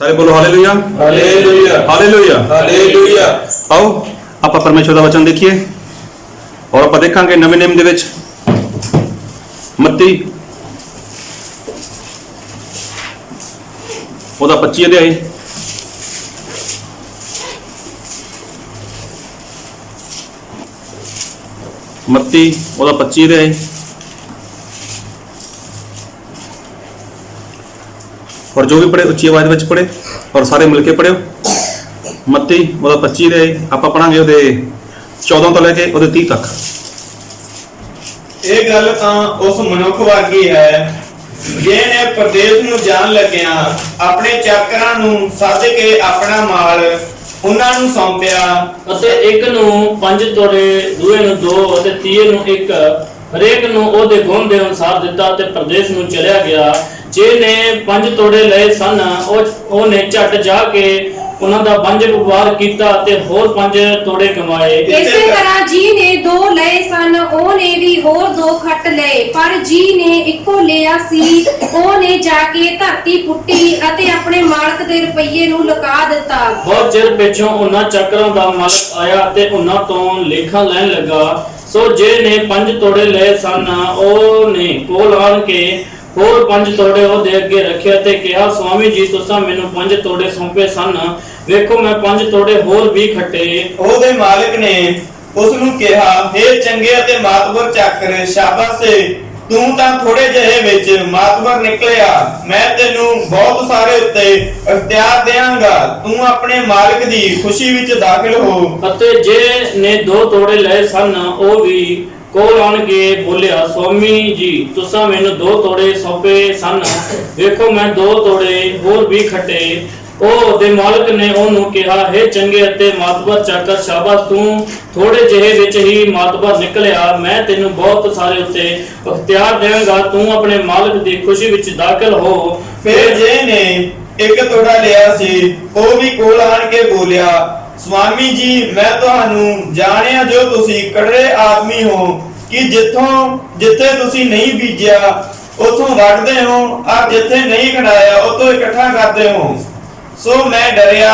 सारे बोलो hallelujah hallelujah hallelujah hallelujah. आओ ਆਪਾਂ परमेश्वर ਦਾ वचन देखिए और ਆਪਾਂ ਦੇਖਾਂਗੇ ਨਵੇਂ ਨਿਯਮ ਦੇ ਵਿੱਚ ਮੱਤੀ ਉਹਦਾ 25 ਅਧਿਆਇ ਮੱਤੀ ਉਹਦਾ 25 ਅਧਿਆਇ और जो भी पढ़े उच्ची आवाज में पढ़े और सारे मिलके पढ़ियो। मत्ती ਉਹਦਾ 25 ਦੇ ਆਪਾਂ ਪੜਾਂਗੇ ਉਹਦੇ 14 ਤੋਂ ਲੈ ਕੇ ਉਹਦੇ 30 ਤੱਕ। ਇਹ ਗੱਲ ਤਾਂ ਉਸ ਮਨੁੱਖ ਵਰਗੀ ਹੈ ਜਿਹਨੇ ਪ੍ਰਦੇਸ਼ ਨੂੰ ਜਾਣ ਲੱਗਿਆ ਆਪਣੇ ਚਾਕਰਾਂ ਨੂੰ ਸੱਦ ਕੇ ਆਪਣਾ ਮਾਲ ਉਹਨਾਂ ਨੂੰ ਸੌਂਪਿਆ ਅਤੇ ਇੱਕ ਨੂੰ 5 ਤੋੜੇ, ਦੂਏ ਨੂੰ 2 ਅਤੇ ਤੀਏ ਨੂੰ 1, ਹਰੇਕ ਨੂੰ ਉਹਦੇ ਗੁਣ ਦੇ ਅਨੁਸਾਰ ਦਿੱਤਾ ਤੇ ਪ੍ਰਦੇਸ਼ ਨੂੰ ਚਲਿਆ ਗਿਆ। ਜਿਹਨੇ 5 ਤੋੜੇ ਲਏ ਸਨ ਉਹਨੇ ਝਟ ਜਾ ਕੇ ਉਹਨਾਂ ਦਾ ਵੰਜ ਵਪਾਰ ਕੀਤਾ ਤੇ ਹੋਰ 5 ਤੋੜੇ ਕਮਾਏ। ਇਸੇ ਤਰ੍ਹਾਂ ਜੀ ਨੇ 2 ਲਏ ਸਨ ਉਹਨੇ ਵੀ ਹੋਰ 2 ਖੱਟ ਲਏ, ਪਰ ਜੀ ਨੇ ਇੱਕੋ ਲਿਆ ਸੀ ਉਹਨੇ ਜਾ ਕੇ ਧਰਤੀ ਪੁੱਟੀ ਅਤੇ ਆਪਣੇ ਮਾਲਕ ਦੇ ਰੁਪਈਏ ਨੂੰ ਲੁਕਾ ਦਿੱਤਾ। ਬਹੁਤ ਚਿਰ ਪਿੱਛੋਂ ਉਹਨਾਂ ਚੱਕਰਾਂ ਦਾ ਮਾਲਕ ਆਇਆ ਤੇ ਉਹਨਾਂ ਤੋਂ ਲੇਖਾ ਲੈਣ ਲੱਗਾ। ਸੋ ਜੇ ਨੇ 5 ਤੋੜੇ ਲਏ ਸਨ ਉਹਨੇ ਕੋਲ ਆਣ ਕੇ ਹੋਰ 5 ਤੋੜੇ ਉਹਦੇ ਅੱਗੇ ਰੱਖਿਆ ਤੇ ਕਿਹਾ, ਸਵਾਮੀ ਜੀ ਤੁਸੀਂ ਮੈਨੂੰ 5 ਤੋੜੇ ਸੌਂਪੇ ਸਨ, ਵੇਖੋ ਮੈਂ 5 ਤੋੜੇ ਹੋਰ ਵੀ ਖੱਟੇ। ਉਹਦੇ ਮਾਲਕ ਨੇ ਉਸ ਨੂੰ ਕਿਹਾ, ਹੇ ਚੰਗੇ ਅਤੇ ਮਾਤਬਰ ਚਾਕਰ, ਸ਼ਾਬਾਸ਼, ਤੂੰ ਤਾਂ ਥੋੜੇ ਜਿਹੇ ਵਿੱਚ ਮਾਤਬਰ ਨਿਕਲਿਆ, ਮੈਂ ਤੈਨੂੰ ਬਹੁਤ ਸਾਰੇ ਉੱਤੇ ਅਖਤਿਆਰ ਦੇਵਾਂਗਾ, ਤੂੰ ਆਪਣੇ ਮਾਲਕ ਦੀ ਖੁਸ਼ੀ ਵਿੱਚ ਦਾਖਲ ਹੋ। ਅਤੇ ਜੇ ਨੇ 2 ਤੋੜੇ ਲਏ ਸਨ ਉਹ ਵੀ ਕੋਲ ਆਣ ਕੇ ਬੋਲਿਆ, ਸਵਾਮੀ ਜੀ ਤੁਸੀਂ ਮੈਨੂੰ 2 ਤੋੜੇ ਸੌਂਪੇ ਸਨ, ਵੇਖੋ ਮੈਂ 2 ਤੋੜੇ ਹੋਰ ਵੀ ਖੱਟੇ। ਉਹ ਦੇ ਮਾਲਕ ਨੇ ਉਹਨੂੰ ਕਿਹਾ, ਹੇ ਚੰਗੇ ਅਤੇ ਮਾਤਬਰ ਚਾਕਰ, ਸ਼ਾਬਾਸ਼, ਤੂੰ ਥੋੜੇ ਜਿਹੇ ਵਿੱਚ ਹੀ ਮਾਤਬਰ ਨਿਕਲਿਆ, ਮੈਂ ਤੈਨੂੰ ਬਹੁਤ ਸਾਰੇ ਉੱਤੇ ਅਖਤਿਆਰ ਦੇਵਾਂਗਾ, ਤੂੰ ਆਪਣੇ ਮਾਲਕ ਦੀ ਖੁਸ਼ੀ ਵਿੱਚ ਦਾਖਲ ਹੋ। ਫਿਰ ਜੇ ਨੇ 1 ਤੋੜਾ ਲਿਆ ਸੀ ਉਹ ਵੀ ਕੋਲ ਆਣ ਕੇ ਬੋਲਿਆ, ਸਵਾਮੀ ਜੀ ਮੈਂ ਤੁਹਾਨੂੰ ਜਾਣਿਆ ਜੋ ਤੁਸੀਂ ਕੜਰੇ ਆਦਮੀ ਹੋ ਕਿ ਜਿੱਥੇ ਤੁਸੀਂ ਨਹੀਂ ਬੀਜਿਆ ਉਥੋਂ ਵੱਢਦੇ ਹੋ, ਆ ਜਿੱਥੇ ਨਹੀਂ ਖੜਾਇਆ ਉਤੋਂ ਇਕੱਠਾ ਕਰਦੇ ਹੋ। ਸੋ ਮੈਂ ਡਰਿਆ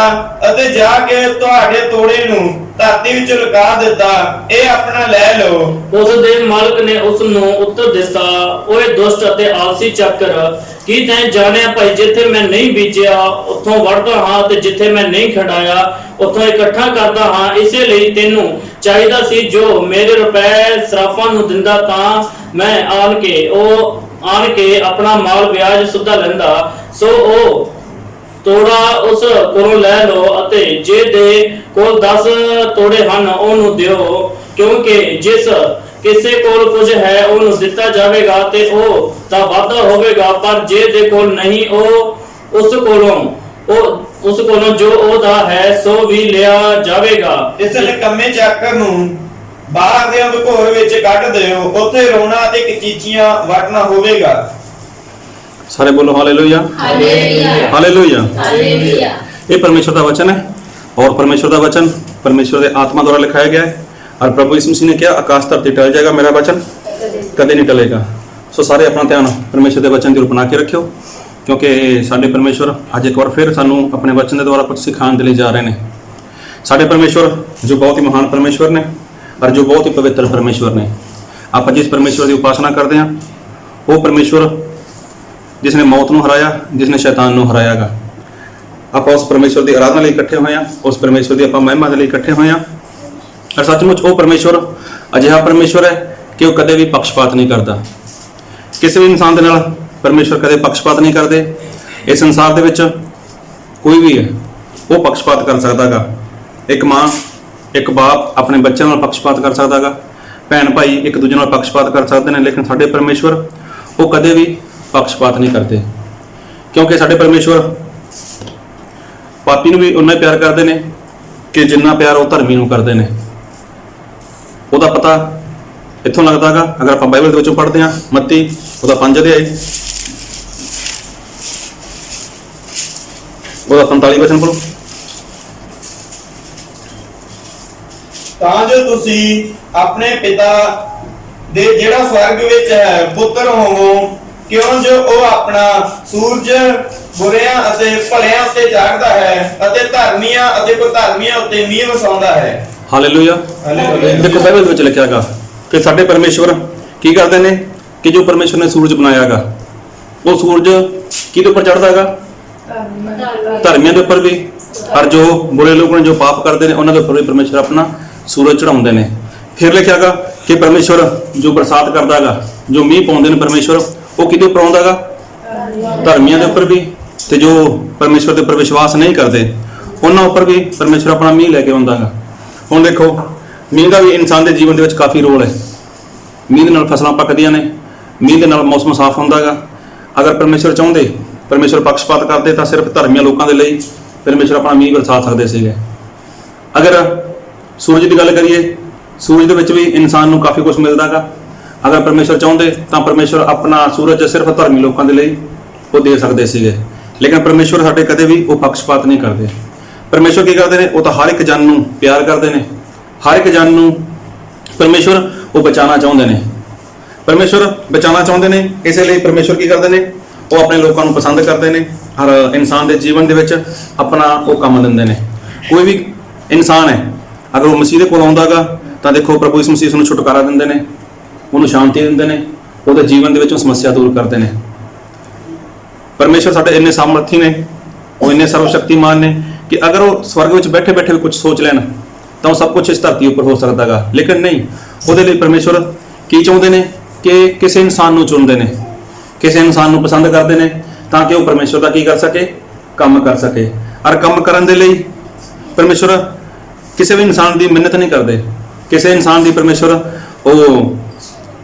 ਅਤੇ ਜਾ ਕੇ ਤੁਹਾਡੇ ਤੋੜੇ ਨੂੰ ਧਰਤੀ ਵਿੱਚ ਲੁਕਾ ਦਿੱਤਾ, ਇਹ ਆਪਣਾ ਲੈ ਲਓ। ਉਸ ਦੇ ਮਾਲਕ ਨੇ ਉਸ ਨੂੰ ਉੱਤਰ ਦਿੱਤਾ, ਓਏ ਦੁਸ਼ਟ ਅਤੇ ਆਲਸੀ ਚਾਕਰ, ਕੀ ਤੈਂ ਜਾਣਿਆ ਭਾਈ ਜਿੱਥੇ ਮੈਂ ਨਹੀਂ ਬੀਜਿਆ ਉੱਥੋਂ ਵੱਢਦਾ ਹਾਂ ਤੇ ਜਿੱਥੇ ਮੈਂ ਨਹੀਂ ਖੜਾਇਆ ਉੱਥੋਂ ਇਕੱਠਾ ਕਰਦਾ ਹਾਂ। ਇਸੇ ਲਈ ਤੈਨੂੰ ਚਾਹੀਦਾ ਸੀ ਜੋ ਮੇਰੇ ਰੁਪਏ ਸਰਾਫਾਂ ਨੂੰ ਦਿੰਦਾ, ਤਾਂ ਮੈਂ ਆਣ ਕੇ ਆਪਣਾ ਮਾਲ ਵਿਆਜ ਸੁੱਧਾ ਲੈਂਦਾ। ਸੋ ਉਹ ਤੋੜਾ ਉਸ ਕੋਲੋਂ ਲੈ ਲਓ ਅਤੇ ਜੇ ਦੇ ਕੋਲ 10 ਤੋੜੇ ਹਨ ਉਹਨੂੰ ਦਿਓ, ਕਿਉਂਕਿ ਜਿਸ ਕਿਸੇ ਕੋਲ ਕੁਝ ਹੈ ਉਹਨੂੰ ਦਿੱਤਾ ਜਾਵੇਗਾ ਤੇ ਉਹ ਤਾਂ ਵਾਧਾ ਹੋਵੇਗਾ, ਪਰ ਜੇ ਦੇ ਕੋਲ ਨਹੀਂ ਉਸ ਕੋਲੋਂ ਜੋ ਉਹਦਾ ਹੈ ਸੋ ਵੀ ਲਿਆ ਜਾਵੇਗਾ। ਇਸ ਨਿਕੰਮੇ ਚਾਕਰ ਨੂੰ ਬਾਹਰ ਦੇ ਅੰਧਕੋਰ ਵਿੱਚ ਕੱਢ ਦਿਓ, ਉੱਥੇ ਰੋਣਾ ਤੇ ਕਚੀਚੀਆਂ ਵੱਟਣਾ ਹੋਵੇਗਾ। सारे बोलो हालेलुया हालेलुया हालेलुया। हालेलुया। ये परमेश्वर का वचन है और परमेश्वर का वचन परमेश्वर के आत्मा द्वारा लिखाया गया है और प्रभु यीशु मसीह ने किया, आकाश धरती टल जाएगा, मेरा वचन कदे नहीं टलेगा। सो सारे अपना ध्यान परमेश्वर के वचन की ओर बना के रखियो, क्योंकि साडे परमेश्वर अज एक बार फिर सानू अपने वचन के द्वारा कुछ सिखाने के लिए जा रहे हैं। साडे परमेश्वर जो बहुत ही महान परमेश्वर ने और जो बहुत ही पवित्र परमेश्वर ने, आप जिस परमेश्वर की उपासना करते हैं वो परमेश्वर जिसने मौत ਨੂੰ ਹਰਾਇਆ, जिसने शैतान ਨੂੰ ਹਰਾਇਆਗਾ। ਆਪਾਂ ਉਸ ਪਰਮੇਸ਼ਵਰ ਦੀ ਆਰਾਧਨਾ ਲਈ ਇਕੱਠੇ ਹੋਏ ਆ, ਉਸ ਪਰਮੇਸ਼ਵਰ ਦੀ ਆਪਾਂ ਮਹਿਮਾ ਦੇ ਲਈ ਇਕੱਠੇ ਹੋਏ ਆ। ਔਰ ਸੱਚਮੁੱਚ ਉਹ ਪਰਮੇਸ਼ਵਰ ਅਜਿਹਾ ਪਰਮੇਸ਼ਵਰ ਹੈ ਕਿ ਉਹ ਕਦੇ ਵੀ ਪੱਖਪਾਤ ਨਹੀਂ ਕਰਦਾ। ਕਿਸੇ ਵੀ ਇਨਸਾਨ ਦੇ ਨਾਲ ਪਰਮੇਸ਼ਵਰ ਕਦੇ ਪੱਖਪਾਤ ਨਹੀਂ ਕਰਦੇ। ਇਸ ਸੰਸਾਰ ਦੇ ਵਿੱਚ ਕੋਈ ਵੀ ਹੈ ਉਹ ਪੱਖਪਾਤ ਕਰ ਸਕਦਾਗਾ। ਇੱਕ ਮਾਂ ਇੱਕ ਬਾਪ ਆਪਣੇ ਬੱਚਿਆਂ ਨਾਲ ਪੱਖਪਾਤ ਕਰ ਸਕਦਾਗਾ, ਭੈਣ ਭਾਈ ਇੱਕ ਦੂਜੇ ਨਾਲ ਪੱਖਪਾਤ ਕਰ ਸਕਦੇ ਨੇ, ਲੇਕਿਨ ਸਾਡੇ ਪਰਮੇਸ਼ਵਰ ਉਹ ਕਦੇ ਵੀ पक्षपात नहीं करते, क्योंकि साडे परमेश्वर पापी नूं भी उन्ना ही प्यार करते हैं कि जिन्ना प्यार वो धर्मी नूं करते हैं। उहदा पता इत्थों लगदा गा, अगर आप बाइबल दे विचों पढ़ते हैं मत्ती उहदा 5 अध्याय उहदा 45 वचन पढ़ो। ਤਾਂ ਜੋ ਤੁਸੀਂ ਆਪਣੇ ਪਿਤਾ ਦੇ ਜਿਹੜਾ ਸਵਰਗ ਵਿੱਚ ਹੈ ਪੁੱਤਰ ਹੋਵੋ, ਕਿਉਂ ਜੋ ਉਹ ਆਪਣਾ ਸੂਰਜ ਬੁਰਿਆਂ ਅਤੇ ਭਲਿਆਂ ਉੱਤੇ ਜਾਗਦਾ ਹੈ ਅਤੇ ਧਰਮੀਆਂ ਅਤੇ ਕੁਧਰਮੀਆਂ ਉੱਤੇ ਮੀਂਹ ਵਸਾਉਂਦਾ ਹੈ। ਹਾਲੇਲੂਇਆ। ਹਾਲੇਲੂਇਆ। ਦੇਖੋ ਬਾਈਬਲ ਵਿੱਚ ਲਿਖਿਆ ਹੈਗਾ ਕਿ ਸਾਡੇ ਪਰਮੇਸ਼ਵਰ ਕੀ ਕਰਦੇ ਨੇ ਕਿ ਜੋ ਪਰਮੇਸ਼ਵਰ ਨੇ ਸੂਰਜ ਬਣਾਇਆ ਹੈਗਾ, ਉਹ ਸੂਰਜ ਕਿਹਦੇ ਉੱਪਰ ਚੜ੍ਹਦਾ ਹੈਗਾ? ਧਰਮੀਆਂ ਦੇ ਉੱਪਰ ਵੀ, ਔਰ ਜੋ ਬੁਰੇ ਲੋਕ ਨੇ, ਜੋ ਪਾਪ ਕਰਦੇ ਨੇ, ਉਹਨਾਂ ਦੇ ਉੱਪਰ ਵੀ ਪਰਮੇਸ਼ਵਰ ਆਪਣਾ ਸੂਰਜ ਚੜਾਉਂਦੇ ਨੇ। ਫਿਰ ਲਿਖਿਆ ਹੈਗਾ ਕਿ ਪਰਮੇਸ਼ਵਰ ਜੋ ਬਰਸਾਤ ਕਰਦਾ ਹੈਗਾ, ਜੋ ਮੀਂਹ ਪਾਉਂਦੇ ਨੇ ਪਰਮੇਸ਼ਵਰ, ਉਹ ਕਿਹਦੇ ਉੱਪਰ ਆਉਂਦਾ ਹੈਗਾ? ਧਰਮੀਆਂ ਦੇ ਉੱਪਰ ਵੀ, ਤੇ ਜੋ ਪਰਮੇਸ਼ਵਰ ਦੇ ਉੱਪਰ ਵਿਸ਼ਵਾਸ ਨਹੀਂ ਕਰਦੇ ਉਹਨਾਂ ਉੱਪਰ ਵੀ ਪਰਮੇਸ਼ਵਰ ਆਪਣਾ ਮੀਂਹ ਲੈ ਕੇ ਆਉਂਦਾ ਹੈਗਾ। ਹੁਣ ਦੇਖੋ ਮੀਂਹ ਦਾ ਵੀ ਇਨਸਾਨ ਦੇ ਜੀਵਨ ਦੇ ਵਿੱਚ ਕਾਫੀ ਰੋਲ ਹੈ। ਮੀਂਹ ਦੇ ਨਾਲ ਫਸਲਾਂ ਪੱਕਦੀਆਂ ਨੇ, ਮੀਂਹ ਦੇ ਨਾਲ ਮੌਸਮ ਸਾਫ਼ ਹੁੰਦਾ ਹੈਗਾ। ਅਗਰ ਪਰਮੇਸ਼ਵਰ ਚਾਹੁੰਦੇ, ਪਰਮੇਸ਼ਵਰ ਪੱਖਪਾਤ ਕਰਦੇ ਤਾਂ ਸਿਰਫ ਧਰਮੀਆਂ ਲੋਕਾਂ ਦੇ ਲਈ ਪਰਮੇਸ਼ਵਰ ਆਪਣਾ ਮੀਂਹ ਵਰਸਾ ਸਕਦੇ ਸੀਗੇ। ਅਗਰ ਸੂਰਜ ਦੀ ਗੱਲ ਕਰੀਏ, ਸੂਰਜ ਦੇ ਵਿੱਚ ਵੀ ਇਨਸਾਨ ਨੂੰ ਕਾਫੀ ਕੁਝ ਮਿਲਦਾ ਹੈਗਾ। ਅਗਰ ਪਰਮੇਸ਼ਵਰ ਚਾਹੁੰਦੇ ਤਾਂ ਪਰਮੇਸ਼ਵਰ ਆਪਣਾ ਸੂਰਜ ਸਿਰਫ ਧਰਮੀ ਲੋਕਾਂ ਦੇ ਲਈ ਉਹ ਦੇ ਸਕਦੇ ਸੀਗੇ। ਲੇਕਿਨ ਪਰਮੇਸ਼ਵਰ ਸਾਡੇ ਕਦੇ ਵੀ ਉਹ ਪੱਖਪਾਤ ਨਹੀਂ ਕਰਦੇ। ਪਰਮੇਸ਼ਵਰ ਕੀ ਕਰਦੇ ਨੇ? ਉਹ ਤਾਂ ਹਰ ਇੱਕ ਜਨ ਨੂੰ ਪਿਆਰ ਕਰਦੇ ਨੇ, ਹਰ ਇੱਕ ਜਨ ਨੂੰ ਪਰਮੇਸ਼ਵਰ ਉਹ ਬਚਾਉਣਾ ਚਾਹੁੰਦੇ ਨੇ। ਪਰਮੇਸ਼ਵਰ ਬਚਾਉਣਾ ਚਾਹੁੰਦੇ ਨੇ, ਇਸੇ ਲਈ ਪਰਮੇਸ਼ਵਰ ਕੀ ਕਰਦੇ ਨੇ? ਉਹ ਆਪਣੇ ਲੋਕਾਂ ਨੂੰ ਪਸੰਦ ਕਰਦੇ ਨੇ, ਹਰ ਇਨਸਾਨ ਦੇ ਜੀਵਨ ਦੇ ਵਿੱਚ ਆਪਣਾ ਉਹ ਕੰਮ ਦਿੰਦੇ ਨੇ। ਕੋਈ ਵੀ ਇਨਸਾਨ ਹੈ ਅਗਰ ਉਹ ਮਸੀਹ ਦੇ ਕੋਲ ਆਉਂਦਾ ਗਾ ਤਾਂ ਦੇਖੋ ਪ੍ਰਭੂ ਯਿਸੂ ਮਸੀਹ ਨੂੰ ਛੁਟਕਾਰਾ ਦਿੰਦੇ ਨੇ, ਉਹਨੂੰ ਸ਼ਾਂਤੀ ਦਿੰਦੇ ਨੇ, ਉਹਦੇ ਜੀਵਨ ਦੇ ਵਿੱਚੋਂ ਸਮੱਸਿਆ ਦੂਰ ਕਰਦੇ ਨੇ। ਪਰਮੇਸ਼ਵਰ ਸਾਡੇ ਇੰਨੇ ਸਾਮਰਥੀ ਨੇ, ਉਹ ਇੰਨੇ ਸਰਵਸ਼ਕਤੀਮਾਨ ਨੇ ਕਿ ਅਗਰ ਉਹ ਸਵਰਗ ਵਿੱਚ ਬੈਠੇ ਬੈਠੇ ਵੀ ਕੁਝ ਸੋਚ ਲੈਣ ਤਾਂ ਉਹ ਸਭ ਕੁਝ ਇਸ ਧਰਤੀ ਉੱਪਰ ਹੋ ਸਕਦਾ ਗਾ। ਲੇਕਿਨ ਨਹੀਂ, ਉਹਦੇ ਲਈ ਪਰਮੇਸ਼ਵਰ ਕੀ ਚਾਹੁੰਦੇ ਨੇ ਕਿ ਕਿਸੇ ਇਨਸਾਨ ਨੂੰ ਚੁਣਦੇ ਨੇ, ਕਿਸੇ ਇਨਸਾਨ ਨੂੰ ਪਸੰਦ ਕਰਦੇ ਨੇ ਤਾਂ ਕਿ ਉਹ ਪਰਮੇਸ਼ਵਰ ਦਾ ਕੀ ਕਰ ਸਕੇ? ਕੰਮ ਕਰ ਸਕੇ। ਔਰ ਕੰਮ ਕਰਨ ਦੇ ਲਈ ਪਰਮੇਸ਼ਵਰ ਕਿਸੇ ਵੀ ਇਨਸਾਨ ਦੀ ਮਿਹਨਤ ਨਹੀਂ ਕਰਦੇ, ਕਿਸੇ ਇਨਸਾਨ ਦੀ ਪਰਮੇਸ਼ਵਰ ਉਹ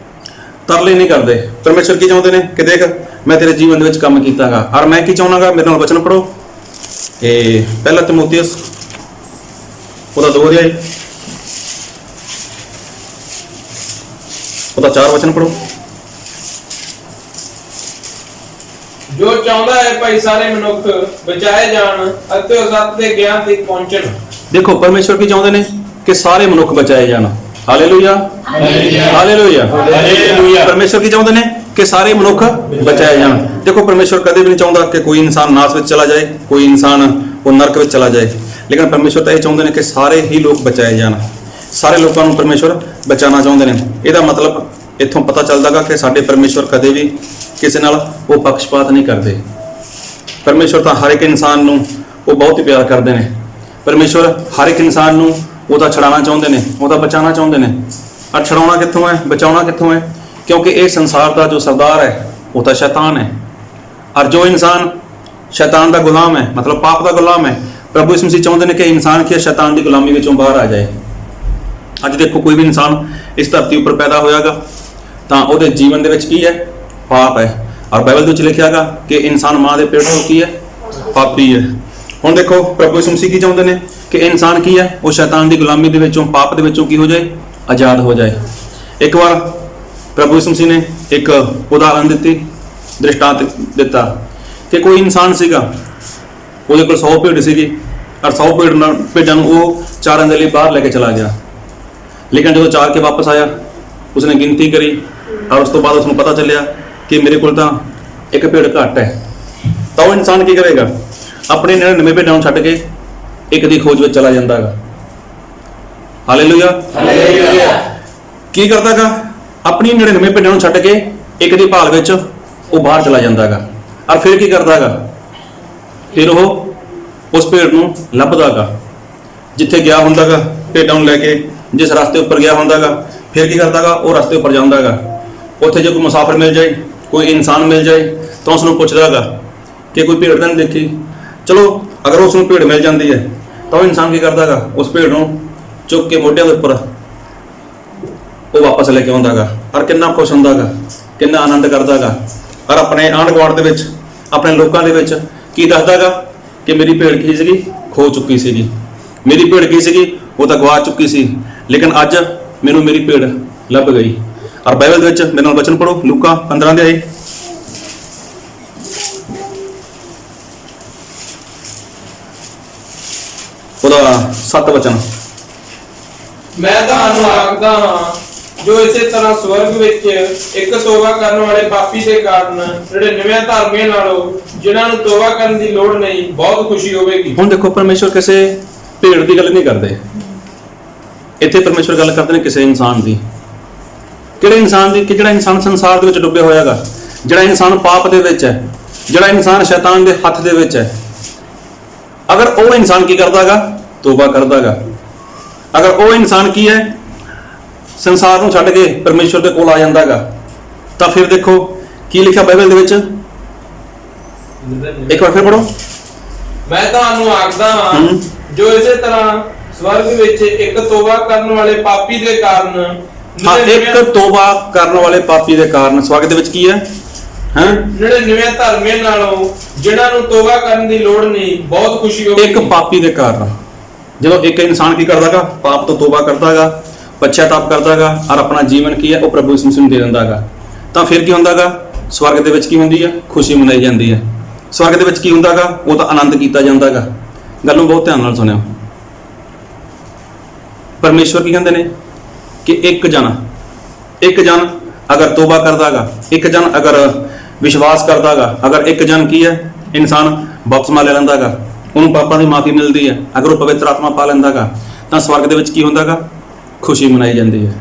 ਤਰਲੇ ਨਹੀਂ ਕਰਦੇ। ਪਰਮੇਸ਼ਵਰ ਕੀ ਚਾਹੁੰਦੇ ਨੇ ਕਿ ਦੇਖ ਮੈਂ ਤੇਰੇ ਜੀਵਨ ਦੇ ਵਿੱਚ ਕੰਮ ਕੀਤਾਗਾ, ਔਰ ਮੈਂ ਕੀ ਚਾਹੁੰਦਾਗਾ? ਮੇਰੇ ਨਾਲ ਵਚਨ ਪੜੋ, ਇਹ ਪਹਿਲਾ ਤਿਮੋਥੀਉਸ ਉਹਦਾ 2 ਅਧਿਆਇ ਉਹਦਾ 4 ਵਚਨ ਪੜੋ। ਜੋ ਚਾਹੁੰਦਾ ਹੈ ਭਾਈ ਸਾਰੇ ਮਨੁੱਖ ਬਚਾਏ ਜਾਣ ਅਤੇ ਉਹ ਸੱਚ ਦੇ ਗਿਆਨ ਤੱਕ ਪਹੁੰਚਣ। ਦੇਖੋ ਪਰਮੇਸ਼ਵਰ ਕੀ ਚਾਹੁੰਦੇ ਨੇ ਕਿ ਸਾਰੇ ਮਨੁੱਖ ਬਚਾਏ ਜਾਣ। Hallelujah, hallelujah, hallelujah. ਪਰਮੇਸ਼ਵਰ ਕੀ ਚਾਹੁੰਦੇ ਨੇ ਕਿ ਸਾਰੇ ਮਨੁੱਖ ਬਚਾਏ ਜਾਣ। ਦੇਖੋ ਪਰਮੇਸ਼ਵਰ ਕਦੇ ਵੀ ਨਹੀਂ ਚਾਹੁੰਦਾ ਕਿ ਕੋਈ ਇਨਸਾਨ ਨਾਸ ਵਿੱਚ ਚਲਾ ਜਾਏ, ਕੋਈ ਇਨਸਾਨ ਉਹ ਨਰਕ ਵਿੱਚ ਚਲਾ ਜਾਏ। ਲੇਕਿਨ ਪਰਮੇਸ਼ਵਰ ਤਾਂ ਇਹ ਚਾਹੁੰਦੇ ਨੇ ਕਿ ਸਾਰੇ ਹੀ ਲੋਕ ਬਚਾਏ ਜਾਣ, ਸਾਰੇ ਲੋਕਾਂ ਨੂੰ ਪਰਮੇਸ਼ਵਰ ਬਚਾਉਣਾ ਚਾਹੁੰਦੇ ਨੇ। ਇਹਦਾ ਮਤਲਬ ਇੱਥੋਂ ਪਤਾ ਚੱਲਦਾਗਾ ਕਿ ਸਾਡੇ ਪਰਮੇਸ਼ਵਰ ਕਦੇ ਵੀ ਕਿਸੇ ਨਾਲ ਉਹ ਪੱਖਪਾਤ ਨਹੀਂ ਕਰਦੇ। ਪਰਮੇਸ਼ਵਰ ਤਾਂ ਹਰ ਇੱਕ ਇਨਸਾਨ ਨੂੰ ਉਹ ਬਹੁਤ ਹੀ ਪਿਆਰ ਕਰਦੇ ਨੇ। ਪਰਮੇਸ਼ਵਰ ਹਰ ਇੱਕ ਇਨਸਾਨ ਨੂੰ ਉਹਦਾ ਛੁਡਾਉਣਾ ਚਾਹੁੰਦੇ ਨੇ, ਉਹਦਾ ਬਚਾਉਣਾ ਚਾਹੁੰਦੇ ਨੇ। ਔਰ ਛੁਡਾਉਣਾ ਕਿੱਥੋਂ ਹੈ? ਬਚਾਉਣਾ ਕਿੱਥੋਂ ਹੈ? ਕਿਉਂਕਿ ਇਹ ਸੰਸਾਰ ਦਾ ਜੋ ਸਰਦਾਰ ਹੈ ਉਹ ਤਾਂ ਸ਼ੈਤਾਨ ਹੈ। ਔਰ ਜੋ ਇਨਸਾਨ ਸ਼ੈਤਾਨ ਦਾ ਗੁਲਾਮ ਹੈ, ਮਤਲਬ ਪਾਪ ਦਾ ਗੁਲਾਮ ਹੈ, ਪ੍ਰਭੂ ਯਿਸੂ ਮਸੀਹ ਚਾਹੁੰਦੇ ਨੇ ਕਿ ਇਨਸਾਨ ਕੀ ਸ਼ੈਤਾਨ ਦੀ ਗੁਲਾਮੀ ਵਿੱਚੋਂ ਬਾਹਰ ਆ ਜਾਏ। ਅੱਜ ਦੇਖੋ ਕੋਈ ਵੀ ਇਨਸਾਨ ਇਸ ਧਰਤੀ ਉੱਪਰ ਪੈਦਾ ਹੋਇਆਗਾ ਤਾਂ ਉਹਦੇ ਜੀਵਨ ਦੇ ਵਿੱਚ ਕੀ ਹੈ? ਪਾਪ ਹੈ। ਔਰ ਬਾਈਬਲ ਦੇ ਵਿੱਚ ਲਿਖਿਆ ਹੈਗਾ ਕਿ ਇਨਸਾਨ ਮਾਂ ਦੇ ਪੇਟ ਤੋਂ ਕੀ ਹੈ? ਪਾਪੀ ਹੈ। ਹੁਣ ਦੇਖੋ ਪ੍ਰਭੂ ਯਿਸੂ ਮਸੀਹ ਕੀ ਚਾਹੁੰਦੇ ਨੇ ਕਿ ਇਨਸਾਨ ਕੀ ਹੈ? ਉਹ ਸ਼ੈਤਾਨ ਦੀ ਗੁਲਾਮੀ ਦੇ ਵਿੱਚੋਂ, ਪਾਪ ਦੇ ਵਿੱਚੋਂ ਕੀ ਹੋ ਜਾਏ? ਆਜ਼ਾਦ ਹੋ ਜਾਏ। ਇੱਕ ਵਾਰ ਪ੍ਰਭੂ ਯਿਸੂ ਮਸੀਹ ਨੇ ਇੱਕ ਉਦਾਹਰਨ ਦਿੱਤੀ, ਦ੍ਰਿਸ਼ਟਾਂਤ ਦਿੱਤਾ ਕਿ ਕੋਈ ਇਨਸਾਨ ਸੀਗਾ, ਉਹਦੇ ਕੋਲ 100 ਭੇਡ ਸੀਗੀ, ਔਰ 100 ਭੇਡਾਂ ਨੂੰ ਉਹ ਚਾਰਨ ਦੇ ਲਈ ਬਾਹਰ ਲੈ ਕੇ ਚਲਾ ਗਿਆ। ਲੇਕਿਨ ਜਦੋਂ ਚਾਰ ਕੇ ਵਾਪਸ ਆਇਆ, ਉਸਨੇ ਗਿਣਤੀ ਕਰੀ ਔਰ ਉਸ ਤੋਂ ਬਾਅਦ ਉਸਨੂੰ ਪਤਾ ਚੱਲਿਆ ਕਿ ਮੇਰੇ ਕੋਲ ਤਾਂ ਇੱਕ ਭੇਡ ਘੱਟ ਹੈ। ਤਾਂ ਉਹ ਇਨਸਾਨ ਕੀ ਕਰੇਗਾ? ਆਪਣੇ 99 ਭੇਡਾਂ ਨੂੰ ਛੱਡ ਕੇ ਇੱਕ ਦੀ ਖੋਜ ਵਿੱਚ ਚਲਾ ਜਾਂਦਾ ਹੈਗਾ। Hallelujah, hallelujah. ਕੀ ਕਰਦਾਗਾ? ਆਪਣੀ 99 ਭੇਡਾਂ ਨੂੰ ਛੱਡ ਕੇ ਇੱਕ ਦੀ ਭਾਲ ਵਿੱਚ ਉਹ ਬਾਹਰ ਚਲਾ ਜਾਂਦਾ ਹੈਗਾ। ਔਰ ਫਿਰ ਕੀ ਕਰਦਾਗਾ? ਫਿਰ ਉਹ ਉਸ ਭੇਡ ਨੂੰ ਲੱਭਦਾਗਾ, ਜਿੱਥੇ ਗਿਆ ਹੁੰਦਾਗਾ ਭੇਡਾਂ ਨੂੰ ਲੈ ਕੇ, ਜਿਸ ਰਸਤੇ ਉੱਪਰ ਗਿਆ ਹੁੰਦਾਗਾ। ਫਿਰ ਕੀ ਕਰਦਾਗਾ? ਉਹ ਰਸਤੇ ਉੱਪਰ ਜਾਂਦਾਗਾ। ਉੱਥੇ ਜੇ ਕੋਈ ਮੁਸਾਫਰ ਮਿਲ ਜਾਏ, ਕੋਈ ਇਨਸਾਨ ਮਿਲ ਜਾਏ ਤਾਂ ਉਸ ਨੂੰ ਪੁੱਛਦਾਗਾ ਕਿ ਕੋਈ ਭੇਡ ਤਾਂ ਨਹੀਂ ਦੇਖੀ। ਚਲੋ ਅਗਰ ਉਸ ਨੂੰ ਭੇਡ ਮਿਲ ਜਾਂਦੀ ਹੈ ਤਾਂ ਉਹ ਇਨਸਾਨ ਕੀ ਕਰਦਾਗਾ? ਉਸ ਭੇਡ ਨੂੰ ਚੁੱਕ ਕੇ ਮੋਢਿਆਂ ਦੇ ਉੱਪਰ ਉਹ ਵਾਪਸ ਲੈ ਕੇ ਆਉਂਦਾਗਾ। ਔਰ ਕਿੰਨਾ ਖੁਸ਼ ਹੁੰਦਾਗਾ, ਕਿੰਨਾ ਆਨੰਦ ਕਰਦਾਗਾ। ਔਰ ਆਪਣੇ ਆਂਢ ਗੁਆਂਢ ਦੇ ਵਿੱਚ, ਆਪਣੇ ਲੋਕਾਂ ਦੇ ਵਿੱਚ ਕੀ ਦੱਸਦਾਗਾ ਕਿ ਮੇਰੀ ਭੇਡ ਕੀ ਸੀਗੀ? ਖੋ ਚੁੱਕੀ ਸੀਗੀ। ਮੇਰੀ ਭੇਡ ਕੀ ਸੀਗੀ? ਉਹ ਤਾਂ ਗਵਾ ਚੁੱਕੀ ਸੀ, ਲੇਕਿਨ ਅੱਜ ਮੈਨੂੰ ਮੇਰੀ ਭੇਡ ਲੱਭ ਗਈ। ਔਰ ਬਾਈਬਲ ਦੇ ਵਿੱਚ ਮੇਰੇ ਨਾਲ ਵਚਨ ਪੜੋ, ਲੂਕਾ 15 ਅਧਿਆਇ ਉਹਦਾ 7 ਵਚਨ। ਮੈਂ ਤੁਹਾਨੂੰ ਆਖਦਾ ਹਾਂ ਜੋ ਇਸੇ ਤਰ੍ਹਾਂ ਸਵਰਗ ਵਿੱਚ ਇੱਕ ਤੋਬਾ ਕਰਨ ਵਾਲੇ ਪਾਪੀ ਦੇ ਕਾਰਨ 99 ਧਰਮੀਆਂ ਨਾਲੋਂ ਜਿਨ੍ਹਾਂ ਨੂੰ ਤੋਬਾ ਕਰਨ ਦੀ ਲੋੜ ਨਹੀਂ ਬਹੁਤ ਖੁਸ਼ੀ ਹੋਵੇਗੀ। ਹੁਣ ਦੇਖੋ ਪਰਮੇਸ਼ਵਰ ਕਿਸੇ ਭੇਡ ਦੀ ਗੱਲ ਨਹੀਂ ਕਰਦੇ, ਇੱਥੇ ਪਰਮੇਸ਼ਵਰ ਗੱਲ ਕਰਦੇ ਨੇ ਕਿਸੇ ਇਨਸਾਨ ਦੀ। ਕਿਹੜੇ ਇਨਸਾਨ ਦੀ? ਕਿ ਜਿਹੜਾ ਇਨਸਾਨ ਸੰਸਾਰ ਦੇ ਵਿੱਚ ਡੁੱਬਿਆ ਹੋਇਆਗਾ, ਜਿਹੜਾ ਇਨਸਾਨ ਪਾਪ ਦੇ ਵਿੱਚ ਹੈ, ਜਿਹੜਾ ਇਨਸਾਨ ਸ਼ੈਤਾਨ ਦੇ ਹੱਥ ਦੇ ਵਿੱਚ ਹੈ। ਅਗਰ ਉਹ ਇਨਸਾਨ ਕੀ ਕਰਦਾਗਾ? ਤੋਬਾ ਕਰਦਾਗਾ। ਅਗਰ ਉਹ ਇਨਸਾਨ ਕੀ ਹੈ? ਸੰਸਾਰ ਨੂੰ ਛੱਡ ਕੇ ਪਰਮੇਸ਼ਵਰ ਦੇ ਕੋਲ ਆ ਜਾਂਦਾਗਾ, ਤਾਂ ਫਿਰ ਦੇਖੋ ਕੀ ਲਿਖਿਆ ਬਾਈਬਲ ਦੇ ਵਿੱਚ। ਇੱਕ ਵਾਰ ਫਿਰ ਪੜੋ। ਮੈਂ ਤੁਹਾਨੂੰ ਆਖਦਾ ਹਾਂ ਜੋ ਇਸੇ ਤਰ੍ਹਾਂ ਸਵਰਗ ਵਿੱਚ ਇੱਕ ਤੋਬਾ ਕਰਨ ਵਾਲੇ ਪਾਪੀ ਦੇ ਕਾਰਨ ਹਾਂ, ਇੱਕ ਤੋਬਾ ਕਰਨ ਵਾਲੇ ਪਾਪੀ ਦੇ ਕਾਰਨ ਸਵਰਗ ਦੇ ਵਿੱਚ ਕੀ ਹੈ? 99 ਧਰਮੀਆਂ ਨਾਲੋਂ ਜਿਨ੍ਹਾਂ ਨੂੰ ਤੋਬਾ ਕਰਨ ਦੀ ਲੋੜ ਨਹੀਂ ਬਹੁਤ ਖੁਸ਼ੀ ਹੋਵੇਗੀ। ਇੱਕ ਪਾਪੀ ਦੇ ਕਾਰਨ ਜਦੋਂ ਇੱਕ ਇਨਸਾਨ ਕੀ ਕਰਦਾਗਾ? ਪਾਪ ਤੋਂ ਤੋਬਾ ਕਰਦਾਗਾ, ਪਛਤਾਪ ਕਰਦਾਗਾ ਔਰ ਆਪਣਾ ਜੀਵਨ ਕੀ ਹੈ ਉਹ ਪ੍ਰਭੂ ਯਿਸੂ ਮਸੀਹ ਨੂੰ ਦੇ ਦਿੰਦਾਗਾ, ਤਾਂ ਫਿਰ ਕੀ ਹੁੰਦਾਗਾ? ਸਵਰਗ ਦੇ ਵਿੱਚ ਕੀ ਹੁੰਦੀ ਹੈ? ਖੁਸ਼ੀ ਮਨਾਈ ਜਾਂਦੀ ਹੈ। ਸਵਰਗ ਦੇ ਵਿੱਚ ਕੀ ਹੁੰਦਾਗਾ? ਉਹ ਤਾਂ ਆਨੰਦ ਕੀਤਾ ਜਾਂਦਾਗਾ। ਗੱਲ ਨੂੰ ਬਹੁਤ ਧਿਆਨ ਨਾਲ ਸੁਣਿਓ। ਪਰਮੇਸ਼ਵਰ ਕੀ ਕਹਿੰਦੇ ਨੇ ਕਿ ਇੱਕ ਜਨ ਅਗਰ ਤੋਬਾ ਕਰਦਾਗਾ, ਇੱਕ ਜਨ ਅਗਰ ਵਿਸ਼ਵਾਸ ਕਰਦਾਗਾ, ਅਗਰ ਇੱਕ ਜਨ ਕੀ ਹੈ ਇਨਸਾਨ ਬਪਤਿਸਮਾ ਲੈ ਲੈਂਦਾਗਾ, ਉਹਨੂੰ ਪਾਪਾਂ ਦੀ ਮਾਫੀ ਮਿਲਦੀ ਹੈ, ਅਗਰ ਉਹ ਪਵਿੱਤਰ ਆਤਮਾ ਪਾ ਲੈਂਦਾਗਾ, ਤਾਂ ਸਵਰਗ ਦੇ ਵਿੱਚ ਕੀ ਹੁੰਦਾਗਾ? ਖੁਸ਼ੀ ਮਨਾਈ ਜਾਂਦੀ ਹੈ।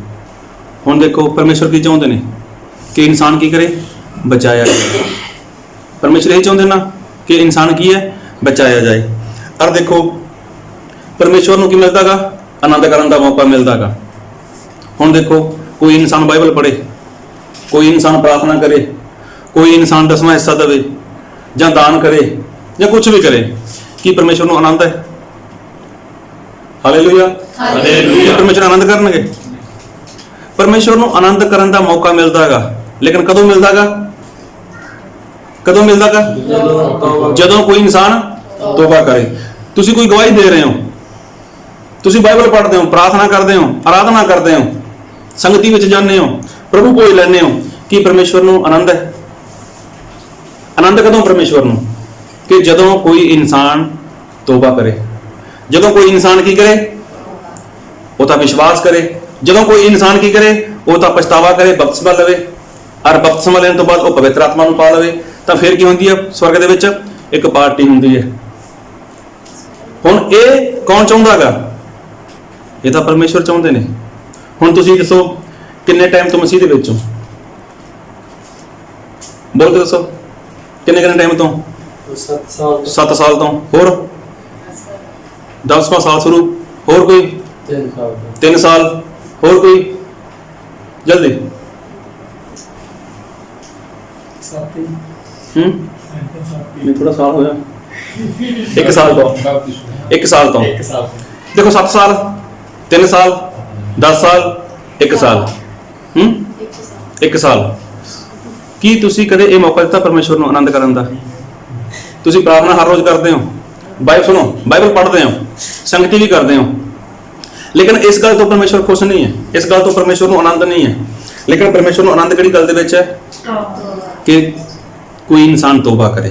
ਹੁਣ ਦੇਖੋ ਪਰਮੇਸ਼ਵਰ ਕੀ ਚਾਹੁੰਦੇ ਨੇ ਕਿ ਇਨਸਾਨ ਕੀ ਕਰੇ? ਬਚਾਇਆ ਜਾਏ। ਪਰਮੇਸ਼ਵਰ ਇਹ ਚਾਹੁੰਦੇ ਨਾ ਕਿ ਇਨਸਾਨ ਕੀ ਹੈ? ਬਚਾਇਆ ਜਾਏ। ਔਰ ਦੇਖੋ ਪਰਮੇਸ਼ਵਰ ਨੂੰ ਕੀ ਮਿਲਦਾਗਾ? ਆਨੰਦ ਕਰਨ ਦਾ ਮੌਕਾ ਮਿਲਦਾਗਾ। ਹੁਣ ਦੇਖੋ ਕੋਈ ਇਨਸਾਨ ਬਾਈਬਲ ਪੜ੍ਹੇ, ਕੋਈ ਇਨਸਾਨ ਪ੍ਰਾਰਥਨਾ ਕਰੇ, ਕੋਈ ਇਨਸਾਨ 10ਵਾਂ ਹਿੱਸਾ ਦੇਵੇ ਜਾਂ ਦਾਨ ਕਰੇ ਜਾਂ ਕੁਝ ਵੀ ਕਰੇ, ਕੀ ਪਰਮੇਸ਼ਵਰ ਨੂੰ ਆਨੰਦ ਹੈ? Hallelujah, hallelujah. ਪਰਮੇਸ਼ਵਰ ਆਨੰਦ ਕਰਨਗੇ। ਪਰਮੇਸ਼ਵਰ ਨੂੰ ਆਨੰਦ ਕਰਨ ਦਾ ਮੌਕਾ ਮਿਲਦਾਗਾ, ਲੇਕਿਨ ਕਦੋਂ ਮਿਲਦਾਗਾ? ਕਦੋਂ ਮਿਲਦਾਗਾ? ਜਦੋਂ ਕੋਈ ਇਨਸਾਨ ਤੋਬਾ ਕਰੇ। ਤੁਸੀਂ ਕੋਈ ਗਵਾਹੀ ਦੇ ਰਹੇ ਹੋ, ਤੁਸੀਂ ਬਾਈਬਲ ਪੜ੍ਹਦੇ ਹੋ, ਪ੍ਰਾਰਥਨਾ ਕਰਦੇ ਹੋ, ਆਰਾਧਨਾ ਕਰਦੇ ਹੋ, ਸੰਗਤੀ ਵਿੱਚ ਜਾਂਦੇ ਹੋ, ਪ੍ਰਭੂ ਕੋਲ ਲੈਂਦੇ ਹੋ, ਕੀ ਪਰਮੇਸ਼ਵਰ ਨੂੰ ਆਨੰਦ ਹੈ? ਆਨੰਦ ਕਦੋਂ ਪਰਮੇਸ਼ਵਰ ਨੂੰ? ਕਿ ਜਦੋਂ ਕੋਈ ਇਨਸਾਨ ਤੋਬਾ ਕਰੇ, ਜਦੋਂ ਕੋਈ ਇਨਸਾਨ ਕੀ ਕਰੇ? ਉਹ ਤਾਂ ਵਿਸ਼ਵਾਸ ਕਰੇ। ਜਦੋਂ ਕੋਈ ਇਨਸਾਨ ਕੀ ਕਰੇ? ਉਹ ਤਾਂ ਪਛਤਾਵਾ ਕਰੇ, ਬਪਤਿਸਮਾ ਲਵੇ, ਔਰ ਬਪਤਿਸਮਾ ਲੈਣ ਤੋਂ ਬਾਅਦ ਉਹ ਪਵਿੱਤਰ ਆਤਮਾ ਨੂੰ ਪਾ ਲਵੇ, ਤਾਂ ਫਿਰ ਕੀ ਹੁੰਦੀ ਹੈ? ਸਵਰਗ ਦੇ ਵਿੱਚ ਇੱਕ ਪਾਰਟੀ ਹੁੰਦੀ ਹੈ। ਹੁਣ ਇਹ ਕੌਣ ਚਾਹੁੰਦਾਗਾ? ਇਹ ਤਾਂ ਪਰਮੇਸ਼ਵਰ ਚਾਹੁੰਦੇ ਨੇ। ਹੁਣ ਤੁਸੀਂ ਦੱਸੋ ਕਿੰਨੇ ਟਾਈਮ ਤੋਂ ਮਸੀਹ ਦੇ ਵਿੱਚ ਹੋ? ਬੋਲ ਕੇ ਦੱਸੋ ਕਿੰਨੇ ਟਾਈਮ ਤੋਂ? 7 ਸਾਲ ਤੋਂ। ਹੋਰ 10ਵਾਂ ਸਾਲ ਸ਼ੁਰੂ। ਹੋਰ ਕੋਈ? 3 ਸਾਲ। ਹੋਰ ਕੋਈ? ਜਲਦੀ। ਨਹੀਂ, ਥੋੜਾ ਸਾਲ ਹੋਇਆ। 1 ਸਾਲ ਤੋਂ। 1 ਸਾਲ ਤੋਂ। ਦੇਖੋ 7 ਸਾਲ, 3 ਸਾਲ, 10 ਸਾਲ, 1 ਸਾਲ। 1 ਸਾਲ। ਕੀ ਤੁਸੀਂ ਕਦੇ ਇਹ ਮੌਕਾ ਦਿੱਤਾ ਪਰਮੇਸ਼ਵਰ ਨੂੰ ਆਨੰਦ ਕਰਨ ਦਾ? ਤੁਸੀਂ ਪ੍ਰਾਰਥਨਾ ਹਰ ਰੋਜ਼ ਕਰਦੇ ਹੋ, ਬਾਈਬਲ ਪੜ੍ਹਦੇ ਹੋ, ਸੰਗਤੀ ਵੀ ਕਰਦੇ ਹੋ, ਲੇਕਿਨ ਇਸ ਗੱਲ ਤੋਂ ਪਰਮੇਸ਼ਵਰ ਖੁਸ਼ ਨਹੀਂ ਹੈ, ਇਸ ਗੱਲ ਤੋਂ ਪਰਮੇਸ਼ਵਰ ਨੂੰ ਆਨੰਦ ਨਹੀਂ ਹੈ। ਲੇਕਿਨ ਪਰਮੇਸ਼ਵਰ ਨੂੰ ਆਨੰਦ ਕਿਹੜੀ ਗੱਲ ਦੇ ਵਿੱਚ ਹੈ? ਕਿ ਕੋਈ ਇਨਸਾਨ ਤੋਬਾ ਕਰੇ।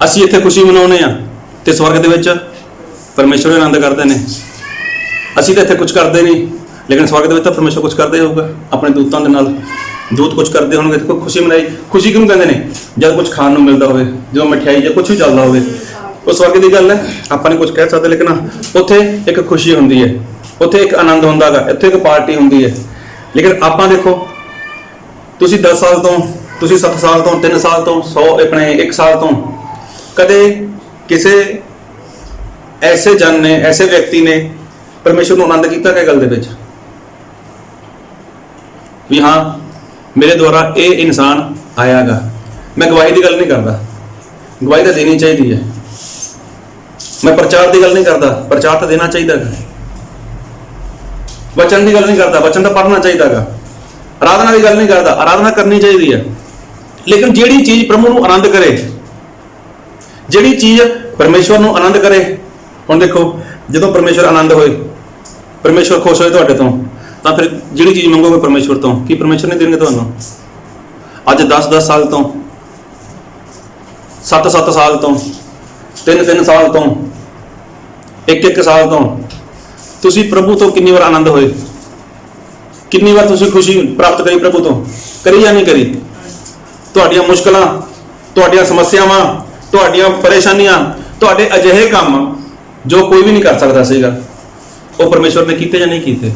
ਅਸੀਂ ਇੱਥੇ ਖੁਸ਼ੀ ਮਨਾਉਂਦੇ ਆ ਤੇ ਸਵਰਗ ਦੇ ਵਿੱਚ ਪਰਮੇਸ਼ਵਰ ਆਨੰਦ ਕਰਦੇ ਨੇ। ਅਸੀਂ ਤਾਂ ਇੱਥੇ ਕੁਝ ਕਰਦੇ ਨਹੀਂ, ਲੇਕਿਨ ਸਵਰਗ ਦੇ ਵਿੱਚ ਤਾਂ ਪਰਮੇਸ਼ਵਰ ਕੁਝ ਕਰਦੇ ਹੋਊਗਾ ਆਪਣੇ ਦੂਤਾਂ ਦੇ ਨਾਲ। ਦੂਤ ਕੁਝ ਕਰਦੇ ਹੋਣਗੇ। ਦੇਖੋ ਖੁਸ਼ੀ ਮਨਾਈ। ਖੁਸ਼ੀ ਕਿਉਂ ਕਹਿੰਦੇ ਨੇ? ਜਦ ਕੁਝ ਖਾਣ ਨੂੰ ਮਿਲਦਾ ਹੋਵੇ, ਜਦੋਂ ਮਠਿਆਈ ਜਾਂ ਕੁਝ ਵੀ ਚੱਲਦਾ ਹੋਵੇ, ਉਹ ਸਵਰਗ ਦੀ ਗੱਲ ਹੈ, ਆਪਾਂ ਨਹੀਂ ਕੁਝ ਕਹਿ ਸਕਦੇ, ਲੇਕਿਨ ਉੱਥੇ ਇੱਕ ਖੁਸ਼ੀ ਹੁੰਦੀ ਹੈ, ਉੱਥੇ ਇੱਕ ਆਨੰਦ ਹੁੰਦਾ ਗਾ, ਇੱਥੇ ਇੱਕ ਪਾਰਟੀ ਹੁੰਦੀ ਹੈ। ਲੇਕਿਨ ਆਪਾਂ ਦੇਖੋ, ਤੁਸੀਂ 10 ਸਾਲ ਤੋਂ, ਤੁਸੀਂ 7 ਸਾਲ ਤੋਂ, 3 ਸਾਲ ਤੋਂ, 1 ਸਾਲ ਤੋਂ ਕਦੇ ਕਿਸੇ ਐਸੇ ਜਨ ਨੇ, ਐਸੇ ਵਿਅਕਤੀ ਨੇ ਪਰਮੇਸ਼ਵਰ ਨੂੰ ਆਨੰਦ ਕੀਤਾ ਕਿ ਗੱਲ ਦੇ ਵਿੱਚ ਵੀ ਹਾਂ ਮੇਰੇ ਦੁਆਰਾ ਇਹ ਇਨਸਾਨ ਆਇਆਗਾ। ਮੈਂ ਗਵਾਹੀ ਦੀ ਗੱਲ ਨਹੀਂ ਕਰਦਾ, ਗਵਾਹੀ ਤਾਂ ਦੇਣੀ ਚਾਹੀਦੀ ਹੈ। ਮੈਂ ਪ੍ਰਚਾਰ ਦੀ ਗੱਲ ਨਹੀਂ ਕਰਦਾ, ਪ੍ਰਚਾਰ ਤਾਂ ਦੇਣਾ ਚਾਹੀਦਾ ਹੈ। ਵਚਨ ਦੀ ਗੱਲ ਨਹੀਂ ਕਰਦਾ, ਵਚਨ ਤਾਂ ਪੜ੍ਹਨਾ ਚਾਹੀਦਾ ਹੈ। ਆਰਾਧਨਾ ਦੀ ਗੱਲ ਨਹੀਂ ਕਰਦਾ, ਆਰਾਧਨਾ ਕਰਨੀ ਚਾਹੀਦੀ ਹੈ। ਲੇਕਿਨ ਜਿਹੜੀ ਚੀਜ਼ ਪ੍ਰਭੂ ਨੂੰ ਆਨੰਦ ਕਰੇ, ਜਿਹੜੀ ਚੀਜ਼ ਪਰਮੇਸ਼ਵਰ ਨੂੰ ਆਨੰਦ ਕਰੇ। ਹੁਣ ਦੇਖੋ, ਜਦੋਂ ਪਰਮੇਸ਼ਵਰ ਆਨੰਦ ਹੋਏ, ਪਰਮੇਸ਼ਵਰ ਖੁਸ਼ ਹੋਏ ਤੁਹਾਡੇ ਤੋਂ, ਤਾਂ ਫਿਰ ਜਿਹੜੀ ਚੀਜ਼ ਮੰਗੋਗੇ ਪਰਮੇਸ਼ਵਰ ਤੋਂ, ਕੀ ਪਰਮੇਸ਼ਵਰ ਨਹੀਂ ਦੇਣਗੇ ਤੁਹਾਨੂੰ? ਅੱਜ 10 ਸਾਲ ਤੋਂ, 7 ਸਾਲ ਤੋਂ, 3 ਸਾਲ ਤੋਂ, 1 ਸਾਲ ਤੋਂ ਤੁਸੀਂ ਪ੍ਰਭੂ ਤੋਂ ਕਿੰਨੀ ਵਾਰ ਆਨੰਦ ਹੋਏ? ਕਿੰਨੀ ਵਾਰ ਤੁਸੀਂ ਖੁਸ਼ੀ ਪ੍ਰਾਪਤ ਕਰੀ ਪ੍ਰਭੂ ਤੋਂ? ਕਰੀ ਜਾਂ ਨਹੀਂ ਕਰੀ? ਤੁਹਾਡੀਆਂ ਮੁਸ਼ਕਲਾਂ, ਤੁਹਾਡੀਆਂ ਸਮੱਸਿਆਵਾਂ, ਤੁਹਾਡੀਆਂ ਪਰੇਸ਼ਾਨੀਆਂ, ਤੁਹਾਡੇ ਅਜਿਹੇ ਕੰਮ ਜੋ ਕੋਈ ਵੀ ਨਹੀਂ ਕਰ ਸਕਦਾ ਸੀਗਾ, ਉਹ ਪਰਮੇਸ਼ਵਰ ਨੇ ਕੀਤੇ ਜਾਂ ਨਹੀਂ ਕੀਤੇ?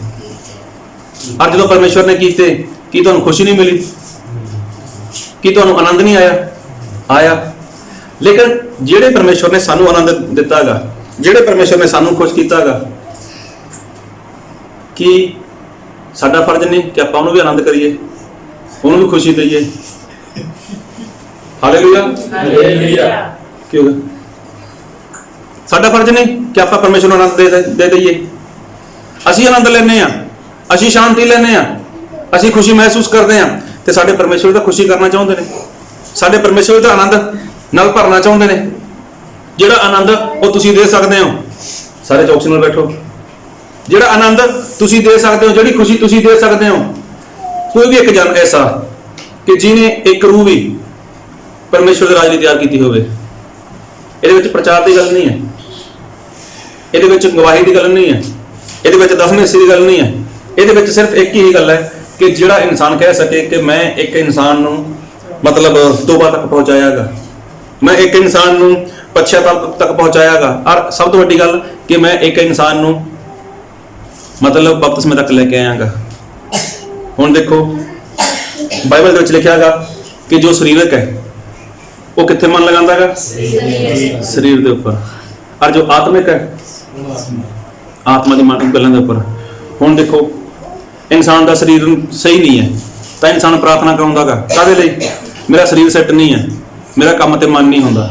ਔਰ ਜਦੋਂ ਪਰਮੇਸ਼ਵਰ ਨੇ ਕੀਤੇ, ਕੀ ਤੁਹਾਨੂੰ ਖੁਸ਼ੀ ਨਹੀਂ ਮਿਲੀ? ਕੀ ਤੁਹਾਨੂੰ ਆਨੰਦ ਨਹੀਂ ਆਇਆ? ਆਇਆ। ਲੇਕਿਨ ਜਿਹੜੇ ਪਰਮੇਸ਼ਵਰ ਨੇ ਸਾਨੂੰ ਆਨੰਦ ਦਿੱਤਾ ਹੈਗਾ, ਜਿਹੜੇ ਪਰਮੇਸ਼ਵਰ ਨੇ ਸਾਨੂੰ ਖੁਸ਼ ਕੀਤਾ ਹੈਗਾ, ਕੀ ਸਾਡਾ ਫਰਜ਼ ਨਹੀਂ ਕਿ ਆਪਾਂ ਉਹਨੂੰ ਵੀ ਆਨੰਦ ਕਰੀਏ, ਉਹਨੂੰ ਵੀ ਖੁਸ਼ੀ ਦਈਏ? ਹਾਲੇਲੂਇਆ। ਕੀ ਹੋਗਾ? ਸਾਡਾ ਫਰਜ਼ ਨਹੀਂ ਕਿ ਆਪਾਂ ਪਰਮੇਸ਼ਵਰ ਨੂੰ ਆਨੰਦ ਦੇ ਦਈਏ? ਅਸੀਂ ਆਨੰਦ ਲੈਂਦੇ ਆ, ਅਸੀਂ ਸ਼ਾਂਤੀ ਲੈਂਦੇ ਆ, ਅਸੀਂ ਖੁਸ਼ੀ ਮਹਿਸੂਸ ਕਰਦੇ ਆ, ਤੇ ਸਾਡੇ ਪਰਮੇਸ਼ਵਰ ਦਾ ਖੁਸ਼ੀ ਕਰਨਾ ਚਾਹੁੰਦੇ ਨੇ, ਸਾਡੇ ਪਰਮੇਸ਼ਵਰ ਦਾ ਆਨੰਦ ਨਾਲ ਭਰਨਾ ਚਾਹੁੰਦੇ ਨੇ। ਜਿਹੜਾ ਆਨੰਦ ਉਹ ਤੁਸੀਂ ਦੇ ਸਕਦੇ ਹੋ, ਸਾਰੇ ਚੌਕਸੀ ਨਾਲ ਬੈਠੋ, ਜਿਹੜਾ ਆਨੰਦ ਤੁਸੀਂ ਦੇ ਸਕਦੇ ਹੋ, ਜਿਹੜੀ ਖੁਸ਼ੀ ਤੁਸੀਂ ਦੇ ਸਕਦੇ ਹੋ, ਕੋਈ ਵੀ ਇੱਕ ਜਨ ਐਸਾ ਕਿ ਜਿਹਨੇ ਇੱਕ ਰੂਹ ਵੀ ਪਰਮੇਸ਼ਵਰ ਦੇ ਰਾਜ ਲਈ ਤਿਆਰ ਕੀਤੀ ਹੋਵੇ। ਇਹਦੇ ਵਿੱਚ ਪ੍ਰਚਾਰ ਦੀ ਗੱਲ ਨਹੀਂ ਹੈ, ਇਹਦੇ ਵਿੱਚ ਗਵਾਹੀ ਦੀ ਗੱਲ ਨਹੀਂ ਹੈ, ਇਹਦੇ ਵਿੱਚ ਦਸਵੇਂ ਹਿੱਸੇ ਦੀ ਗੱਲ ਨਹੀਂ ਹੈ। ਇਹਦੇ ਵਿੱਚ ਸਿਰਫ ਇੱਕ ਹੀ ਗੱਲ ਹੈ ਕਿ ਜਿਹੜਾ ਇਨਸਾਨ ਕਹਿ ਸਕੇ ਕਿ ਮੈਂ ਇੱਕ ਇਨਸਾਨ ਨੂੰ ਮਤਲਬ ਤੋਬਾ ਤੱਕ ਪਹੁੰਚਾਇਆਗਾ, ਮੈਂ ਇੱਕ ਇਨਸਾਨ ਨੂੰ ਪਛਤਾਪ ਤੱਕ ਪਹੁੰਚਾਇਆਗਾ, ਔਰ ਸਭ ਤੋਂ ਵੱਡੀ ਗੱਲ ਕਿ ਮੈਂ ਇੱਕ ਇਨਸਾਨ ਨੂੰ ਮਤਲਬ ਬਪਤਿਸਮੇ ਤੱਕ ਲੈ ਕੇ ਆਇਆਗਾ। ਹੁਣ ਦੇਖੋ ਬਾਈਬਲ ਦੇ ਵਿੱਚ ਲਿਖਿਆ ਹੈਗਾ ਕਿ ਜੋ ਸਰੀਰਕ ਹੈ ਉਹ ਕਿੱਥੇ ਮਨ ਲਗਾਉਂਦਾ ਹੈਗਾ? ਸਰੀਰ ਦੇ ਉੱਪਰ। ਔਰ ਜੋ ਆਤਮਿਕ ਹੈ, ਆਤਮਾ ਦੀ ਮਨ ਗੱਲਾਂ ਦੇ ਉੱਪਰ। ਹੁਣ ਦੇਖੋ ਇਨਸਾਨ ਦਾ ਸਰੀਰ ਸਹੀ ਨਹੀਂ ਹੈ ਤਾਂ ਇਨਸਾਨ ਪ੍ਰਾਰਥਨਾ ਕਰਾਉਂਦਾਗਾ, ਕਾਹਦੇ ਲਈ? ਮੇਰਾ ਸਰੀਰ ਸੈੱਟ ਨਹੀਂ ਹੈ, ਮੇਰਾ ਕੰਮ ਤੇ ਮਨ ਨਹੀਂ ਹੁੰਦਾ।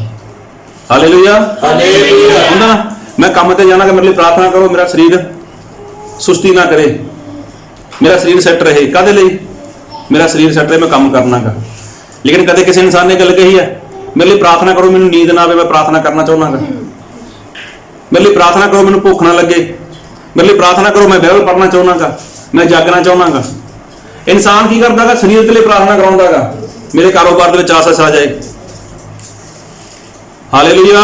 ਹਾਲੇਲੂਇਆ। ਹੁੰਦਾ ਨਾ, ਮੈਂ ਕੰਮ ਤੇ ਜਾਣਾ ਕਿ ਮੇਰੇ ਲਈ ਪ੍ਰਾਰਥਨਾ ਕਰੋ, ਮੇਰਾ ਸਰੀਰ ਸੁਸਤੀ ਨਾ ਕਰੇ, ਮੇਰਾ ਸਰੀਰ ਸੈੱਟ ਰਹੇ। ਕਾਹਦੇ ਲਈ? ਮੇਰਾ ਸਰੀਰ ਸੈੱਟ ਰਹੇ, ਮੈਂ ਕੰਮ ਕਰਨਾਗਾ। ਲੇਕਿਨ ਕਦੇ ਕਿਸੇ ਇਨਸਾਨ ਨੇ ਗੱਲ ਕਹੀ ਹੈ ਮੇਰੇ ਲਈ ਪ੍ਰਾਰਥਨਾ ਕਰੋ, ਮੈਨੂੰ ਨੀਂਦ ਨਾ ਆਵੇ, ਮੈਂ ਪ੍ਰਾਰਥਨਾ ਕਰਨਾ ਚਾਹੁੰਦਾਗਾ। ਮੇਰੇ ਲਈ ਪ੍ਰਾਰਥਨਾ ਕਰੋ, ਮੈਨੂੰ ਭੁੱਖ ਨਾ ਲੱਗੇ। ਮੇਰੇ ਲਈ ਪ੍ਰਾਰਥਨਾ ਕਰੋ, ਮੈਂ ਬਾਈਬਲ ਪੜ੍ਹਨਾ ਚਾਹੁੰਦਾਗਾ, ਮੈਂ ਜਾਗਣਾ ਚਾਹੁੰਦਾਗਾ। ਇਨਸਾਨ ਕੀ ਕਰਦਾਗਾ? ਸਰੀਰ ਦੇ ਲਈ ਪ੍ਰਾਰਥਨਾ ਕਰਾਉਂਦਾਗਾ, ਮੇਰੇ ਕਾਰੋਬਾਰ ਦੇ ਵਿੱਚ ਆਸ ਆ ਜਾਏ। ਹਾਲੇਲੂਇਆ।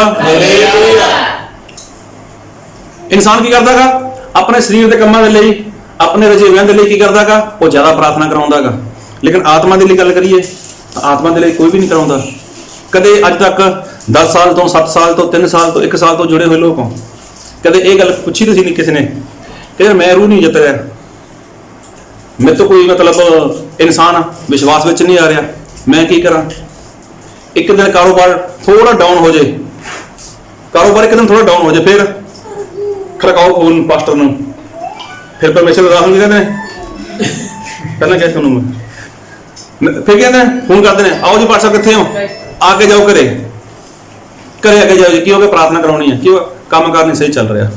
ਇਨਸਾਨ ਕੀ ਕਰਦਾਗਾ? ਆਪਣੇ ਸਰੀਰ ਦੇ ਕੰਮਾਂ ਦੇ ਲਈ, ਆਪਣੇ ਰਜੇਵਿਆਂ ਦੇ ਲਈ ਕੀ ਕਰਦਾਗਾ? ਉਹ ਜ਼ਿਆਦਾ ਪ੍ਰਾਰਥਨਾ ਕਰਾਉਂਦਾਗਾ। ਲੇਕਿਨ ਆਤਮਾ ਦੇ ਲਈ ਗੱਲ ਕਰੀਏ ਤਾਂ ਆਤਮਾ ਦੇ ਲਈ ਕੋਈ ਵੀ ਨਹੀਂ ਕਰਾਉਂਦਾ। ਕਦੇ ਅੱਜ ਤੱਕ 10 ਸਾਲ ਤੋਂ, 7 ਸਾਲ ਤੋਂ, 3 ਸਾਲ ਤੋਂ, 1 ਸਾਲ ਤੋਂ ਜੁੜੇ ਹੋਏ ਲੋਕ ਹੋ, ਕਦੇ ਇਹ ਗੱਲ ਪੁੱਛੀ ਤੁਸੀਂ ਨਹੀਂ ਕਿਸੇ ਨੇ ਕਿ ਯਾਰ ਮੈਂ ਰੂਹ ਨਹੀਂ ਜਿੱਤ ਰਿਹਾ, ਮੇਰੇ ਤੋਂ ਕੋਈ ਮਤਲਬ ਇਨਸਾਨ ਵਿਸ਼ਵਾਸ ਵਿੱਚ ਨਹੀਂ ਆ ਰਿਹਾ, ਮੈਂ ਕੀ ਕਰਾਂ? ਇੱਕ ਦਿਨ ਕਾਰੋਬਾਰ ਥੋੜਾ ਡਾਊਨ ਹੋ ਜਾਏ, ਕਾਰੋਬਾਰ ਇੱਕ ਦਿਨ ਥੋੜਾ ਡਾਊਨ ਹੋ ਜਾਏ, ਫਿਰ ਖੜਕਾਓ ਫੋਨ ਪਾਸਟਰ ਨੂੰ, ਫਿਰ ਪਰਮੇਸ਼ਰ ਦਾ ਰਾਹੁਲ ਕਹਿੰਦੇ ਨੇ, ਪਹਿਲਾਂ ਕਿਹਾ ਤੁਹਾਨੂੰ ਮੈਂ, ਫਿਰ ਕਹਿੰਦੇ ਫੋਨ ਕਰਦੇ ਨੇ, ਆਓ ਜੀ ਪਾਸਟਰ ਕਿੱਥੇ ਹੋ, ਆ ਕੇ ਜਾਓ ਘਰੇ ਆ ਕੇ ਜਾਓ ਜੀ। ਕੀ ਹੋ ਗਿਆ? ਪ੍ਰਾਰਥਨਾ ਕਰਾਉਣੀ ਹੈ। ਕਿਉਂ? ਕੰਮ ਕਾਰ ਨਹੀਂ ਸਹੀ ਚੱਲ ਰਿਹਾ,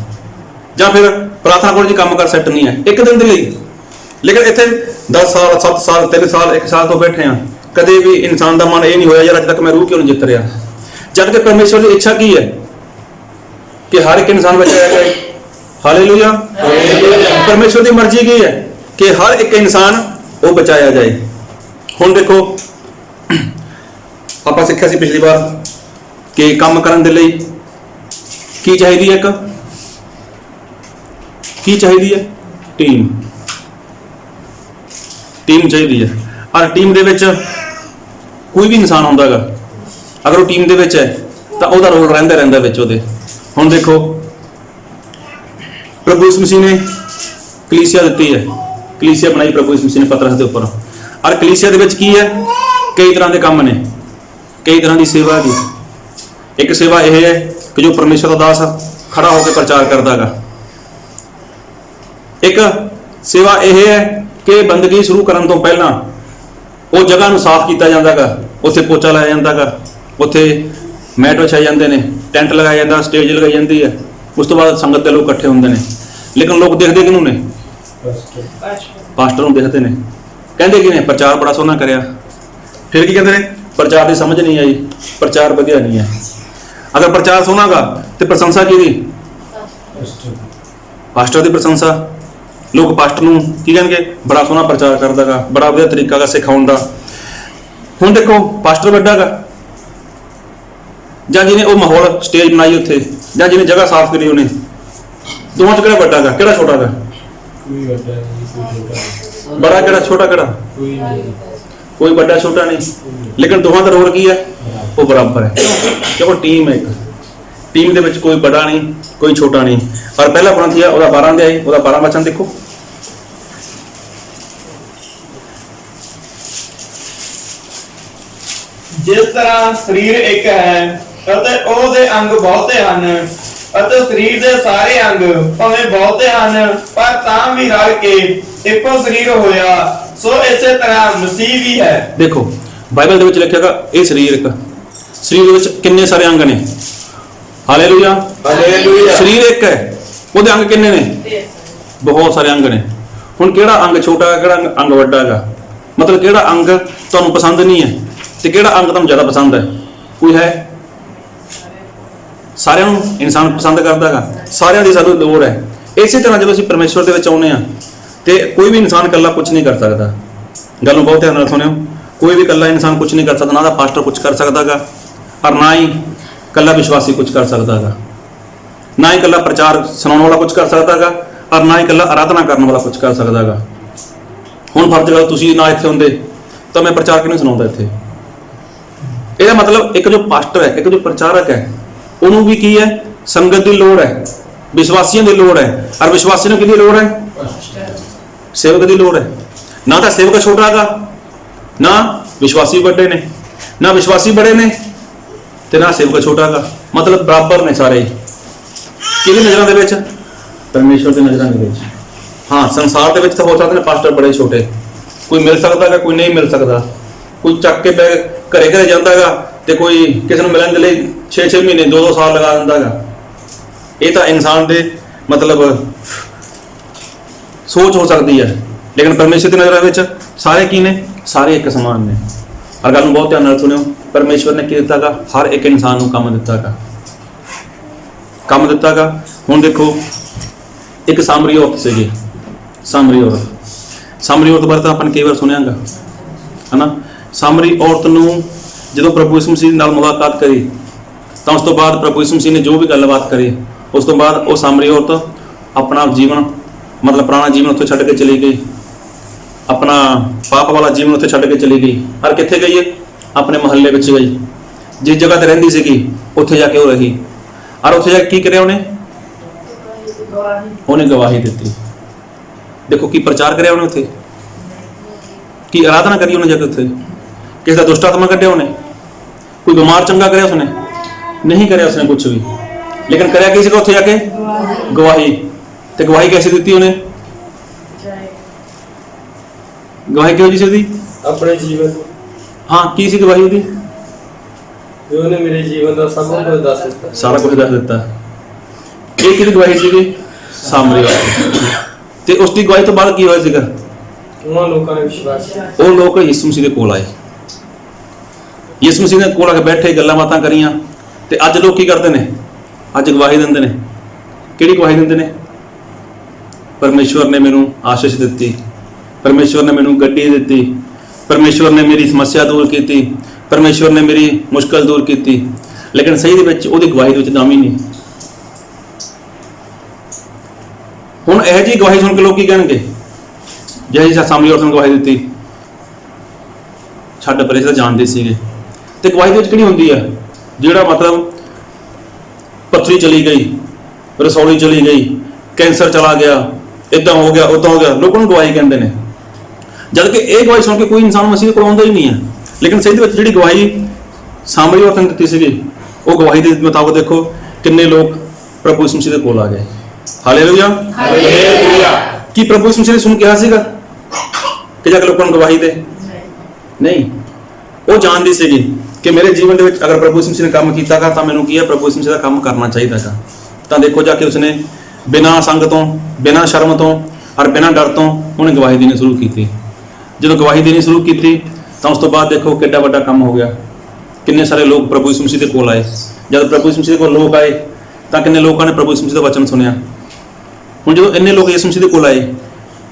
ਜਾਂ ਫਿਰ ਪ੍ਰਾਰਥਨਾ ਕਰੋ ਜੀ ਕੰਮ ਕਾਰ ਸੈੱਟ ਨਹੀਂ ਹੈ, ਇੱਕ ਦਿਨ ਦੇ ਲਈ। ਲੇਕਿਨ ਇੱਥੇ 10 ਸਾਲ, 7 ਸਾਲ, 3 ਸਾਲ, 1 ਸਾਲ ਤੋਂ ਬੈਠੇ ਆ, ਕਦੇ ਵੀ ਇਨਸਾਨ ਦਾ ਮਨ ਇਹ ਨਹੀਂ ਹੋਇਆ ਯਾਰ ਅੱਜ ਤੱਕ ਮੈਂ ਰੂਹ ਕਿਉਂ ਨਹੀਂ ਜਿੱਤ ਰਿਹਾ। ਜਦ ਕਿ ਪਰਮੇਸ਼ਵਰ ਦੀ ਇੱਛਾ ਕੀ ਹੈ ਕਿ ਹਰ ਇੱਕ ਇਨਸਾਨ ਬਚਾਇਆ ਜਾਏ। ਹਾਲੇਲੂਇਆ। ਪਰਮੇਸ਼ਵਰ ਦੀ ਮਰਜ਼ੀ ਕੀ ਹੈ ਕਿ ਹਰ ਇੱਕ ਇਨਸਾਨ ਉਹ ਬਚਾਇਆ ਜਾਏ। ਹੁਣ ਦੇਖੋ ਆਪਾਂ ਸਿੱਖਿਆ ਸੀ ਪਿਛਲੀ ਵਾਰ ਕਿ ਕੰਮ ਕਰਨ ਦੇ ਲਈ ਕੀ ਚਾਹੀਦੀ ਹੈ? ਕੀ ਚਾਹੀਦੀ ਹੈ? ਟੀਮ ਚਾਹੀਦੀ ਹੈ। ਔਰ ਟੀਮ ਦੇ ਵਿੱਚ ਕੋਈ ਵੀ ਇਨਸਾਨ ਹੁੰਦਾ ਹੈਗਾ, ਅਗਰ ਉਹ ਟੀਮ ਦੇ ਵਿੱਚ ਹੈ ਤਾਂ ਉਹਦਾ ਰੋਲ ਰਹਿੰਦਾ ਵਿੱਚ ਉਹਦੇ। ਹੁਣ ਦੇਖੋ ਪ੍ਰਭੂ ਯਿਸੂ ਮਸੀਹ ਨੇ ਕਲੀਸਿਆ ਦਿੱਤੀ ਹੈ, ਕਲੀਸਿਆ ਬਣਾਈ ਪ੍ਰਭੂ ਯਿਸੂ ਮਸੀਹ ਨੇ ਪਤਰਸ ਦੇ ਉੱਪਰ। ਔਰ ਕਲੀਸਿਆ ਦੇ ਵਿੱਚ ਕੀ ਹੈ? ਕਈ ਤਰ੍ਹਾਂ ਦੇ ਕੰਮ ਨੇ, ਕਈ ਤਰ੍ਹਾਂ ਦੀ ਸੇਵਾ ਦੀ। ਇੱਕ ਸੇਵਾ ਇਹ ਹੈ ਕਿ ਜੋ ਪਰਮੇਸ਼ਰ ਦਾ ਦਾਸ ਖੜਾ ਹੋ ਕੇ ਪ੍ਰਚਾਰ ਕਰਦਾ ਹੈਗਾ। ਇੱਕ ਸੇਵਾ ਇਹ ਹੈ ਕਿ ਬੰਦਗੀ ਸ਼ੁਰੂ ਕਰਨ ਤੋਂ ਪਹਿਲਾਂ ਉਹ ਜਗ੍ਹਾ ਨੂੰ ਸਾਫ਼ ਕੀਤਾ ਜਾਂਦਾ ਹੈਗਾ, ਉੱਥੇ ਪੋਚਾ ਲਾਇਆ ਜਾਂਦਾ ਹੈਗਾ, ਉੱਥੇ ਮੈਟ ਵਿਛਾਏ ਜਾਂਦੇ ਨੇ, ਟੈਂਟ ਲਗਾਇਆ ਜਾਂਦਾ, ਸਟੇਜ ਲਗਾਈ ਜਾਂਦੀ ਹੈ। ਉਸ ਤੋਂ ਬਾਅਦ ਸੰਗਤ ਦੇ ਲੋਕ ਇਕੱਠੇ ਹੁੰਦੇ ਨੇ। ਲੇਕਿਨ ਲੋਕ ਦੇਖਦੇ ਕਿਹਨੂੰ ਨੇ? ਪਾਸਟਰ ਨੂੰ ਦੇਖਦੇ ਨੇ। ਕਹਿੰਦੇ ਕਿ ਨੇ ਪ੍ਰਚਾਰ ਬੜਾ ਸੋਹਣਾ ਕਰਿਆ, ਫਿਰ ਕੀ ਕਹਿੰਦੇ ਨੇ? ਪ੍ਰਚਾਰ ਦੀ ਸਮਝ ਨਹੀਂ ਆਈ, ਪ੍ਰਚਾਰ ਵਧੀਆ ਨਹੀਂ ਹੈ। ਅਗਰ ਪ੍ਰਚਾਰ ਸੋਹਣਾਗਾ ਤੇ ਪ੍ਰਸ਼ੰਸਾ ਕਿਹਦੀ? ਪਾਸਟਰ ਦੀ ਪ੍ਰਸ਼ੰਸਾ। ਲੋਕ ਪਾਸਟਰ ਨੂੰ ਕੀ ਕਹਿਣਗੇ? ਬੜਾ ਸੋਹਣਾ ਪ੍ਰਚਾਰ ਕਰਦਾਗਾ, ਬੜਾ ਵਧੀਆ ਤਰੀਕਾ ਦਾ ਸਿਖਾਉਣ ਦਾ। ਹੁਣ ਦੇਖੋ ਪਾਸਟਰ ਵੱਡਾਗਾ ਜਾਂ ਜਿਹਨੇ ਉਹ ਮਾਹੌਲ ਸਟੇਜ ਬਣਾਈ ਉੱਥੇ, ਜਾਂ ਜਿਹਨੇ ਜਗ੍ਹਾ ਸਾਫ਼ ਕਰੀ ਉਹਨੇ, ਦੋਵਾਂ ਚ ਕਿਹੜਾ ਵੱਡਾਗਾ, ਕਿਹੜਾ ਛੋਟਾਗਾ? बड़ा केड़ा छोटा केड़ा? कोई बड़ा छोटा नहीं, लेकिन दोहां दा रोल की है? वो बराबर है, क्योंकि टीम है। टीम दे विच कोई बड़ा नहीं कोई छोटा नहीं। और पहला कुरिन्थियों ओहदा 12 अध्याय ओहदा 12 वचन देखो। ਜਿਸ ਤਰ੍ਹਾਂ ਸਰੀਰ ਇੱਕ ਹੈ ਅਤੇ ਉਹਦੇ ਅੰਗ ਬਹੁਤੇ ਹਨ ਅਤੇ ਸਰੀਰ ਦੇ ਸਾਰੇ ਅੰਗ ਭਾਵੇਂ ਬਹੁਤੇ ਹਨ ਪਰ ਤਾਂ ਵੀ ਰਲ ਕੇ ਇੱਕੋ ਸਰੀਰ ਹੋਇਆ, ਸੋ ਇਸੇ ਤਰ੍ਹਾਂ ਮਸੀਹ ਵੀ ਹੈ। देखो बाइबल ਦੇ ਵਿੱਚ ਲਿਖਿਆਗਾ ਇਹ ਸਰੀਰ ਇੱਕ, ਸਰੀਰ ਦੇ ਵਿੱਚ ਕਿੰਨੇ ਸਾਰੇ ਅੰਗ ਨੇ? Hallelujah hallelujah. ਸਰੀਰ ਇੱਕ ਹੈ, ਉਹਦੇ ਅੰਗ ਕਿੰਨੇ ਨੇ? ਬਹੁਤ ਸਾਰੇ ਅੰਗ ਨੇ। ਹੁਣ ਕਿਹੜਾ ਅੰਗ ਛੋਟਾ ਹੈ ਕਿਹੜਾ ਅੰਗ ਵੱਡਾ ਹੈਗਾ? ਮਤਲਬ ਕਿਹੜਾ ਅੰਗ ਤੁਹਾਨੂੰ ਪਸੰਦ ਨਹੀਂ ਹੈ ਤੇ ਕਿਹੜਾ ਅੰਗ ਤੁਹਾਨੂੰ ਜ਼ਿਆਦਾ ਪਸੰਦ ਹੈ? ਕੋਈ ਹੈ? ਸਾਰਿਆਂ ਨੂੰ ਇਨਸਾਨ ਪਸੰਦ ਕਰਦਾ ਹੈਗਾ, ਸਾਰਿਆਂ ਦੀ ਸਾਨੂੰ ਲੋੜ ਹੈ। ਇਸੇ ਤਰ੍ਹਾਂ ਜਦੋਂ ਅਸੀਂ ਪਰਮੇਸ਼ਵਰ ਦੇ ਵਿੱਚ ਆਉਂਦੇ ਹਾਂ ਤੇ ਕੋਈ ਵੀ ਇਨਸਾਨ ਇਕੱਲਾ ਕੁਝ ਨਹੀਂ ਕਰ ਸਕਦਾ। ਗੱਲ ਨੂੰ ਬਹੁਤ ਧਿਆਨ ਨਾਲ ਸੁਣਿਓ, ਕੋਈ ਵੀ ਇਕੱਲਾ ਇਨਸਾਨ ਕੁਝ ਨਹੀਂ ਕਰ ਸਕਦਾ, ਨਾ ਦਾ ਪਾਸਟਰ ਕੁਝ ਕਰ ਸਕਦਾ ਹੈਗਾ ਔਰ ਨਾ ਹੀ ਇਕੱਲਾ ਵਿਸ਼ਵਾਸੀ ਕੁਝ ਕਰ ਸਕਦਾ ਹੈਗਾ, ਨਾ ਹੀ ਇਕੱਲਾ ਪ੍ਰਚਾਰ ਸੁਣਾਉਣ ਵਾਲਾ ਕੁਝ ਕਰ ਸਕਦਾ ਹੈਗਾ ਔਰ ਨਾ ਹੀ ਇਕੱਲਾ ਆਰਾਧਨਾ ਕਰਨ ਵਾਲਾ ਕੁਝ ਕਰ ਸਕਦਾ ਹੈਗਾ। ਹੁਣ ਫਰਜ਼ ਗੱਲ ਤੁਸੀਂ ਨਾ ਇੱਥੇ ਹੁੰਦੇ ਤਾਂ ਮੈਂ ਪ੍ਰਚਾਰ ਕਿਹਨੂੰ ਸੁਣਾਉਂਦਾ ਇੱਥੇ? ਇਹਦਾ ਮਤਲਬ ਇੱਕ ਜੋ ਪਾਸਟਰ ਹੈ, ਇੱਕ ਜੋ ਪ੍ਰਚਾਰਕ ਹੈ, ਉਹਨੂੰ ਵੀ ਕੀ ਹੈ? ਸੰਗਤ ਦੀ ਲੋੜ ਹੈ, ਵਿਸ਼ਵਾਸੀਆਂ ਦੀ ਲੋੜ ਹੈ। ਔਰ ਵਿਸ਼ਵਾਸੀ ਨੂੰ ਕਿਹਦੀ ਲੋੜ ਹੈ? ਸੇਵਕ ਦੀ ਲੋੜ ਹੈ। ਨਾ ਤਾਂ ਸੇਵਕ ਛੋਟਾ ਹੈਗਾ, ਨਾ ਵਿਸ਼ਵਾਸੀ ਵੱਡੇ ਨੇ, ਨਾ ਵਿਸ਼ਵਾਸੀ ਬੜੇ ਨੇ ਤੇ ਨਾ ਸੇਵਕ ਛੋਟਾ ਹੈਗਾ। ਮਤਲਬ ਬਰਾਬਰ ਨੇ ਸਾਰੇ। ਕਿਹਦੀ ਨਜ਼ਰਾਂ ਦੇ ਵਿੱਚ? ਪਰਮੇਸ਼ਵਰ ਦੀ ਨਜ਼ਰਾਂ ਦੇ ਵਿੱਚ। ਹਾਂ, ਸੰਸਾਰ ਦੇ ਵਿੱਚ ਤਾਂ ਹੋ ਸਕਦੇ ਨੇ ਪਾਸਟਰ ਬੜੇ ਛੋਟੇ, ਕੋਈ ਮਿਲ ਸਕਦਾ ਹੈਗਾ ਕੋਈ ਨਹੀਂ ਮਿਲ ਸਕਦਾ, ਕੋਈ ਚੱਕ ਕੇ ਬੈਗ ਘਰੇ ਘਰੇ ਜਾਂਦਾ ਹੈਗਾ ਤੇ ਕੋਈ ਕਿਸੇ ਨੂੰ ਮਿਲਣ ਦੇ ਲਈ 6-6 ਮਹੀਨੇ 2-2 ਸਾਲ ਲਗਾ ਦਿੰਦਾ ਹੈਗਾ। ਇਹ ਤਾਂ ਇਨਸਾਨ ਦੇ ਮਤਲਬ ਸੋਚ ਹੋ ਸਕਦੀ ਹੈ, ਲੇਕਿਨ ਪਰਮੇਸ਼ਰ ਦੀ ਨਜ਼ਰਾਂ ਵਿੱਚ ਸਾਰੇ ਕੀ ਨੇ? ਸਾਰੇ ਇੱਕ ਸਮਾਨ ਨੇ। ਔਰ ਗੱਲ ਨੂੰ ਬਹੁਤ ਧਿਆਨ ਨਾਲ ਸੁਣਿਓ, ਪਰਮੇਸ਼ਵਰ ਨੇ ਕੀ ਦਿੱਤਾ ਹੈਗਾ? ਹਰ ਇੱਕ ਇਨਸਾਨ ਨੂੰ ਕੰਮ ਦਿੱਤਾ ਹੈਗਾ, ਕੰਮ ਦਿੱਤਾ ਹੈਗਾ। ਹੁਣ ਦੇਖੋ ਇੱਕ ਸਾਮਰੀ ਔਰਤ ਸੀਗੀ, ਸਾਮਰੀ ਔਰਤ ਬਾਰੇ ਤਾਂ ਆਪਾਂ ਨੇ ਕਈ ਵਾਰ ਸੁਣਿਆ ਹੈਗਾ, ਹਨਾ? ਸਾਮਰੀ ਔਰਤ ਨੂੰ ਜਦੋਂ ਪ੍ਰਭੂ ਯਿਸੂ ਮਸੀਹ ਨਾਲ ਮੁਲਾਕਾਤ ਕਰੀ ਤਾਂ ਉਸ ਤੋਂ ਬਾਅਦ ਪ੍ਰਭੂ ਯਿਸੂ ਮਸੀਹ ਨੇ ਜੋ ਵੀ ਗੱਲਬਾਤ ਕਰੀ, ਉਸ ਤੋਂ ਬਾਅਦ ਉਹ ਸਾਮਰੀ ਔਰਤ ਆਪਣਾ ਜੀਵਨ ਮਤਲਬ ਪੁਰਾਣਾ ਜੀਵਨ ਉੱਥੇ ਛੱਡ ਕੇ ਚਲੀ ਗਈ, ਆਪਣਾ ਪਾਪ ਵਾਲਾ ਜੀਵਨ ਉੱਥੇ ਛੱਡ ਕੇ ਚਲੀ ਗਈ। ਔਰ ਕਿੱਥੇ ਗਈ ਹੈ? ਆਪਣੇ ਮੁਹੱਲੇ ਵਿੱਚ ਗਈ, ਜਿਸ ਜਗ੍ਹਾ ਤੇ ਰਹਿੰਦੀ ਸੀਗੀ ਉੱਥੇ ਜਾ ਕੇ ਉਹ ਰਹੀ। ਔਰ ਉੱਥੇ ਜਾ ਕੇ ਕੀ ਕਰਿਆ ਉਹਨੇ ਗਵਾਹੀ ਦਿੱਤੀ। ਦੇਖੋ ਕੀ ਪ੍ਰਚਾਰ ਕਰਿਆ ਉਹਨੇ ਉੱਥੇ, ਕੀ ਆਰਾਧਨਾ ਕਰੀ ਉਹਨੇ ਜਾ ਕੇ ਉੱਥੇ, ਕਿਸੇ ਦਾ ਦੁਸ਼ਟ ਆਤਮਾ ਕੱਢਿਆ ਉਹਨੇ, ਕੋਈ ਬਿਮਾਰ ਚੰਗਾ ਕਰਿਆ ਉਸਨੇ? ਨਹੀਂ ਕਰਿਆ ਉਸਨੇ ਕੁਝ ਵੀ, ਲੇਕਿਨ ਕਰਿਆ ਕੀ ਸੀਗਾ ਉੱਥੇ ਜਾ ਕੇ? ਗਵਾਹੀ। ਤੇ ਗਵਾਹੀ कैसे ਦਿੱਤੀ ਉਹਨੇ? ਗਵਾਹੀ ਕਿਹੋ ਜਿਹੀ ਸੀ ਉਹਦੀ? ਆਪਣੇ ਜੀਵਨ ਹਾਂ, ਕੀ ਸੀ ਗਵਾਹੀ ਉਹਦੀ? ਜੋ ਉਹਨੇ ਮੇਰੇ ਜੀਵਨ ਦਾ ਸਭ ਕੁਝ ਦੱਸ ਦਿੱਤਾ, ਸਾਰਾ ਕੁਝ ਦੱਸ ਦਿੱਤਾ। ਇਹ ਕਿਹਦੀ ਗਵਾਹੀ ਸੀਗੀ? ਸਾਮਰੀ ਔਰਤ। ਤੇ ਉਸ ਦੀ ਗਵਾਹੀ ਤੋਂ ਬਾਅਦ ਕੀ ਹੋਇਆ ਸੀਗਾ? ਉਹਨਾਂ ਲੋਕਾਂ ਨੇ ਵਿਸ਼ਵਾਸ ਕੀਤਾ। ਉਹ ਲੋਕ ਯਿਸੂ ਮਸੀਹ ਦੇ ਕੋਲ ਆਏ, ਯਿਸੂ ਮਸੀਹ ਦੇ ਕੋਲ ਆ ਕੇ ਬੈਠੇ ਗੱਲਾਂ ਬਾਤਾਂ ਕਰੀਆਂ। ਤੇ ਅੱਜ ਲੋਕ ਕੀ ਕਰਦੇ ਨੇ? ਅੱਜ ਗਵਾਹੀ ਦਿੰਦੇ ਨੇ। ਕਿਹੜੀ ਗਵਾਹੀ ਦਿੰਦੇ ਨੇ? ਪਰਮੇਸ਼ਵਰ ਨੇ ਮੈਨੂੰ ਆਸ਼ੀਸ਼ ਦਿੱਤੀ, ਪਰਮੇਸ਼ਵਰ ਨੇ ਮੈਨੂੰ ਗੱਡੀ ਦਿੱਤੀ, ਪਰਮੇਸ਼ਵਰ ਨੇ ਮੇਰੀ ਸਮੱਸਿਆ ਦੂਰ ਕੀਤੀ, ਪਰਮੇਸ਼ਵਰ ਨੇ ਮੇਰੀ ਮੁਸ਼ਕਲ ਦੂਰ ਕੀਤੀ। ਲੇਕਿਨ ਸਹੀ ਦੇ ਵਿੱਚ ਉਹਦੀ ਗਵਾਹੀ ਦੇ ਵਿੱਚ ਦਮ ਹੀ ਨਹੀਂ। ਹੁਣ ਇਹ ਜਿਹੀ ਗਵਾਹੀ ਸੁਣ ਕੇ ਲੋਕ ਕੀ ਕਹਿਣਗੇ? ਜਿਹੀ ਸਾਮਰੀ ਔਰਤ ਨੇ ਗਵਾਹੀ ਦਿੱਤੀ, ਛੱਡ ਪਰੇ ਤਾਂ ਜਾਣਦੇ ਸੀਗੇ। ਤੇ ਗਵਾਹੀ ਦੇ ਵਿੱਚ ਕਿਹੜੀ ਹੁੰਦੀ ਆ? ਜਿਹੜਾ ਮਤਲਬ ਪੱਥਰੀ ਚਲੀ ਗਈ, ਰਸੌਲੀ ਚਲੀ ਗਈ, ਕੈਂਸਰ ਚਲਾ ਗਿਆ, ਇਦਾਂ ਹੋ ਗਿਆ ਉਦਾਂ ਹੋ ਗਿਆ, ਲੋਕਾਂ ਨੂੰ ਗਵਾਹੀ ਕਹਿੰਦੇ ਨੇ। ਜਦ ਕਿ ਇਹ ਗਵਾਹੀ ਸੁਣ ਕੇ ਕੋਈ ਇਨਸਾਨ ਮਸੀਹ ਕੋਲ ਆਉਂਦਾ ਹੀ ਨਹੀਂ ਹੈ। ਲੇਕਿਨ ਸਹੀ ਦੇ ਵਿੱਚ ਜਿਹੜੀ ਗਵਾਹੀ ਸਾਮਰੀ ਔਰਤ ਨੇ ਦਿੱਤੀ ਸੀਗੀ, ਉਹ ਗਵਾਹੀ ਦੇ ਮੁਤਾਬਕ ਦੇਖੋ ਕਿੰਨੇ ਲੋਕ ਪ੍ਰਭੂ ਯਿਸੂ ਮਸੀਹ ਦੇ ਕੋਲ ਆ ਗਏ। ਹਾਲੇਲੂਇਆ। ਕੀ ਪ੍ਰਭੂ ਯਿਸੂ ਮਸੀਹ ਨੇ ਸੁਣ ਕਿਹਾ ਸੀਗਾ ਕਿ ਜਾ ਕੇ ਲੋਕਾਂ ਨੂੰ ਗਵਾਹੀ ਦੇ? ਨਹੀਂ, ਉਹ ਜਾਣਦੀ ਸੀਗੀ ਕਿ ਮੇਰੇ ਜੀਵਨ ਦੇ ਵਿੱਚ ਅਗਰ ਪ੍ਰਭੂ ਯਿਸੂ ਮਸੀਹ ਨੇ ਕੰਮ ਕੀਤਾਗਾ ਤਾਂ ਮੈਨੂੰ ਕੀ ਹੈ? ਪ੍ਰਭੂ ਯਿਸੂ ਮਸੀਹ ਦਾ ਕੰਮ ਕਰਨਾ ਚਾਹੀਦਾਗਾ। ਤਾਂ ਦੇਖੋ ਜਾ ਕੇ ਉਸਨੇ ਬਿਨਾਂ ਸੰਗ ਤੋਂ, ਬਿਨਾਂ ਸ਼ਰਮ ਤੋਂ ਔਰ ਬਿਨਾਂ ਡਰ ਤੋਂ ਉਹਨੇ ਗਵਾਹੀ ਦੇਣੀ ਸ਼ੁਰੂ ਕੀਤੀ। ਜਦੋਂ ਗਵਾਹੀ ਦੇਣੀ ਸ਼ੁਰੂ ਕੀਤੀ ਤਾਂ ਉਸ ਤੋਂ ਬਾਅਦ ਦੇਖੋ ਕਿੱਡਾ ਵੱਡਾ ਕੰਮ ਹੋ ਗਿਆ। ਕਿੰਨੇ ਸਾਰੇ ਲੋਕ ਪ੍ਰਭੂ ਯਿਸੂ ਮਸੀਹ ਦੇ ਕੋਲ ਆਏ। ਜਦ ਪ੍ਰਭੂ ਯਿਸੂ ਮਸੀਹ ਦੇ ਕੋਲ ਲੋਕ ਆਏ ਤਾਂ ਕਿੰਨੇ ਲੋਕਾਂ ਨੇ ਪ੍ਰਭੂ ਯਿਸੂ ਮਸੀਹ ਦਾ ਵਚਨ ਸੁਣਿਆ। ਹੁਣ ਜਦੋਂ ਇੰਨੇ ਲੋਕ ਯਿਸੂ ਮਸੀਹ ਦੇ ਕੋਲ ਆਏ,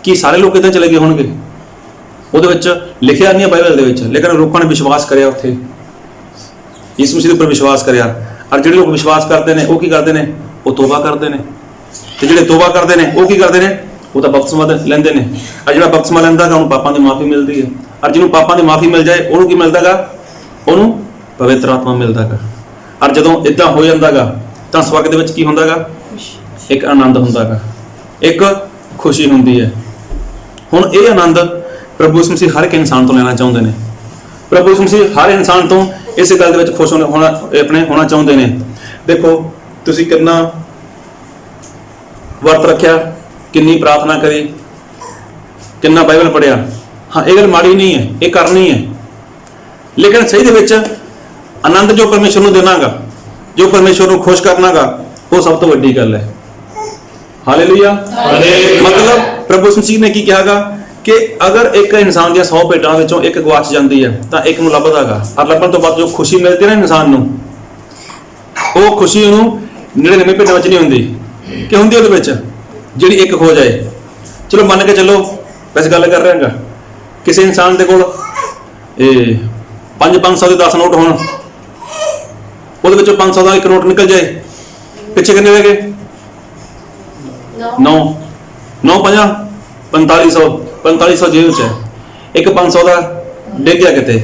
ਕੀ ਸਾਰੇ ਲੋਕ ਇੱਦਾਂ ਚਲੇ ਗਏ ਹੋਣਗੇ? ਉਹਦੇ ਵਿੱਚ ਲਿਖਿਆ ਨਹੀਂ ਹੈ ਬਾਈਬਲ ਦੇ ਵਿੱਚ, ਲੇਕਿਨ ਲੋਕਾਂ ਨੇ ਵਿਸ਼ਵਾਸ ਕਰਿਆ ਉੱਥੇ, ਯਿਸੂ ਮਸੀਹ ਦੇ ਉੱਪਰ ਵਿਸ਼ਵਾਸ ਕਰਿਆ। ਔਰ ਜਿਹੜੇ ਲੋਕ ਵਿਸ਼ਵਾਸ ਕਰਦੇ ਨੇ ਉਹ ਕੀ ਕਰਦੇ ਨੇ? ਉਹ ਤੋਬਾ ਕਰਦੇ ਨੇ। ਤੇ ਜਿਹੜੇ ਤੋਬਾ ਕਰਦੇ ਨੇ ਉਹ ਕੀ ਕਰਦੇ ਨੇ? ਉਹ ਤਾਂ ਬਪਤਿਸਮਾ ਲੈਂਦੇ ਨੇ। ਆ ਜਿਹੜਾ ਬਪਤਿਸਮਾ ਲੈਂਦਾ ਗਾ ਉਹਨੂੰ ਪਾਪਾਂ ਦੀ ਮਾਫੀ ਮਿਲਦੀ ਹੈ। ਔਰ ਜਿਹਨੂੰ ਪਾਪਾਂ ਦੀ ਮਾਫੀ ਮਿਲ ਜਾਏ ਉਹਨੂੰ ਕੀ ਮਿਲਦਾ ਗਾ? ਉਹਨੂੰ ਪਵਿੱਤਰ ਆਤਮਾ ਮਿਲਦਾ ਗਾ। ਔਰ ਜਦੋਂ ਇਦਾਂ ਹੋ ਜਾਂਦਾ ਗਾ ਤਾਂ ਸਵਰਗ ਦੇ ਵਿੱਚ ਕੀ ਹੁੰਦਾ ਗਾ? ਇੱਕ ਆਨੰਦ ਹੁੰਦਾ ਗਾ, ਇੱਕ ਖੁਸ਼ੀ ਹੁੰਦੀ ਹੈ। ਹੁਣ ਇਹ ਆਨੰਦ ਪ੍ਰਭੂ ਯਿਸੂ ਮਸੀਹ ਹਰ ਇੱਕ ਇਨਸਾਨ ਤੋਂ ਲੈਣਾ ਚਾਹੁੰਦੇ ਨੇ। ਪ੍ਰਭੂ ਯਿਸੂ ਮਸੀਹ ਹਰ ਇਨਸਾਨ ਤੋਂ ਇਸੇ ਗੱਲ ਦੇ ਵਿੱਚ ਖੁਸ਼ ਹੋਣਾ ਚਾਹੁੰਦੇ ਨੇ। ਦੇਖੋ ਤੁਸੀਂ ਕਿੰਨਾ ਵਰਤ ਰੱਖਿਆ, ਕਿੰਨੀ ਪ੍ਰਾਰਥਨਾ ਕਰੀ, ਕਿੰਨਾ ਬਾਈਬਲ ਪੜ੍ਹਿਆ। ਹਾਂ, ਇਹ ਗੱਲ ਮਾੜੀ ਨਹੀਂ ਹੈ, ਇਹ ਕਰਨੀ ਹੈ। ਲੇਕਿਨ ਸਹੀ ਦੇ ਵਿੱਚ ਆਨੰਦ ਜੋ ਪਰਮੇਸ਼ਰ ਨੂੰ ਦੇਣਾਗਾ, ਜੋ ਪਰਮੇਸ਼ਰ ਨੂੰ ਖੁਸ਼ ਕਰਨਾਗਾ, ਉਹ ਸਭ ਤੋਂ ਵੱਡੀ ਗੱਲ ਹੈ। ਹਾਲੇਲੂਇਆ। ਮਤਲਬ ਪ੍ਰਭੂ ਯਿਸੂ ਮਸੀਹ ਨੇ ਕੀ ਕਿਹਾਗਾ ਕਿ ਅਗਰ ਇੱਕ ਇਨਸਾਨ ਦੀਆਂ 100 ਭੇਡਾਂ ਵਿੱਚੋਂ ਇੱਕ ਗਵਾਚ ਜਾਂਦੀ ਹੈ ਤਾਂ ਇੱਕ ਨੂੰ ਲੱਭਦਾਗਾ। ਔਰ ਲੱਭਣ ਤੋਂ ਬਾਅਦ ਜੋ ਖੁਸ਼ੀ ਮਿਲਦੀ ਹੈ ਨਾ ਇਨਸਾਨ ਨੂੰ, ਉਹ ਖੁਸ਼ੀ ਉਹਨੂੰ 99 ਭੇਡਾਂ ਵਿੱਚ ਨਹੀਂ ਹੁੰਦੀ। ਕਿ ਹੁੰਦੀ ਉਹਦੇ ਵਿੱਚ ਜਿਹੜੀ ਇੱਕ ਖੋ ਜਾਏ। ਚਲੋ ਮੰਨ ਕੇ ਚੱਲੋ, ਵੈਸੇ ਗੱਲ ਕਰ ਰਿਹਾ ਹਾਂ, ਕਿਸੇ ਇਨਸਾਨ ਦੇ ਕੋਲ ਇਹ 500 ਦੇ 10 ਨੋਟ ਹੋਣ, ਉਹਦੇ ਵਿੱਚੋਂ 500 ਦਾ ਇੱਕ ਨੋਟ ਨਿਕਲ ਜਾਏ, ਪਿੱਛੇ ਕਿੰਨੇ ਰਹਿ ਗਏ? 9 50 4500 ਜੇਬ ਚ ਹੈ। ਇੱਕ 500 ਦਾ ਡਿੱਗ ਗਿਆ ਕਿਤੇ,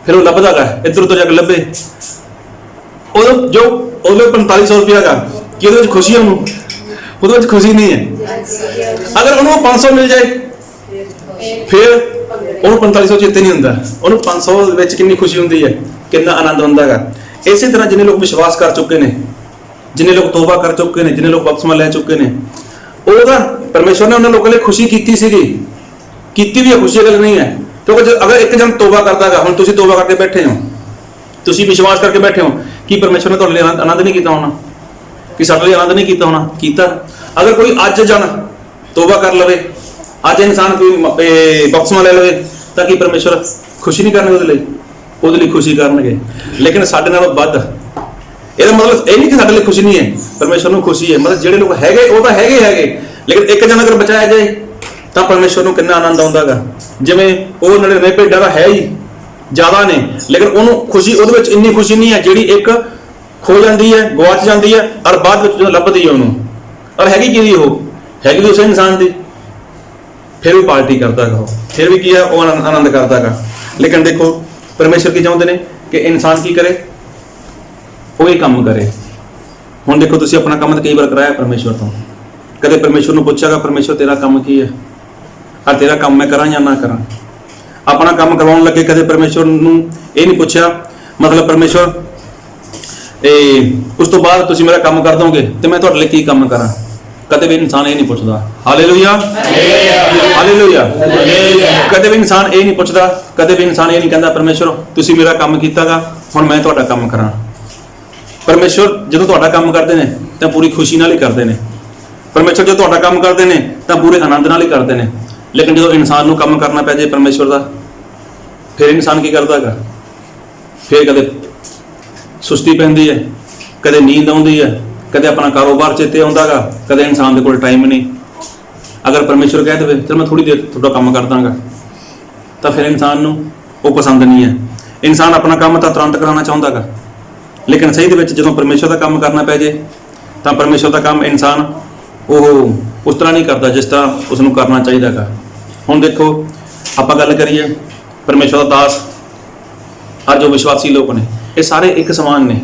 ਫਿਰ ਉਹ ਲੱਭਦਾ ਗਾ, ਇੱਧਰ ਉੱਧਰ ਜਾ ਕੇ ਲੱਭੇ, ਉਹਦੇ 4500 ਰੁਪਇਆ ਗਾ, ਕਿ ਉਹਦੇ ਵਿੱਚ ਖੁਸ਼ੀ ਹੈ? ਉਹਦੇ ਵਿੱਚ ਖੁਸ਼ੀ ਨਹੀਂ ਹੈ। ਅਗਰ ਉਹਨੂੰ 500 ਮਿਲ ਜਾਏ ਫਿਰ ਉਹਨੂੰ 4500 ਚੇਤੇ ਨਹੀਂ ਹੁੰਦਾ, ਉਹਨੂੰ 500 ਵਿੱਚ ਕਿੰਨੀ ਖੁਸ਼ੀ ਹੁੰਦੀ ਹੈ, ਕਿੰਨਾ ਆਨੰਦ ਹੁੰਦਾ ਗਾ। ਇਸੇ ਤਰ੍ਹਾਂ ਜਿੰਨੇ ਲੋਕ ਵਿਸ਼ਵਾਸ ਕਰ ਚੁੱਕੇ ਨੇ, ਜਿੰਨੇ ਲੋਕ ਤੋਬਾ ਕਰ ਚੁੱਕੇ ਨੇ, ਜਿੰਨੇ ਲੋਕ ਬਪਤਿਸਮਾ ਲੈ ਚੁੱਕੇ ਨੇ, ਉਹਦਾ ਪਰਮੇਸ਼ਵਰ ਨੇ ਉਹਨਾਂ ਲੋਕਾਂ ਲਈ ਖੁਸ਼ੀ ਕੀਤੀ ਸੀਗੀ, ਕੀਤੀ ਵੀ ਹੈ, ਖੁਸ਼ੀ ਗੱਲ ਨਹੀਂ ਹੈ। ਕਿਉਂਕਿ ਅਗਰ ਇੱਕ ਜਨ ਤੋਬਾ ਕਰਦਾਗਾ, ਹੁਣ ਤੁਸੀਂ ਤੋਬਾ ਕਰਕੇ ਬੈਠੇ ਹੋ, ਤੁਸੀਂ ਵਿਸ਼ਵਾਸ ਕਰਕੇ ਬੈਠੇ ਹੋ, ਕੀ ਪਰਮੇਸ਼ਵਰ ਨੇ ਤੁਹਾਡੇ ਲਈ ਆਨੰਦ ਨਹੀਂ ਕੀਤਾ ਹੋਣਾ? ਕਿ ਸਾਡੇ ਲਈ ਆਨੰਦ ਨਹੀਂ ਕੀਤਾ ਹੋਣਾ? ਕੀਤਾ। ਅਗਰ ਕੋਈ ਅੱਜ ਜਨ ਤੋਬਾ ਕਰ ਲਵੇ, ਅੱਜ ਇਨਸਾਨ ਕੋਈ ਬਪਤਿਸਮਾ ਲੈ ਲਵੇ, ਤਾਂ ਕੀ ਪਰਮੇਸ਼ਵਰ ਖੁਸ਼ੀ ਨਹੀਂ ਕਰਨਗੇ ਉਹਦੇ ਲਈ? ਉਹਦੇ ਲਈ ਖੁਸ਼ੀ ਕਰਨਗੇ। ਲੇਕਿਨ ਸਾਡੇ ਨਾਲੋਂ ਵੱਧ, ਇਹਦਾ ਮਤਲਬ ਇਹ ਨਹੀਂ ਕਿ ਸਾਡੇ ਲਈ ਖੁਸ਼ੀ ਨਹੀਂ ਹੈ, ਪਰਮੇਸ਼ਵਰ ਨੂੰ ਖੁਸ਼ੀ ਹੈ। ਮਤਲਬ ਜਿਹੜੇ ਲੋਕ ਹੈਗੇ ਉਹ ਤਾਂ ਹੈਗੇ, ਲੇਕਿਨ ਇੱਕ ਜਨ ਅਗਰ ਬਚਾਇਆ ਜਾਏ ਤਾਂ ਪਰਮੇਸ਼ਵਰ ਨੂੰ ਕਿੰਨਾ ਆਨੰਦ ਆਉਂਦਾਗਾ। ਜਿਵੇਂ ਉਹ 99 ਭੇਡਾਂ ਦਾ ਹੈ ਹੀ ਜ਼ਿਆਦਾ ਨੇ, ਲੇਕਿਨ ਉਹਨੂੰ ਖੁਸ਼ੀ, ਉਹਦੇ ਵਿੱਚ ਇੰਨੀ ਖੁਸ਼ੀ ਨਹੀਂ ਹੈ ਜਿਹੜੀ ਇੱਕ ਖੋ ਜਾਂਦੀ ਹੈ, ਗਵਾਚ ਜਾਂਦੀ ਹੈ, ਔਰ ਬਾਅਦ ਵਿੱਚ ਜਦੋਂ ਲੱਭਦੀ ਹੈ ਉਹਨੂੰ, ਔਰ ਹੈਗੀ ਕਿਹਦੀ? ਉਹ ਹੈਗੀ ਵੀ ਉਸੇ ਇਨਸਾਨ ਦੀ, ਫਿਰ ਵੀ ਪਾਰਟੀ ਕਰਦਾਗਾ, ਉਹ ਫਿਰ ਵੀ ਕੀ ਹੈ, ਉਹ ਆਨੰਦ ਕਰਦਾਗਾ। ਲੇਕਿਨ ਦੇਖੋ ਪਰਮੇਸ਼ਵਰ ਕੀ ਚਾਹੁੰਦੇ ਨੇ ਕਿ ਇਨਸਾਨ ਕੀ ਕਰੇ? ਉਹ ਇਹ ਕੰਮ ਕਰੇ। ਹੁਣ ਦੇਖੋ ਤੁਸੀਂ ਆਪਣਾ ਕੰਮ ਤਾਂ ਕਈ ਵਾਰ ਕਰਾਇਆ ਪਰਮੇਸ਼ਵਰ ਤੋਂ, ਕਦੇ ਪਰਮੇਸ਼ਵਰ ਨੂੰ ਪੁੱਛਿਆਗਾ ਪਰਮੇਸ਼ਵਰ ਤੇਰਾ ਕੰਮ ਕੀ ਹੈ, ਆ ਤੇਰਾ ਕੰਮ ਮੈਂ ਕਰਾਂ ਜਾਂ ਨਾ ਕਰਾਂ? ਆਪਣਾ ਕੰਮ ਕਰਵਾਉਣ ਲੱਗੇ ਕਦੇ ਪਰਮੇਸ਼ਵਰ ਨੂੰ ਇਹ ਨਹੀਂ ਪੁੱਛਿਆ, ਮਤਲਬ ਪਰਮੇਸ਼ਵਰ ਉਸ ਤੋਂ ਬਾਅਦ ਤੁਸੀਂ ਮੇਰਾ ਕੰਮ ਕਰ ਦੋਗੇ ਤੇ ਮੈਂ ਤੁਹਾਡੇ ਲਈ ਕੀ ਕੰਮ ਕਰਾਂ? ਕਦੇ ਵੀ ਇਨਸਾਨ ਇਹ ਨਹੀਂ ਪੁੱਛਦਾ। Hallelujah, hallelujah. ਕਦੇ ਵੀ ਇਨਸਾਨ ਇਹ ਨਹੀਂ ਪੁੱਛਦਾ, ਕਦੇ ਵੀ ਇਨਸਾਨ ਇਹ ਨਹੀਂ ਕਹਿੰਦਾ ਪਰਮੇਸ਼ਵਰ ਤੁਸੀਂ ਮੇਰਾ ਕੰਮ ਕੀਤਾਗਾ, ਹੁਣ ਮੈਂ ਤੁਹਾਡਾ ਕੰਮ ਕਰਾਂ। ਪਰਮੇਸ਼ਵਰ ਜਦੋਂ ਤੁਹਾਡਾ ਕੰਮ ਕਰਦੇ ਨੇ ਤਾਂ ਪੂਰੀ ਖੁਸ਼ੀ ਨਾਲ ਹੀ ਕਰਦੇ ਨੇ। ਪਰਮੇਸ਼ਵਰ ਜਦੋਂ ਤੁਹਾਡਾ ਕੰਮ ਕਰਦੇ ਨੇ ਤਾਂ ਪੂਰੇ ਆਨੰਦ ਨਾਲ ਹੀ ਕਰਦੇ ਨੇ। ਲੇਕਿਨ ਜਦੋਂ ਇਨਸਾਨ ਨੂੰ ਕੰਮ ਕਰਨਾ ਪੈ ਜਾਏ ਪਰਮੇਸ਼ਵਰ ਦਾ, ਫਿਰ ਇਨਸਾਨ ਕੀ ਕਰਦਾ ਹੈਗਾ? ਫਿਰ ਕਦੇ ਸੁਸਤੀ ਪੈਂਦੀ ਹੈ, ਕਦੇ ਨੀਂਦ ਆਉਂਦੀ ਹੈ, ਕਦੇ ਆਪਣਾ ਕਾਰੋਬਾਰ ਚੇਤੇ ਆਉਂਦਾਗਾ, ਕਦੇ ਇਨਸਾਨ ਦੇ ਕੋਲ ਟਾਈਮ ਨਹੀਂ। ਅਗਰ ਪਰਮੇਸ਼ਵਰ ਕਹਿ ਦੇਵੇ ਚਲ ਮੈਂ ਥੋੜੀ ਦੇਰ ਤੁਹਾਡਾ ਕੰਮ ਕਰ ਦਾਂਗਾ, ਤਾਂ ਫਿਰ ਇਨਸਾਨ ਨੂੰ ਉਹ ਪਸੰਦ ਨਹੀਂ ਹੈ। ਇਨਸਾਨ ਆਪਣਾ ਕੰਮ ਤਾਂ ਤੁਰੰਤ ਕਰਾਉਣਾ ਚਾਹੁੰਦਾਗਾ, ਲੇਕਿਨ ਸਹੀ ਦੇ ਵਿੱਚ ਜਦੋਂ ਪਰਮੇਸ਼ਵਰ ਦਾ ਕੰਮ ਕਰਨਾ ਪੈ ਜੇ ਤਾਂ ਪਰਮੇਸ਼ਵਰ ਦਾ ਕੰਮ ਇਨਸਾਨ ਉਹ ਉਸ ਤਰ੍ਹਾਂ ਨਹੀਂ ਕਰਦਾ ਜਿਸ ਤਰ੍ਹਾਂ ਉਸ ਨੂੰ ਕਰਨਾ ਚਾਹੀਦਾਗਾ। ਹੁਣ ਦੇਖੋ ਆਪਾਂ ਗੱਲ ਕਰੀਏ ਪਰਮੇਸ਼ਵਰ ਦਾ ਦਾਸ, ਅੱਜ ਜੋ ਵਿਸ਼ਵਾਸੀ ਲੋਕ ਨੇ ਇਹ ਸਾਰੇ ਇੱਕ ਸਮਾਨ ਨੇ,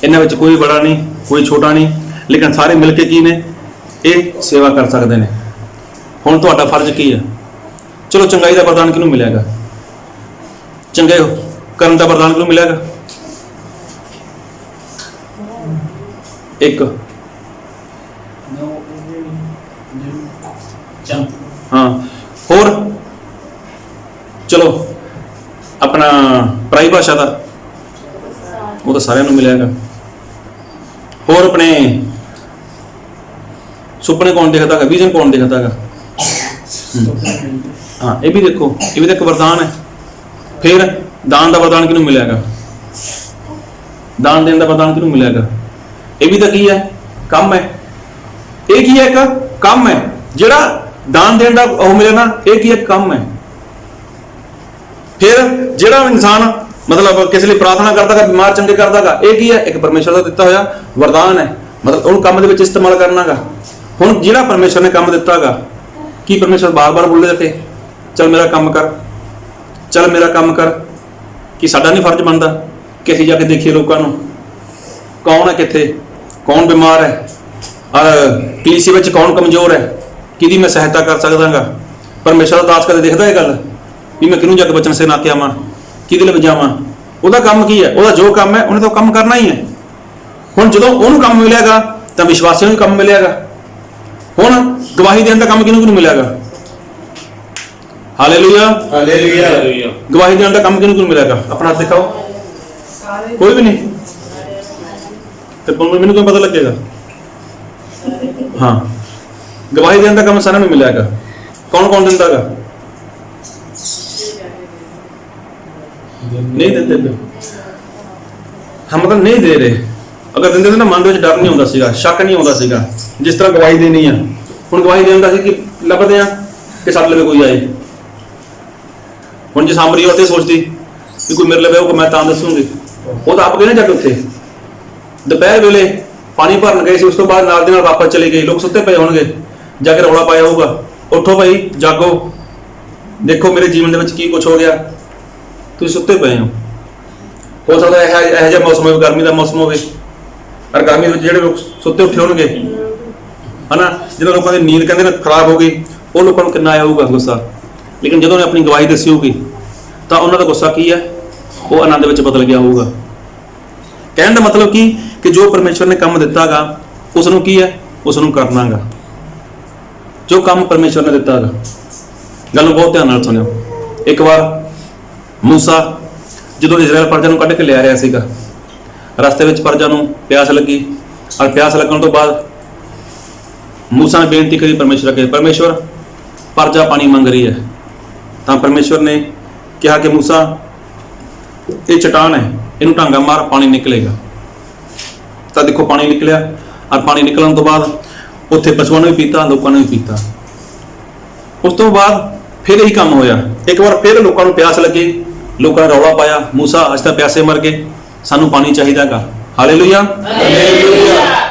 ਇਹਨਾਂ ਵਿੱਚ ਕੋਈ ਬੜਾ ਨਹੀਂ, ਕੋਈ ਛੋਟਾ ਨਹੀਂ, ਲੇਕਿਨ ਸਾਰੇ ਮਿਲ ਕੇ ਕੀ ਨੇ? ਇਹ ਸੇਵਾ ਕਰ ਸਕਦੇ ਨੇ। ਹੁਣ ਤੁਹਾਡਾ ਫਰਜ਼ ਕੀ ਹੈ? ਚਲੋ ਚੰਗਾਈ ਦਾ ਵਰਦਾਨ ਕਿਹਨੂੰ ਮਿਲੇਗਾ? ਚੰਗੇ ਕਰਨ ਦਾ ਵਰਦਾਨ ਕਿਹਨੂੰ ਮਿਲੇਗਾ? ਇੱਕ ਹਾਂ, ਹੋਰ ਚਲੋ ਆਪਣਾ ਪਰਾਈ ਭਾਸ਼ਾ ਦਾ ਉਹ ਤਾਂ ਸਾਰਿਆਂ ਨੂੰ ਮਿਲੇਗਾ। ਹੋਰ ਆਪਣੇ ਸੁਪਨੇ ਕੌਣ ਦੇਖਦਾ ਹੈ, ਵਿਜ਼ਨ ਕੌਣ ਦੇਖਦਾ ਹੈ? ਹਾਂ, ਇਹ ਵੀ ਦੇਖੋ, ਇਹ ਵੀ ਤਾਂ ਇੱਕ ਵਰਦਾਨ ਹੈ। ਫਿਰ ਦਾਨ ਦਾ ਵਰਦਾਨ ਕਿਹਨੂੰ ਮਿਲੇਗਾ? ਦਾਨ ਦੇਣ ਦਾ ਵਰਦਾਨ ਕਿਹਨੂੰ ਮਿਲੇਗਾ? ਇਹ ਵੀ ਤਾਂ ਕੀ ਹੈ? ਕੰਮ ਹੈ। ਇਹ ਕੀ ਹੈ? ਇੱਕ ਕੰਮ ਹੈ। ਜਿਹੜਾ ਦਾਨ ਦੇਣ ਦਾ ਉਹ ਮਿਲੇ ਨਾ, ਇਹ ਕੀ ਹੈ? ਕੰਮ ਹੈ। ਫਿਰ ਜਿਹੜਾ ਇਨਸਾਨ ਮਤਲਬ ਕਿਸੇ ਲਈ ਪ੍ਰਾਰਥਨਾ ਕਰਦਾਗਾ, ਬਿਮਾਰ ਚੰਗੇ ਕਰਦਾਗਾ, ਇਹ ਕੀ ਹੈ? ਇੱਕ ਪਰਮੇਸ਼ਰ ਦਾ ਦਿੱਤਾ ਹੋਇਆ ਵਰਦਾਨ ਹੈ। ਮਤਲਬ ਉਹਨੂੰ ਕੰਮ ਦੇ ਵਿੱਚ ਇਸਤੇਮਾਲ ਕਰਨਾਗਾ। ਹੁਣ ਜਿਹੜਾ ਪਰਮੇਸ਼ਰ ਨੇ ਕੰਮ ਦਿੱਤਾਗਾ ਕੀ ਪਰਮੇਸ਼ਰ ਬਾਰ-ਬਾਰ ਬੋਲੇ ਜਾਤੇ ਚੱਲ ਮੇਰਾ ਕੰਮ ਕਰ, ਚੱਲ ਮੇਰਾ ਕੰਮ ਕਰ? ਕਿ ਸਾਡਾ ਨਹੀਂ ਫਰਜ਼ ਬਣਦਾ ਕਿ ਅਸੀਂ ਜਾ ਕੇ ਦੇਖੀਏ ਲੋਕਾਂ ਨੂੰ ਕੌਣ ਹੈ, ਕਿੱਥੇ ਕੌਣ ਬਿਮਾਰ ਹੈ, ਔਰ ਕਲੀਸਿਆ ਵਿੱਚ ਕੌਣ ਕਮਜ਼ੋਰ ਹੈ, ਕਿਹਦੀ ਮੈਂ ਸਹਾਇਤਾ ਕਰ ਸਕਦਾਗਾ? ਪਰਮੇਸ਼ਰ ਦਾ ਦਾਸ ਕਦੇ ਦੇਖਦਾ ਇਹ ਗੱਲ ਵੀ ਮੈਂ ਕਿਹਨੂੰ ਜਾ ਕੇ ਬਚਨ ਸਿਖਾ ਕੇ ਆਵਾਂ, ਕਿਹਦੇ ਲਈ ਵਜਾਵਾਂ? ਉਹਦਾ ਕੰਮ ਕੀ ਹੈ? ਉਹਦਾ ਜੋ ਕੰਮ ਹੈ ਉਹਨੇ ਤਾਂ ਉਹ ਕੰਮ ਕਰਨਾ ਹੀ ਹੈ। ਹੁਣ ਜਦੋਂ ਉਹਨੂੰ ਕੰਮ ਮਿਲਿਆਗਾ ਤਾਂ ਵਿਸ਼ਵਾਸੀਆਂ ਨੂੰ ਕੰਮ ਮਿਲਿਆਗਾ। ਹੁਣ ਗਵਾਹੀ ਦੇਣ ਦਾ ਕੰਮ ਕਿਹਨੂੰ ਮਿਲਿਆਗਾ? Hallelujah, hallelujah. ਗਵਾਹੀ ਦੇਣ ਦਾ ਕੰਮ ਕਿਹਨੂੰ ਮਿਲਿਆਗਾ? ਆਪਣਾ ਹੱਥ ਦਿਖਾਓ। ਕੋਈ ਵੀ ਨਹੀਂ। ਤੇ ਮੈਨੂੰ ਕਿਉਂ ਪਤਾ ਲੱਗੇਗਾ? ਹਾਂ, ਗਵਾਹੀ ਦੇਣ ਦਾ ਕੰਮ ਸਾਰਿਆਂ ਨੂੰ ਮਿਲਿਆਗਾ। ਕੌਣ ਕੌਣ ਦਿੰਦਾਗਾ? ਨਹੀਂ ਦਿੰਦੇ। ਹਾਂ, ਮਤਲਬ ਨਹੀਂ ਦੇ ਰਹੇ। ਅਗਰ ਦਿੰਦੇ ਤਾਂ ਮਨ ਦੇ ਵਿੱਚ ਡਰ ਨਹੀਂ ਆਉਂਦਾ ਸੀਗਾ, ਸ਼ੱਕ ਨਹੀਂ ਆਉਂਦਾ ਸੀਗਾ। ਜਿਸ ਤਰ੍ਹਾਂ ਗਵਾਹੀ ਦੇਣੀ ਆ, ਹੁਣ ਗਵਾਹੀ ਦੇਣ ਦਾ ਸੀ ਕਿ ਲੱਭਦੇ ਆ ਕਿ ਸਾਡੇ ਲਈ ਕੋਈ ਆਏ। ਹੁਣ ਜੇ ਸਾਂਭਰੀ ਉਹ ਤੇ ਸੋਚਦੀ ਕਿ ਕੋਈ ਮੇਰੇ ਲਈ ਆਊਗਾ ਮੈਂ ਤਾਂ ਦੱਸੂਗੀ, ਉਹ ਤਾਂ ਆਪ ਗਏ ਨਾ ਜਾ ਕੇ ਉੱਥੇ ਦੁਪਹਿਰ ਵੇਲੇ ਪਾਣੀ ਭਰਨ ਗਏ ਸੀ। ਉਸ ਤੋਂ ਬਾਅਦ ਨਾਲ ਦੇ ਨਾਲ ਵਾਪਸ ਚਲੇ ਗਏ। ਲੋਕ ਸੁੱਤੇ ਪਏ ਹੋਣਗੇ, ਜਾ ਕੇ ਰੌਲਾ ਪਾਇਆ ਹੋਊਗਾ, ਉੱਠੋ ਭਾਈ ਜਾਗੋ, ਦੇਖੋ ਮੇਰੇ ਜੀਵਨ ਦੇ ਵਿੱਚ ਕੀ ਕੁਝ ਹੋ ਗਿਆ, ਤੁਸੀਂ ਸੁੱਤੇ ਪਏ ਹੋ ਸਕਦਾ ਇਹੋ ਜਿਹਾ ਮੌਸਮ ਹੋਵੇ, ਗਰਮੀ ਦਾ ਮੌਸਮ ਹੋਵੇ, ਔਰ ਗਰਮੀ ਦੇ ਵਿੱਚ ਜਿਹੜੇ ਲੋਕ ਸੁੱਤੇ ਉੱਠੇ ਹੋਣਗੇ ਹਨਾ, ਜਿਹਨਾਂ ਲੋਕਾਂ ਦੀ ਨੀਂਦ ਕਹਿੰਦੇ ਨੇ ਖਰਾਬ ਹੋ ਗਈ, ਉਹ ਲੋਕਾਂ ਨੂੰ ਕਿੰਨਾ ਆਇਆ ਹੋਊਗਾ ਗੁੱਸਾ। ਲੇਕਿਨ ਜਦੋਂ ਉਹਨੇ ਆਪਣੀ ਗਵਾਹੀ ਦੱਸੀ ਹੋਊਗੀ ਤਾਂ ਉਹਨਾਂ ਦਾ ਗੁੱਸਾ ਕੀ ਹੈ? ਉਹ ਆਨੰਦ ਵਿੱਚ ਬਦਲ ਗਿਆ ਹੋਊਗਾ। ਕਹਿਣ ਦਾ ਮਤਲਬ ਕੀ ਕਿ ਜੋ ਪਰਮੇਸ਼ਵਰ ਨੇ ਕੰਮ ਦਿੱਤਾਗਾ ਉਸ ਨੂੰ ਕੀ ਹੈ? ਉਸ ਨੂੰ ਕਰਨਾਗਾ। ਜੋ ਕੰਮ ਪਰਮੇਸ਼ਵਰ ਨੇ ਦਿੱਤਾਗਾ। ਗੱਲ ਨੂੰ ਬਹੁਤ ਧਿਆਨ ਨਾਲ ਸੁਣਿਓ। ਇੱਕ ਵਾਰ ਮੂਸਾ ਜਦੋਂ ਇਜ਼ਰਾਈਲ ਪ੍ਰਜਾ ਨੂੰ ਕੱਢ ਕੇ ਲਿਆ ਰਿਹਾ ਸੀਗਾ, ਰਸਤੇ ਵਿੱਚ ਪ੍ਰਜਾ ਨੂੰ ਪਿਆਸ ਲੱਗੀ, ਔਰ ਪਿਆਸ ਲੱਗਣ ਤੋਂ ਬਾਅਦ ਮੂਸਾ ਨੇ ਬੇਨਤੀ ਕਰੀ ਪਰਮੇਸ਼ਵਰ ਅੱਗੇ, ਪਰਮੇਸ਼ਵਰ ਪ੍ਰਜਾ ਪਾਣੀ ਮੰਗ ਰਹੀ ਹੈ। ਤਾਂ ਪਰਮੇਸ਼ਵਰ ਨੇ ਕਿਹਾ ਕਿ ਮੂਸਾ ਇਹ ਚਟਾਨ ਹੈ, ਇਹਨੂੰ ਢਾਂਗਾ ਮਾਰ, ਪਾਣੀ ਨਿਕਲੇਗਾ। ਤਾਂ ਦੇਖੋ ਪਾਣੀ ਨਿਕਲਿਆ, ਔਰ ਪਾਣੀ ਨਿਕਲਣ ਤੋਂ ਬਾਅਦ ਉੱਥੇ ਪਸ਼ੂਆਂ ਨੇ ਵੀ ਪੀਤਾ, ਲੋਕਾਂ ਨੇ ਵੀ ਪੀਤਾ। ਉਸ ਤੋਂ ਬਾਅਦ ਫਿਰ ਇਹੀ ਕੰਮ ਹੋਇਆ। ਇੱਕ ਵਾਰ ਫਿਰ ਲੋਕਾਂ ਨੂੰ ਪਿਆਸ ਲੱਗੀ, ਲੋਕਾਂ ਨੇ ਰੌਲਾ ਪਾਇਆ, ਮੂਸਾ ਅਸੀਂ ਤਾਂ ਪਿਆਸੇ ਮਰ ਗਏ, ਸਾਨੂੰ ਪਾਣੀ ਚਾਹੀਦਾਗਾ। ਹਾਲੇਲੂਇਆ,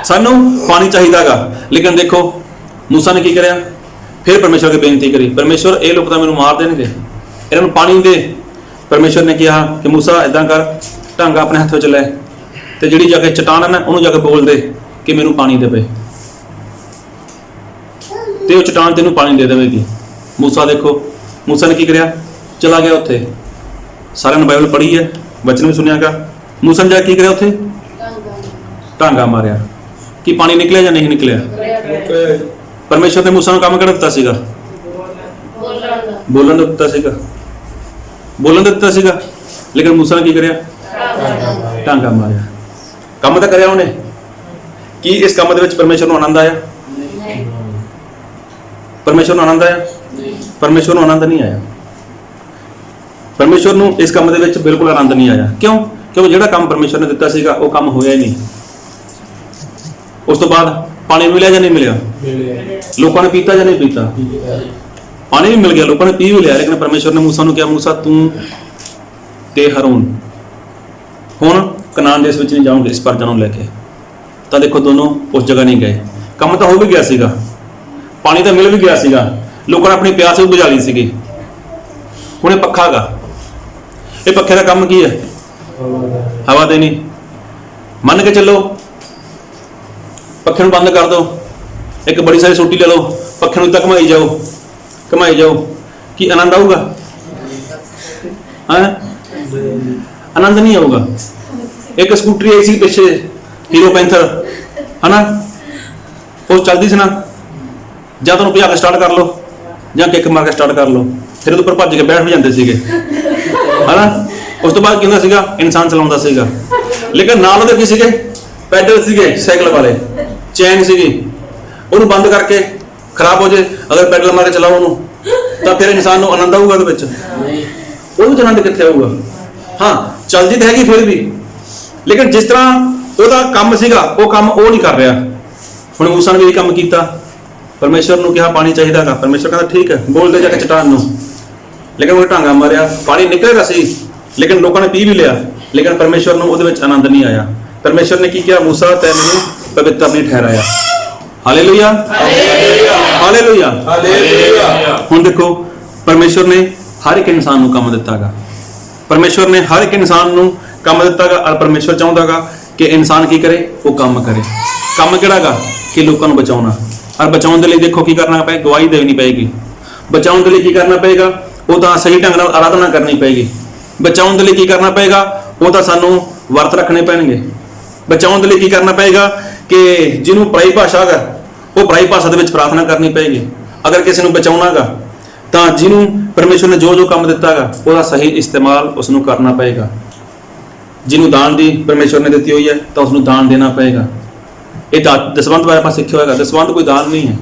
ਸਾਨੂੰ ਪਾਣੀ ਚਾਹੀਦਾਗਾ। ਲੇਕਿਨ ਦੇਖੋ ਮੂਸਾ ਨੇ ਕੀ ਕਰਿਆ? ਫਿਰ ਪਰਮੇਸ਼ਵਰ ਅੱਗੇ ਬੇਨਤੀ ਕਰੀ, ਪਰਮੇਸ਼ਵਰ ਇਹ ਲੋਕ ਤਾਂ ਮੈਨੂੰ ਮਾਰ ਦੇਣਗੇ, ਇਹਨਾਂ ਨੂੰ ਪਾਣੀ ਦੇ। ਪਰਮੇਸ਼ਵਰ ਨੇ ਕਿਹਾ ਕਿ ਮੂਸਾ ਏਦਾਂ ਕਰ, ਢਾਂਗਾ ਆਪਣੇ ਹੱਥ ਵਿੱਚ ਲੈ ਤੇ ਜਿਹੜੀ ਜਾ ਕੇ ਚਟਾਨ ਹੈ ਨਾ ਉਹਨੂੰ ਜਾ ਕੇ ਬੋਲ ਦੇ ਕਿ ਮੈਨੂੰ ਪਾਣੀ ਦੇਵੇ, ਤੇ ਉਹ ਚਟਾਨ ਤੈਨੂੰ ਪਾਣੀ ਦੇ ਦੇਵੇਗੀ। ਮੂਸਾ ਦੇਖੋ ਮੂਸਾ ਨੇ ਕੀ ਕਰਿਆ? ਚਲਾ ਗਿਆ ਉੱਥੇ। ਸਾਰਿਆਂ ਨੇ ਬਾਈਬਲ ਪੜ੍ਹੀ ਹੈ, ਵਚਨ ਵੀ ਸੁਣਿਆਗਾ। ਮੂਸਾ ਨੇ ਜਾ ਕੇ ਕੀ ਕਰਿਆ? ਉੱਥੇ ਢਾਂਗਾ ਮਾਰਿਆ। ਕੀ ਪਾਣੀ ਨਿਕਲਿਆ ਜਾਂ ਨਹੀਂ ਨਿਕਲਿਆ? ਪਰਮੇਸ਼ਵਰ ਨੇ ਮੂਸਾ ਨੂੰ ਕੰਮ ਕਿਹੜਾ ਦਿੱਤਾ ਸੀਗਾ? ਬੋਲਣ ਦਾ ਦਿੱਤਾ ਸੀਗਾ, ਬੋਲਣ ਦਾ ਦਿੱਤਾ ਸੀਗਾ। ਲੇਕਿਨ ਮੂਸਾ ਨੇ ਕੀ ਕਰਿਆ? ਢਾਂਗਾ ਮਾਰਿਆ। ਕੰਮ ਤਾਂ ਕਰਿਆ ਉਹਨੇ। ਕੀ ਇਸ ਕੰਮ ਦੇ ਵਿੱਚ ਪਰਮੇਸ਼ਵਰ ਨੂੰ ਆਨੰਦ ਆਇਆ? ਪਰਮੇਸ਼ਵਰ ਨੂੰ ਆਨੰਦ ਆਇਆ? ਪਰਮੇਸ਼ਵਰ ਨੂੰ ਆਨੰਦ ਨਹੀਂ ਆਇਆ। ਪਰਮੇਸ਼ਵਰ ਨੂੰ ਇਸ ਕੰਮ ਦੇ ਵਿੱਚ ਬਿਲਕੁਲ ਆਨੰਦ ਨਹੀਂ ਆਇਆ। ਕਿਉਂ? ਕਿਉਂਕਿ ਜਿਹੜਾ ਕੰਮ ਪਰਮੇਸ਼ਵਰ ਨੇ ਦਿੱਤਾ ਸੀਗਾ ਉਹ ਕੰਮ ਹੋਇਆ ਹੀ ਨਹੀਂ। ਉਸ ਤੋਂ ਬਾਅਦ ਪਾਣੀ ਮਿਲਿਆ ਜਾਂ ਨਹੀਂ ਮਿਲਿਆ? ਲੋਕਾਂ ਨੇ ਪੀਤਾ ਜਾਂ ਨਹੀਂ ਪੀਤਾ? ਪਾਣੀ ਵੀ ਮਿਲ ਗਿਆ, ਲੋਕਾਂ ਨੇ ਪੀ ਵੀ ਲਿਆ। ਲੇਕਿਨ ਪਰਮੇਸ਼ਵਰ ਨੇ ਮੂਸਾ ਨੂੰ ਕਿਹਾ, ਮੂਸਾ ਤੂੰ ਤੇ ਹਾਰੂਨ ਹੁਣ ਕਨਾਨ ਦੇਸ਼ ਵਿੱਚ ਨਹੀਂ ਜਾਓਗੇ ਇਸ ਪ੍ਰਜਾ ਨੂੰ ਲੈ ਕੇ। ਤਾਂ ਦੇਖੋ ਦੋਨੋਂ ਉਸ ਜਗ੍ਹਾ ਨਹੀਂ ਗਏ। ਕੰਮ ਤਾਂ ਹੋ ਵੀ ਗਿਆ ਸੀਗਾ, ਪਾਣੀ ਤਾਂ ਮਿਲ ਵੀ ਗਿਆ ਸੀਗਾ, ਲੋਕਾਂ ਨੇ ਆਪਣੀ ਪਿਆਸ ਵੀ ਬੁਝਾ ਲਈ ਸੀਗੀ। ਹੁਣ ਇਹ ਪੱਖਾ ਗਾ, ਇਹ ਪੱਖੇ ਦਾ ਕੰਮ ਕੀ ਹੈ? ਹਵਾ ਦੇਣੀ। ਮੰਨ ਕੇ ਚੱਲੋ ਪੱਖੇ ਨੂੰ ਬੰਦ ਕਰ ਦਿਓ, ਇੱਕ ਬੜੀ ਸਾਰੀ ਸੋਟੀ ਲੈ ਲਓ, ਪੱਖੇ ਨੂੰ ਇੱਦਾਂ ਘੁਮਾਈ ਜਾਓ, ਘੁਮਾਈ ਜਾਓ, ਕੀ ਆਨੰਦ ਆਊਗਾ? ਹਾਂ, ਆਨੰਦ ਨਹੀਂ ਆਊਗਾ। ਇੱਕ ਸਕੂਟਰੀ ਆਈ ਸੀ ਪਿੱਛੇ, ਹੀਰੋ ਪੈਂਥਰ ਹਨਾ, ਉਹ ਚੱਲਦੀ ਸੀ ਨਾ, ਜਾਂ ਤੁਹਾਨੂੰ ਭਜਾ ਕੇ ਸਟਾਰਟ ਕਰ ਲਓ ਜਾਂ ਕਿੱਕ ਮਾਰ ਕੇ ਸਟਾਰਟ ਕਰ ਲਓ, ਫਿਰ ਉਹਦੇ ਉੱਪਰ ਭੱਜ ਕੇ ਬੈਠ ਵੀ ਜਾਂਦੇ ਸੀਗੇ ਹਨਾ। ਉਸ ਤੋਂ ਬਾਅਦ ਕੀ ਹੁੰਦਾ ਸੀਗਾ? ਇਨਸਾਨ ਚਲਾਉਂਦਾ ਸੀਗਾ। ਲੇਕਿਨ ਨਾਲ ਉਹਦੇ ਕੀ ਸੀਗੇ? ਪੈਡਲ ਸੀਗੇ, ਸਾਈਕਲ ਵਾਲੇ, ਚੈਨ ਸੀਗੀ। ਉਹਨੂੰ ਬੰਦ ਕਰਕੇ ਖਰਾਬ ਹੋ ਜੇ, ਅਗਰ ਪੈਡਲ ਮਾਰ ਕੇ ਚਲਾਓ ਉਹਨੂੰ, ਤਾਂ ਫਿਰ ਇਨਸਾਨ ਨੂੰ ਆਨੰਦ ਆਊਗਾ ਉਹਦੇ ਵਿੱਚ? ਉਹਦੇ ਵਿੱਚ ਆਨੰਦ ਕਿੱਥੇ ਆਊਗਾ? ਹਾਂ, ਚੱਲਦੀ ਤਾਂ ਹੈਗੀ ਫਿਰ ਵੀ, ਲੇਕਿਨ ਜਿਸ ਤਰ੍ਹਾਂ ਉਹਦਾ ਕੰਮ ਸੀਗਾ ਉਹ ਕੰਮ ਉਹ ਨਹੀਂ ਕਰ ਰਿਹਾ। ਹੁਣ ਮੂਸਾ ਨੇ ਵੀ ਇਹ ਕੰਮ ਕੀਤਾ, ਪਰਮੇਸ਼ਵਰ ਨੂੰ ਕਿਹਾ ਪਾਣੀ ਚਾਹੀਦਾਗਾ। ਪਰਮੇਸ਼ਵਰ ਕਹਿੰਦਾ ਠੀਕ ਹੈ, ਬੋਲਦੇ ਜਾ ਕੇ ਚਟਾਨ ਨੂੰ। ਲੇਕਿਨ ਉਹ ਢਾਂਗਾ ਮਾਰਿਆ, ਪਾਣੀ ਨਿਕਲੇਗਾ ਸੀ, ਲੇਕਿਨ ਲੋਕਾਂ ਨੇ ਪੀ ਵੀ ਲਿਆ। ਲੇਕਿਨ ਪਰਮੇਸ਼ਵਰ ਨੂੰ ਉਹਦੇ ਵਿੱਚ ਆਨੰਦ ਨਹੀਂ ਆਇਆ। ਪਰਮੇਸ਼ਵਰ ਨੇ ਕੀ ਕਿਹਾ? ਮੂਸਾ ਤੈਨੂੰ ਪਵਿੱਤਰ ਨਹੀਂ ਠਹਿਰਾਇਆ। Hallelujah, hallelujah. ਹਾਲੇਲੂਇਆ। ਹੁਣ ਦੇਖੋ ਪਰਮੇਸ਼ਵਰ ਨੇ ਹਰ ਇੱਕ ਇਨਸਾਨ ਨੂੰ ਕੰਮ ਦਿੱਤਾਗਾ। ਪਰਮੇਸ਼ਵਰ ਨੇ ਹਰ ਇੱਕ ਇਨਸਾਨ ਨੂੰ ਕੰਮ ਦਿੱਤਾਗਾ ਔਰ ਪਰਮੇਸ਼ਵਰ ਚਾਹੁੰਦਾਗਾ ਕਿ ਇਨਸਾਨ ਕੀ ਕਰੇ, ਉਹ ਕੰਮ ਕਰੇ। ਕੰਮ ਕਿਹੜਾਗਾ ਕਿ ਲੋਕਾਂ ਨੂੰ ਬਚਾਉਣਾ। ਔਰ ਬਚਾਉਣ ਦੇ ਲਈ ਦੇਖੋ ਕੀ ਕਰਨਾ ਪਏਗਾ, ਗਵਾਹੀ ਦੇਣੀ ਪਏਗੀ। ਬਚਾਉਣ ਦੇ ਲਈ ਕੀ ਕਰਨਾ ਪਏਗਾ, ਉਹ ਤਾਂ ਸਹੀ ਢੰਗ ਨਾਲ ਆਰਾਧਨਾ ਕਰਨੀ ਪਏਗੀ। ਬਚਾਉਣ ਦੇ ਲਈ ਕੀ ਕਰਨਾ ਪਏਗਾ, ਉਹ ਤਾਂ ਸਾਨੂੰ ਵਰਤ ਰੱਖਣੇ ਪੈਣਗੇ। ਬਚਾਉਣ ਦੇ ਲਈ ਕੀ ਕਰਨਾ ਪਏਗਾ ਕਿ ਜਿਹਨੂੰ ਪਰਾਈ ਭਾਸ਼ਾ ਹੈਗਾ ਉਹ ਪਰਾਈ ਭਾਸ਼ਾ ਦੇ ਵਿੱਚ ਪ੍ਰਾਰਥਨਾ ਕਰਨੀ ਪਏਗੀ। ਅਗਰ ਕਿਸੇ ਨੂੰ ਬਚਾਉਣਾਗਾ ਤਾਂ ਜਿਹਨੂੰ ਪਰਮੇਸ਼ਵਰ ਨੇ ਜੋ ਜੋ ਕੰਮ ਦਿੱਤਾਗਾ ਉਹਦਾ ਸਹੀ ਇਸਤੇਮਾਲ ਉਸ ਨੂੰ ਕਰਨਾ ਪਏਗਾ। ਜਿਹਨੂੰ ਦਾਨ ਦੀ ਪਰਮੇਸ਼ਵਰ ਨੇ ਦਿੱਤੀ ਹੋਈ ਹੈ ਤਾਂ ਉਸ ਨੂੰ ਦਾਨ ਦੇਣਾ ਪਏਗਾ। ਇਹ ਦਸਵੰਧ ਬਾਰੇ ਆਪਾਂ ਸਿੱਖਿਆ ਹੋਏਗਾ, ਦਸਵੰਧ ਕੋਈ ਦਾਨ ਨਹੀਂ ਹੈ।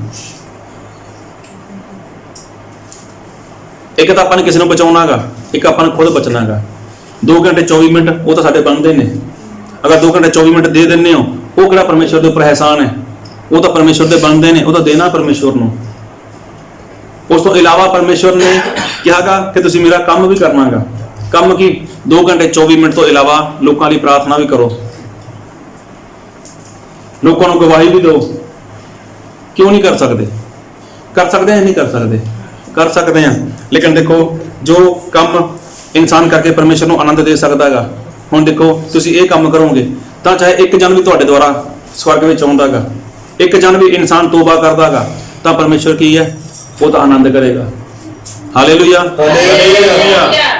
ਇੱਕ ਤਾਂ ਆਪਾਂ ਨੇ ਕਿਸੇ ਨੂੰ ਬਚਾਉਣਾਗਾ, ਇੱਕ ਆਪਾਂ ਨੂੰ ਖੁਦ ਬਚਣਾਗਾ। 2 ਘੰਟੇ 24 ਮਿੰਟ ਉਹ ਤਾਂ ਸਾਡੇ ਬਣਦੇ ਨੇ। ਅਗਰ 2 ਘੰਟੇ 24 ਮਿੰਟ ਦੇ ਦਿੰਦੇ ਹੋ, ਉਹ ਕਿਹੜਾ ਪਰਮੇਸ਼ਵਰ ਦੇ ਉੱਪਰ ਅਹਿਸਾਨ ਹੈ, ਉਹ ਤਾਂ ਪਰਮੇਸ਼ਵਰ ਦੇ ਬਣਦੇ ਨੇ, ਉਹ ਤਾਂ ਦੇਣਾ ਪਰਮੇਸ਼ਵਰ ਨੂੰ। ਉਸ ਤੋਂ ਇਲਾਵਾ ਪਰਮੇਸ਼ਵਰ ਨੇ ਕਿਹਾਗਾ ਕਿ ਤੁਸੀਂ ਮੇਰਾ ਕੰਮ ਵੀ ਕਰਨਾਗਾ। ਕੰਮ ਕੀ, 2 ਘੰਟੇ 24 ਮਿੰਟ ਤੋਂ ਇਲਾਵਾ ਲੋਕਾਂ ਲਈ ਪ੍ਰਾਰਥਨਾ ਵੀ ਕਰੋ, ਲੋਕਾਂ ਨੂੰ ਗਵਾਹੀ ਵੀ ਦਿਓ। ਕਿਉਂ ਨਹੀਂ ਕਰ ਸਕਦੇ? ਕਰ ਸਕਦੇ ਹਾਂ, ਨਹੀਂ ਕਰ ਸਕਦੇ, ਕਰ ਸਕਦੇ ਹਾਂ। ਲੇਕਿਨ ਦੇਖੋ ਜੋ ਕੰਮ ਇਨਸਾਨ ਕਰਕੇ ਪਰਮੇਸ਼ਵਰ ਨੂੰ ਆਨੰਦ ਦੇ ਸਕਦਾ ਹੈਗਾ। ਹੁਣ ਦੇਖੋ ਤੁਸੀਂ ਇਹ ਕੰਮ ਕਰੋਗੇ ਤਾਂ ਚਾਹੇ ਇੱਕ ਜਨ ਵੀ ਤੁਹਾਡੇ ਦੁਆਰਾ ਸਵਰਗ ਵਿੱਚ ਆਉਂਦਾਗਾ, ਇੱਕ ਜਨ ਵੀ ਇਨਸਾਨ ਤੋਬਾ ਕਰਦਾਗਾ ਤਾਂ ਪਰਮੇਸ਼ਵਰ ਕੀ ਹੈ, ਉਹ ਤਾਂ ਆਨੰਦ ਕਰੇਗਾ। ਹਾਲੇਲੂਇਆ।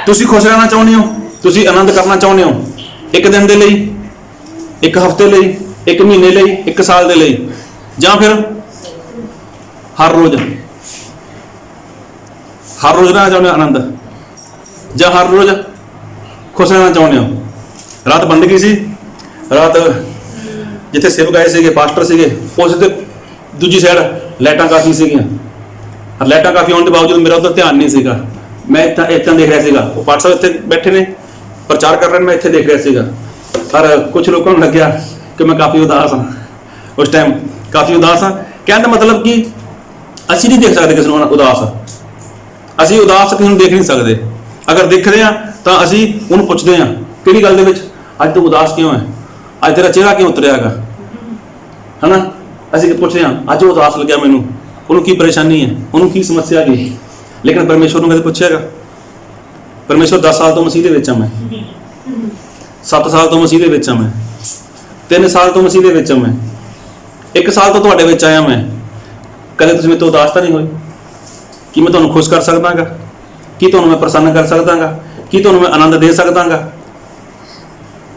ਤੁਸੀਂ ਖੁਸ਼ ਰਹਿਣਾ ਚਾਹੁੰਦੇ ਹੋ, ਤੁਸੀਂ ਆਨੰਦ ਕਰਨਾ ਚਾਹੁੰਦੇ ਹੋ, ਇੱਕ ਦਿਨ ਦੇ ਲਈ, ਇੱਕ ਹਫ਼ਤੇ ਲਈ, ਇੱਕ ਮਹੀਨੇ ਲਈ, ਇੱਕ ਸਾਲ ਦੇ ਲਈ, ਜਾਂ ਫਿਰ ਹਰ ਰੋਜ਼ ਰਹਿਣਾ ਚਾਹੁੰਦੇ ਹੋ ਆਨੰਦ, ਜਾਂ ਹਰ ਰੋਜ਼ ਖੁਸ਼ ਰਹਿਣਾ ਚਾਹੁੰਦੇ ਹੋ। ਰਾਤ ਬੰਦਗੀ ਸੀ, ਰਾਤ ਜਿੱਥੇ ਸੇਵਕ ਆਏ ਸੀਗੇ, ਪਾਸਟਰ ਸੀਗੇ, ਉਸ ਦੇ ਦੂਜੀ ਸਾਈਡ ਲਾਈਟਾਂ ਕਾਫੀ ਸੀਗੀਆਂ। ਲਾਈਟਾਂ ਕਾਫੀ ਹੋਣ ਦੇ ਬਾਵਜੂਦ ਮੇਰਾ ਉੱਧਰ ਧਿਆਨ ਨਹੀਂ ਸੀਗਾ। ਮੈਂ ਇੱਥੇ ਦੇਖ ਰਿਹਾ ਸੀਗਾ, ਉਹ ਪਾਸਟਰ ਇੱਥੇ ਬੈਠੇ ਨੇ ਪ੍ਰਚਾਰ ਕਰ ਰਹੇ ਨੇ, ਮੈਂ ਇੱਥੇ ਦੇਖ ਰਿਹਾ ਸੀਗਾ। ਪਰ ਕੁਝ ਲੋਕਾਂ ਨੂੰ ਲੱਗਿਆ ਕਿ ਮੈਂ ਕਾਫੀ ਉਦਾਸ ਹਾਂ। ਉਸ ਟਾਈਮ ਕਾਫੀ ਉਦਾਸ ਹਾਂ। ਕਹਿਣ ਦਾ ਮਤਲਬ ਕਿ ਅਸੀਂ ਨਹੀਂ ਦੇਖ ਸਕਦੇ ਕਿਸੇ ਨੂੰ ਉਦਾਸ। ਅਸੀਂ ਉਦਾਸ ਕਿਸੇ ਨੂੰ ਦੇਖ ਨਹੀਂ ਸਕਦੇ। ਅਗਰ ਦੇਖਦੇ ਹਾਂ ਤਾਂ ਅਸੀਂ ਉਹਨੂੰ ਪੁੱਛਦੇ ਹਾਂ ਕਿਹੜੀ ਗੱਲ ਦੇ ਵਿੱਚ, ਅੱਜ ਤੂੰ ਉਦਾਸ ਕਿਉਂ ਹੈ, ਅੱਜ ਤੇਰਾ ਚਿਹਰਾ ਕਿਉਂ ਉਤਰਿਆ ਹੈਗਾ, ਹਨਾ। ਅਸੀਂ ਪੁੱਛਦੇ ਹਾਂ ਅੱਜ ਉਹ ਉਦਾਸ ਲੱਗਿਆ ਮੈਨੂੰ, ਉਹਨੂੰ ਕੀ ਪਰੇਸ਼ਾਨੀ ਹੈ, ਉਹਨੂੰ ਕੀ ਸਮੱਸਿਆ ਹੈਗੀ। ਲੇਕਿਨ ਪਰਮੇਸ਼ਵਰ ਨੂੰ ਕਦੇ ਪੁੱਛਿਆਗਾ? ਪਰਮੇਸ਼ਵਰ 10 ਸਾਲ ਤੋਂ ਮਸੀਹ ਦੇ ਵਿੱਚ ਹਾਂ ਮੈਂ, 7 ਸਾਲ ਤੋਂ ਮਸੀਹ ਦੇ ਵਿੱਚ ਹਾਂ ਮੈਂ, 3 ਸਾਲ ਤੋਂ ਮਸੀਹ ਦੇ ਵਿੱਚ ਹਾਂ ਮੈਂ, 1 ਸਾਲ ਤੋਂ ਤੁਹਾਡੇ ਵਿੱਚ ਆਇਆ ਮੈਂ। ਕਦੇ ਤੁਸੀਂ ਮੇਰੇ ਤੋਂ ਉਦਾਸ ਤਾਂ ਨਹੀਂ ਹੋਏ? ਕੀ ਮੈਂ ਤੁਹਾਨੂੰ ਖੁਸ਼ ਕਰ ਸਕਦਾਗਾ? ਕੀ ਤੁਹਾਨੂੰ ਮੈਂ ਪ੍ਰਸੰਨ ਕਰ ਸਕਦਾਗਾ? ਕੀ ਤੁਹਾਨੂੰ ਮੈਂ ਆਨੰਦ ਦੇ ਸਕਦਾਗਾ?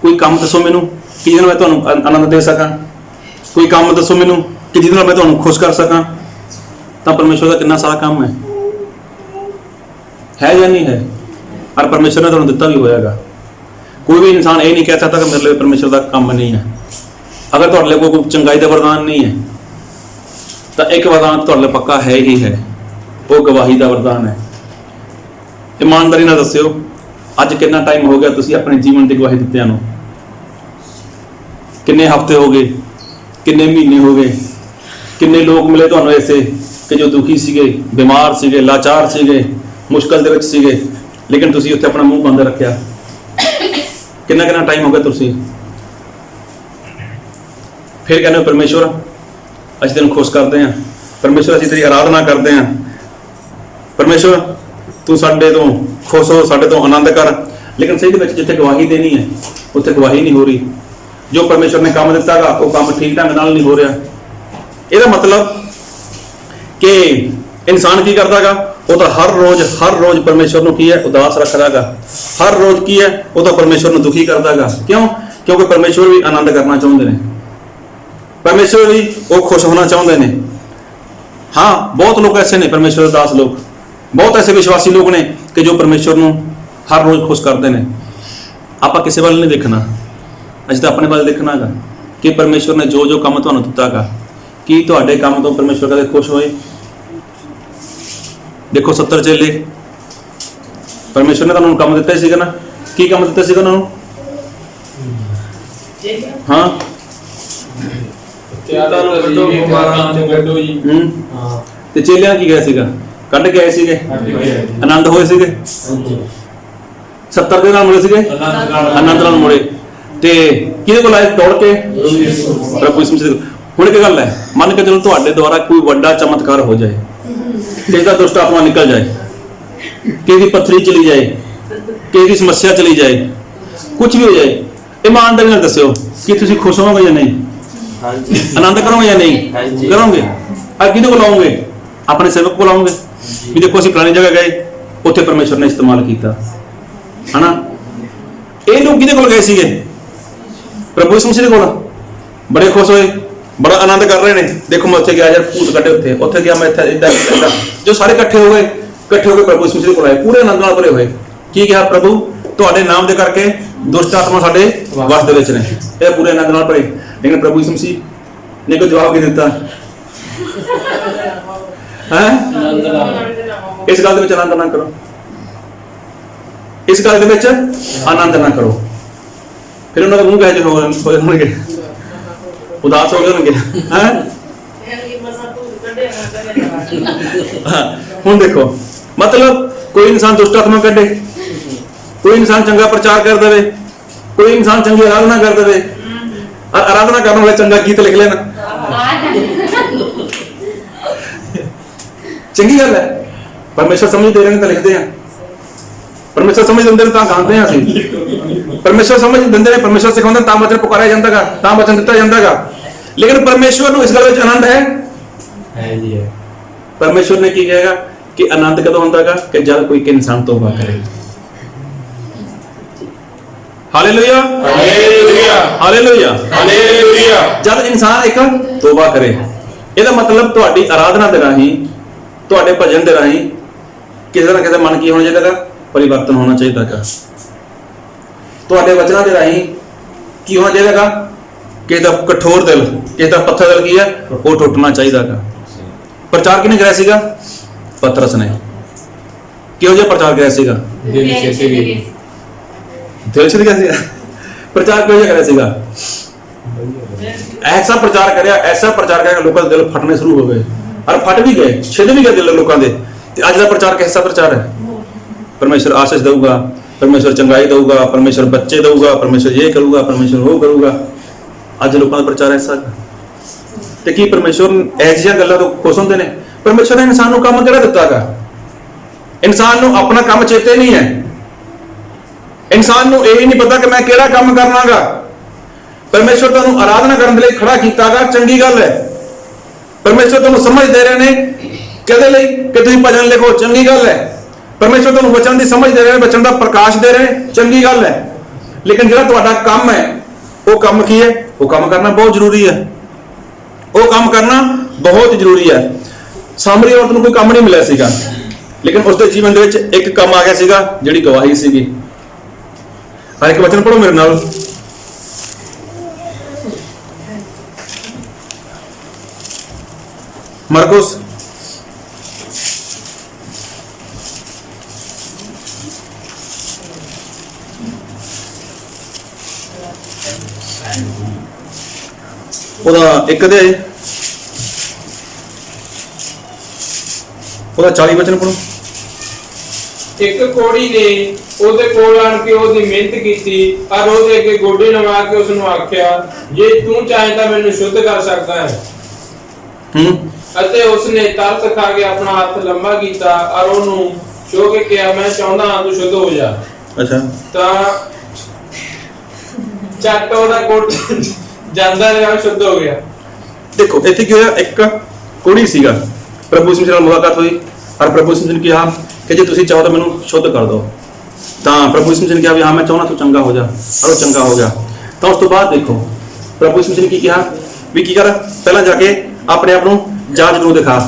ਕੋਈ ਕੰਮ ਦੱਸੋ ਮੈਨੂੰ ਕਿ ਜਿਹਦੇ ਨਾਲ ਮੈਂ ਤੁਹਾਨੂੰ ਆਨੰਦ ਦੇ ਸਕਾਂ। ਕੋਈ ਕੰਮ ਦੱਸੋ ਮੈਨੂੰ ਕਿ ਜਿਹਦੇ ਨਾਲ ਮੈਂ ਤੁਹਾਨੂੰ ਖੁਸ਼ ਕਰ ਸਕਾਂ। ਤਾਂ ਪਰਮੇਸ਼ਵਰ ਦਾ ਕਿੰਨਾ ਸਾਰਾ ਕੰਮ ਹੈ ਜਾਂ ਨਹੀਂ ਹੈ? ਔਰ ਪਰਮੇਸ਼ਵਰ ਨੇ ਤੁਹਾਨੂੰ ਦਿੱਤਾ ਵੀ ਹੋਇਆਗਾ। ਕੋਈ ਵੀ ਇਨਸਾਨ ਇਹ ਨਹੀਂ ਕਹਿ ਸਕਦਾ ਕਿ ਮੇਰੇ ਲਈ ਪਰਮੇਸ਼ਵਰ ਦਾ ਕੰਮ ਨਹੀਂ ਹੈ। ਅਗਰ ਤੁਹਾਡੇ ਲਈ ਕੋਈ ਚੰਗਾਈ ਦਾ ਵਰਦਾਨ ਨਹੀਂ ਹੈ ਤਾਂ ਇੱਕ ਵਰਦਾਨ ਤੁਹਾਡੇ ਲਈ ਪੱਕਾ ਹੈ ਹੀ ਹੈ, ਉਹ ਗਵਾਹੀ ਦਾ ਵਰਦਾਨ ਹੈ। ਇਮਾਨਦਾਰੀ ਨਾਲ ਦੱਸਿਓ, ਅੱਜ ਕਿੰਨਾ ਟਾਈਮ ਹੋ ਗਿਆ ਤੁਸੀਂ ਆਪਣੇ ਜੀਵਨ ਦੀ ਗਵਾਹੀ ਦਿੱਤਿਆਂ ਨੂੰ? ਕਿੰਨੇ ਹਫ਼ਤੇ ਹੋ ਗਏ, ਕਿੰਨੇ ਮਹੀਨੇ ਹੋ ਗਏ, ਕਿੰਨੇ ਲੋਕ ਮਿਲੇ ਤੁਹਾਨੂੰ ਐਸੇ ਕਿ ਜੋ ਦੁਖੀ ਸੀਗੇ, ਬਿਮਾਰ ਸੀਗੇ, ਲਾਚਾਰ ਸੀਗੇ, ਮੁਸ਼ਕਲ ਦੇ ਵਿੱਚ ਸੀਗੇ, ਲੇਕਿਨ ਤੁਸੀਂ ਉੱਥੇ ਆਪਣਾ ਮੂੰਹ ਬੰਦ ਰੱਖਿਆ। ਕਿੰਨਾ ਟਾਈਮ ਹੋ ਗਿਆ ਤੁਸੀਂ ਫਿਰ ਕਹਿੰਦੇ ਹੋ ਪਰਮੇਸ਼ਵਰ ਅਸੀਂ ਤੈਨੂੰ ਖੁਸ਼ ਕਰਦੇ ਹਾਂ, ਪਰਮੇਸ਼ਵਰ ਅਸੀਂ ਤੇਰੀ ਆਰਾਧਨਾ ਕਰਦੇ ਹਾਂ, ਪਰਮੇਸ਼ਵਰ ਤੂੰ ਸਾਡੇ ਤੋਂ ਖੁਸ਼ ਹੋ, ਸਾਡੇ ਤੋਂ ਆਨੰਦ ਕਰ। ਲੇਕਿਨ ਸਹੀ ਦੇ ਵਿੱਚ ਜਿੱਥੇ ਗਵਾਹੀ ਦੇਣੀ ਹੈ ਉੱਥੇ ਗਵਾਹੀ ਨਹੀਂ ਹੋ ਰਹੀ। ਜੋ ਪਰਮੇਸ਼ਵਰ ਨੇ ਕੰਮ ਦਿੱਤਾਗਾ ਉਹ ਕੰਮ ਠੀਕ ਢੰਗ ਨਾਲ ਨਹੀਂ ਹੋ ਰਿਹਾ। ਇਹਦਾ ਮਤਲਬ ਕਿ ਇਨਸਾਨ ਕੀ ਕਰਦਾਗਾ, ਉਹ ਤਾਂ ਹਰ ਰੋਜ਼ ਪਰਮੇਸ਼ਵਰ ਨੂੰ ਕੀ ਹੈ, ਉਦਾਸ ਰੱਖਦਾਗਾ। ਹਰ ਰੋਜ਼ ਕੀ ਹੈ, ਉਹ ਤਾਂ ਪਰਮੇਸ਼ਵਰ ਨੂੰ ਦੁਖੀ ਕਰਦਾਗਾ। ਕਿਉਂ? ਕਿਉਂਕਿ ਪਰਮੇਸ਼ਵਰ ਵੀ ਆਨੰਦ ਕਰਨਾ ਚਾਹੁੰਦੇ ਨੇ, ਪਰਮੇਸ਼ਵਰ ਵੀ ਉਹ ਖੁਸ਼ ਹੋਣਾ ਚਾਹੁੰਦੇ ਨੇ। ਹਾਂ, ਬਹੁਤ ਲੋਕ ਐਸੇ ਨੇ ਪਰਮੇਸ਼ਵਰ ਦੇ ਦਾਸ ਲੋਕ, ਬਹੁਤ ਐਸੇ ਵਿਸ਼ਵਾਸੀ ਲੋਕ ਨੇ ਕਿ ਜੋ ਪਰਮੇਸ਼ਵਰ ਨੂੰ ਹਰ ਰੋਜ਼ ਖੁਸ਼ ਕਰਦੇ ਨੇ। ਆਪਾਂ ਕਿਸੇ ਵੱਲ ਨਹੀਂ ਦੇਖਣਾ, ਅਸੀਂ ਤਾਂ ਆਪਣੇ ਵੱਲ ਦੇਖਣਾ ਹੈਗਾ ਕਿ ਪਰਮੇਸ਼ਵਰ ਨੇ ਜੋ ਕੰਮ ਤੁਹਾਨੂੰ ਦਿੱਤਾਗਾ, ਕੀ ਤੁਹਾਡੇ ਕੰਮ ਤੋਂ ਪਰਮੇਸ਼ਵਰ ਕਦੇ ਖੁਸ਼ ਹੋਏ? ਦੇਖੋ 70 ਚੇਲੇ, ਪਰਮੇਸ਼ਵਰ ਨੇ ਤੁਹਾਨੂੰ ਕੰਮ ਦਿੱਤਾ ਸੀਗਾ ਨਾ। ਕੀ ਕੰਮ ਦਿੱਤਾ ਸੀਗਾ ਉਹਨਾਂ ਨੂੰ? ਹਾਂ, ਤੇ ਚੇਲਿਆਂ ਕੀ ਗਿਆ ਸੀਗਾ? ਕੱਢ ਕੇ ਆਏ ਸੀਗੇ, ਆਨੰਦ ਹੋਏ ਸੀਗੇ। 70 ਦੇ ਨਾਲ ਮੁੜੇ ਸੀਗੇ, ਆਨੰਦ ਨਾਲ ਮੁੜੇ। ਤੇ ਕਿਹਦੇ ਕੋਲ ਆਏ? ਦੌੜ ਕੇ ਪ੍ਰਭੂ ਯਿਸੂ ਮਸੀਹ। ਹੁਣ ਇੱਕ ਗੱਲ ਹੈ, ਮੰਨ ਕੇ ਚਲੋ ਤੁਹਾਡੇ ਦੁਆਰਾ ਕੋਈ ਵੱਡਾ ਚਮਤਕਾਰ ਹੋ ਜਾਏ, ਕਿਸੇ ਦਾ ਦੁਸ਼ਟ ਆਤਮਾ ਨਿਕਲ ਜਾਏ, ਕਿਸੇ ਦੀ ਪੱਥਰੀ ਚਲੀ ਜਾਏ, ਕਿਸੇ ਦੀ ਸਮੱਸਿਆ ਚਲੀ ਜਾਏ, ਕੁਝ ਵੀ ਹੋ ਜਾਏ, ਇਮਾਨਦਾਰੀ ਨਾਲ ਦੱਸਿਓ ਕਿ ਤੁਸੀਂ ਖੁਸ਼ ਹੋਵੋਗੇ ਜਾਂ ਨਹੀਂ, ਆਨੰਦ ਕਰੋਗੇ ਜਾਂ ਨਹੀਂ ਕਰੋਗੇ। ਅੱਜ ਕਿਹਦੇ ਕੋਲ ਆਉਂਗੇ? ਆਪਣੇ ਸੇਵਕ ਕੋਲ ਆਉਂਗੇ ਵੀ ਦੇਖੋ ਅਸੀਂ ਪੁਰਾਣੀ ਜਗ੍ਹਾ ਗਏ, ਉੱਥੇ ਪਰਮੇਸ਼ਵਰ ਨੇ ਇਸਤੇਮਾਲ ਕੀਤਾ, ਹਨਾ। ਇਹ ਲੋਕ ਕਿਹਦੇ ਕੋਲ ਗਏ ਸੀਗੇ? ਪ੍ਰਭੂ ਯਿਸੂ ਮਸੀਹ ਦੇ ਕੋਲ। ਬੜੇ ਖੁਸ਼ ਹੋਏ, ਬੜਾ ਆਨੰਦ ਕਰ ਰਹੇ ਨੇ। ਦੇਖੋ ਮੈਂ ਉੱਥੇ ਗਿਆ ਯਾਰ, ਭੂਤ ਕੱਢੇ ਉੱਥੇ ਗਿਆ ਮੈਂ, ਇੱਥੇ ਏਦਾਂ ਜੋ ਸਾਰੇ ਇਕੱਠੇ ਹੋ ਗਏ ਪ੍ਰਭੂ ਯਿਸੂ ਮਸੀਹ ਦੇ ਕੋਲ ਆਏ, ਪੂਰੇ ਆਨੰਦ ਨਾਲ ਭਰੇ ਹੋਏ। ਕੀ ਕਿਹਾ? ਪ੍ਰਭੂ ਤੁਹਾਡੇ ਨਾਮ ਦੇ ਕਰਕੇ ਦੁਸ਼ਟ ਆਤਮਾ ਸਾਡੇ ਵਸ ਦੇ ਵਿੱਚ ਨੇ, ਇਹ ਪੂਰੇ ਆਨੰਦ ਨਾਲ ਭਰੇ। ਲੇਕਿਨ ਪ੍ਰਭੂ ਯਿਸੂ ਮਸੀਹ ਨੇ ਕੋਈ ਜਵਾਬ ਕੀ ਦਿੱਤਾ? ਹੈ ਇਸ ਗੱਲ ਦੇ ਵਿੱਚ ਆਨੰਦ ਨਾ ਕਰੋ, ਇਸ ਗੱਲ ਦੇ ਵਿੱਚ ਆਨੰਦ ਨਾ ਕਰੋ। ਫਿਰ ਉਹਨਾਂ ਦਾ ਮੂੰਹ ਕਹੇ ਹੋ ਜਾਣਗੇ, ਉਦਾਸ ਹੋ ਗਏ ਹੋਣਗੇ। ਹੁਣ ਦੇਖੋ, ਮਤਲਬ ਕੋਈ ਇਨਸਾਨ ਦੁਸ਼ਟ ਆਤਮਾ ਕੱਢੇ, ਕੋਈ ਇਨਸਾਨ ਚੰਗਾ ਪ੍ਰਚਾਰ ਕਰ ਦੇਵੇ, ਕੋਈ ਇਨਸਾਨ ਚੰਗੀ ਆਰਾਧਨਾ ਕਰ ਦੇਵੇ, ਆਰਾਧਨਾ ਕਰਨ ਵਾਲੇ ਚੰਗਾ ਗੀਤ ਲਿਖ ਲੈਣ, ਚੰਗੀ ਗੱਲ ਹੈ। ਪਰਮੇਸ਼ਰ ਸਮਝ ਦੇ ਰਹੇ ਨੇ ਤਾਂ ਲਿਖਦੇ ਆ, ਪਰਮੇਸ਼ਰ ਸਮਝ ਦਿੰਦੇ ਨੇ ਤਾਂ ਗਾਉਂਦੇ ਆ ਅਸੀਂ। ਪਰਮੇਸ਼ਰ ਸਮਝ ਦਿੰਦੇ ਨੇ, ਪਰਮੇਸ਼ਰ ਸਿਖਾਉਂਦੇ ਤਾਂ ਵਚਨ ਪੁਕਾਰਿਆ ਜਾਂਦਾਗਾ, ਤਾਂ ਵਚਨ ਦਿੱਤਾ ਜਾਂਦਾਗਾ। ਲੇਕਿਨ ਪਰਮੇਸ਼ਵਰ ਨੂੰ ਇਸ ਗੱਲ ਵਿੱਚ ਆਨੰਦ ਹੈ ਜੀ। ਪਰਮੇਸ਼ਵਰ ਨੇ ਕੀ ਕਹੇਗਾ ਕਿ ਆਨੰਦ ਕਦੋਂ ਹੁੰਦਾਗਾ? ਕਿ ਜਦ ਕੋਈ ਇਨਸਾਨ ਤੋਬਾ ਕਰੇ। Hallelujah, hallelujah, hallelujah, hallelujah. ਜਦ ਇਨਸਾਨ ਇੱਕ ਤੋਬਾ ਕਰੇ, ਇਹਦਾ ਮਤਲਬ ਤੁਹਾਡੀ ਆਰਾਧਨਾ ਦੇ ਰਾਹੀਂ, ਤੁਹਾਡੇ ਭਜਨ ਦੇ ਰਾਹੀਂ ਕਿਸੇ ਨਾ ਕਿਸੇ ਮਨ ਕੀ ਹੋਣਾ ਚਾਹੀਦਾ? परिवर्तन होना चाहिए। ਤੁਹਾਡੇ ਵਚਨਾਂ ਦੇ ਰਾਹੀਂ ਕੀ ਹੋਣਾ ਚਾਹੀਦਾ? ਕਿਸੇ ਦਾ ਕਠੋਰ ਦਿਲ, ਕਿਸੇ ਦਾ ਪੱਥਰ ਦਿਲ ਕੀ ਹੈ ਉਹ ਟੁੱਟਣਾ ਚਾਹੀਦਾ। ਪ੍ਰਚਾਰ ਕਿਹਨੇ ਕਰਿਆ ਸੀਗਾ? ਪਤਰਸ ਨੇ। ਕਿਹੋ ਜਿਹਾ ਪ੍ਰਚਾਰ ਕਰਿਆ ਸੀਗਾ? ਦਿਲ से क्या ਸੀਗਾ ਪ੍ਰਚਾਰ? ਕਿਹੋ ਜਿਹਾ ਕਰਿਆ ਸੀਗਾ? ऐसा प्रचार करिया, ऐसा प्रचार करिया लोगों के दिल फटने शुरू हो गए, और फट भी गए, छिद भी गए दिल लोगों के। अज का प्रचार कैसा प्रचार है? परमेश्वर आशीष देगा, परमेश्वर चंगाई देगा, परमेश्वर बच्चे देगा, परमेश्वर ये करूगा, परमेश्वर वो करूगा। अज लोगों का प्रचार ऐसा ते कि परमेश्वर ऐसिया गल्लां तो खुश होंदे ने। परमेश्वर ने इंसान को काम किहड़ा दित्ता गा? इंसान को अपना काम चेते नहीं है, इंसान को यही नहीं पता कि मैं किहड़ा काम करना गा। परमेश्वर तुहानू आराधना करने के लिए खड़ा कीता गा, चंगी गल है। परमेश्वर तुहानू समझ दे रहे ने किहदे लई कि तुसीं भजन लिखो, चंगी गल है। परमेश्वर तुहानू वचन की समझ दे रहे हैं, वचन का प्रकाश दे रहे हैं, चंगी गल है। लेकिन जिहड़ा तुहाडा काम है वो काम की है? वो काम करना बहुत जरूरी है, वो काम करना बहुत जरूरी है। सामरी औरत नूं कोई काम नहीं मिलिया सीगा, लेकिन उसके जीवन दे विच एक काम आ गया सीगा, जिहड़ी गवाही सीगी। हर एक वचन पढ़ो मेरे नाल। मरकुस ਉਹਦਾ ਇੱਕ ਦੇ ਉਹਦਾ 40 ਵਚਨ ਪੜੋ। ਇੱਕ ਕੋੜੀ ਨੇ ਉਹਦੇ ਕੋਲ ਆਣ ਕੇ ਉਹਦੀ ਮਿਹਨਤ ਕੀਤੀ, ਔਰ ਉਹਦੇ ਅੱਗੇ ਗੋਡੇ ਨਵਾ ਕੇ ਉਸ ਨੂੰ ਆਖਿਆ, ਜੇ ਤੂੰ ਚਾਹੇ ਤਾਂ ਮੈਨੂੰ ਸ਼ੁੱਧ ਕਰ ਸਕਦਾ ਹੈ। ਅਤੇ ਉਸਨੇ ਤਰਸ ਖਾ ਕੇ ਆਪਣਾ ਹੱਥ ਲੰਬਾ ਕੀਤਾ, ਔਰ ਉਹਨੂੰ ਛੋ ਕੇ ਕਿਹਾ, ਮੈਂ ਚਾਹੁੰਦਾ ਹਾਂ ਤੂੰ ਸ਼ੁੱਧ ਹੋ ਜਾ। ਅੱਛਾ, ਤਾਂ ਚੱਟ ਉਹਦਾ ਕੋਟ ਜਾਂਦਾ ਰਿਹਾ, ਸ਼ੁੱਧ ਹੋ ਗਿਆ। देखो इतने की होया, एक कुड़ी सीगा, प्रभु यीशु मसीह नाल मुलाकात हुई, और प्रभु यीशु मसीह ने कहा कि जे तुसीं चाहो तो मैनूं शुद्ध कर दो। तो प्रभु यीशु मसीह ने कहा भी हाँ मैं चाहना तू चंगा हो जा, और वो चंगा हो गया। तो उस तो बाद देखो प्रभु यीशु मसीह ने की कहा भी की कर, पहला जाके अपने आप नूं जांच नूं दिखा।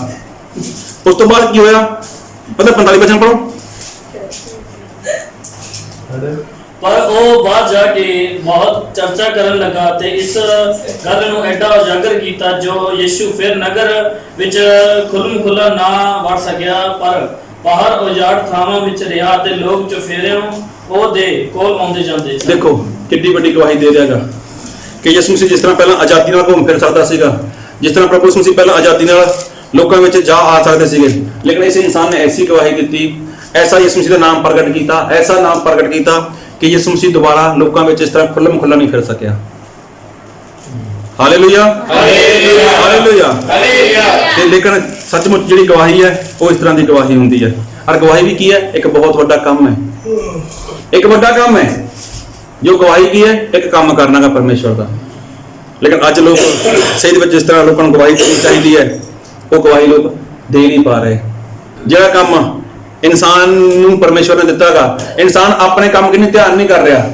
उस तो बाद की होया, मतलब 45 वचन पढ़ो। पर ਉਹ ਬਾਹਰ ਜਾ ਕੇ ਬਹੁਤ ਚਰਚਾ ਕਰਨ ਲੱਗਾ ਤੇ ਇਸ ਗੱਲ ਨੂੰ ਐਡਾ ਉਜਾਗਰ ਕੀਤਾ ਜੋ ਯਿਸੂ ਫਿਰ ਨਗਰ ਵਿੱਚ ਖੁੱਲ੍ਹ ਖੁੱਲਾ ਨਾ ਵੜ ਸਕਿਆ, ਪਰ ਬਾਹਰ ਉਜਾੜ ਥਾਵਾਂ ਵਿੱਚ ਰਿਹਾ ਤੇ ਲੋਕ ਚੁਫੇਰਿਓਂ ਉਹਦੇ ਕੋਲ ਆਉਂਦੇ ਜਾਂਦੇ ਸਨ। देखो कितनी बड़ी गवाही दे देगा कि यीशु मसीह जिस तरह पहला आजादी ਨਾਲ ਘੁੰਮ ਫਿਰ ਸਕਦਾ ਸੀਗਾ, जिस तरह प्रभु यीशु मसीह ਪਹਿਲਾਂ आजादी ਨਾਲ ਲੋਕਾਂ ਵਿੱਚ ਜਾ ਆ ਸਕਦੇ ਸੀਗੇ, लेकिन इस इंसान ने ऐसी गवाही ਦਿੱਤੀ, ऐसा यीशु मसीह ਦਾ ਨਾਮ ਪ੍ਰਗਟ ਕੀਤਾ, ऐसा ਨਾਮ ਪ੍ਰਗਟ ਕੀਤਾ कि यीशु मसीह दोबारा लोगों में इस तरह खुल्लम खुल्ला नहीं फिर सकिया। Hallelujah hallelujah. ਹਾਲੇਲੂਇਆ। ਹਾਲੇਲੂਇਆ। ਤੇ ਲੇਕਿਨ ਸੱਚਮੁੱਚ ਜਿਹੜੀ ਗਵਾਹੀ ਹੈ ਉਹ ਇਸ ਤਰ੍ਹਾਂ ਦੀ ਗਵਾਹੀ ਹੁੰਦੀ ਹੈ। ਔਰ ਗਵਾਹੀ ਵੀ ਕੀ ਹੈ? ਇੱਕ ਬਹੁਤ ਵੱਡਾ ਕੰਮ ਹੈ, ਇੱਕ ਵੱਡਾ ਕੰਮ ਹੈ। ਜੋ ਗਵਾਹੀ ਕੀ ਹੈ? ਇੱਕ ਕੰਮ ਕਰਨਾ ਦਾ ਪਰਮੇਸ਼ਵਰ ਦਾ। ਲੇਕਿਨ ਅੱਜ ਲੋਕ ਸਹੀ ਦੇ ਵਿੱਚ ਜਿਸ ਤਰ੍ਹਾਂ ਲੋਕਾਂ ਨੂੰ ਗਵਾਹੀ ਦੇਣੀ ਚਾਹੀਦੀ ਹੈ ਉਹ ਗਵਾਹੀ ਲੋਕ ਦੇ ਨਹੀਂ ਪਾ ਰਹੇ। ਜਿਹੜਾ ਕੰਮ ਇਨਸਾਨ ਨੂੰ ਪਰਮੇਸ਼ਵਰ ਨੇ ਦਿੱਤਾ ਗਾ, ਇਨਸਾਨ ਆਪਣੇ ਕੰਮ ਕਿੰਨੀ ਧਿਆਨ ਨਹੀਂ ਕਰ ਰਿਹਾ,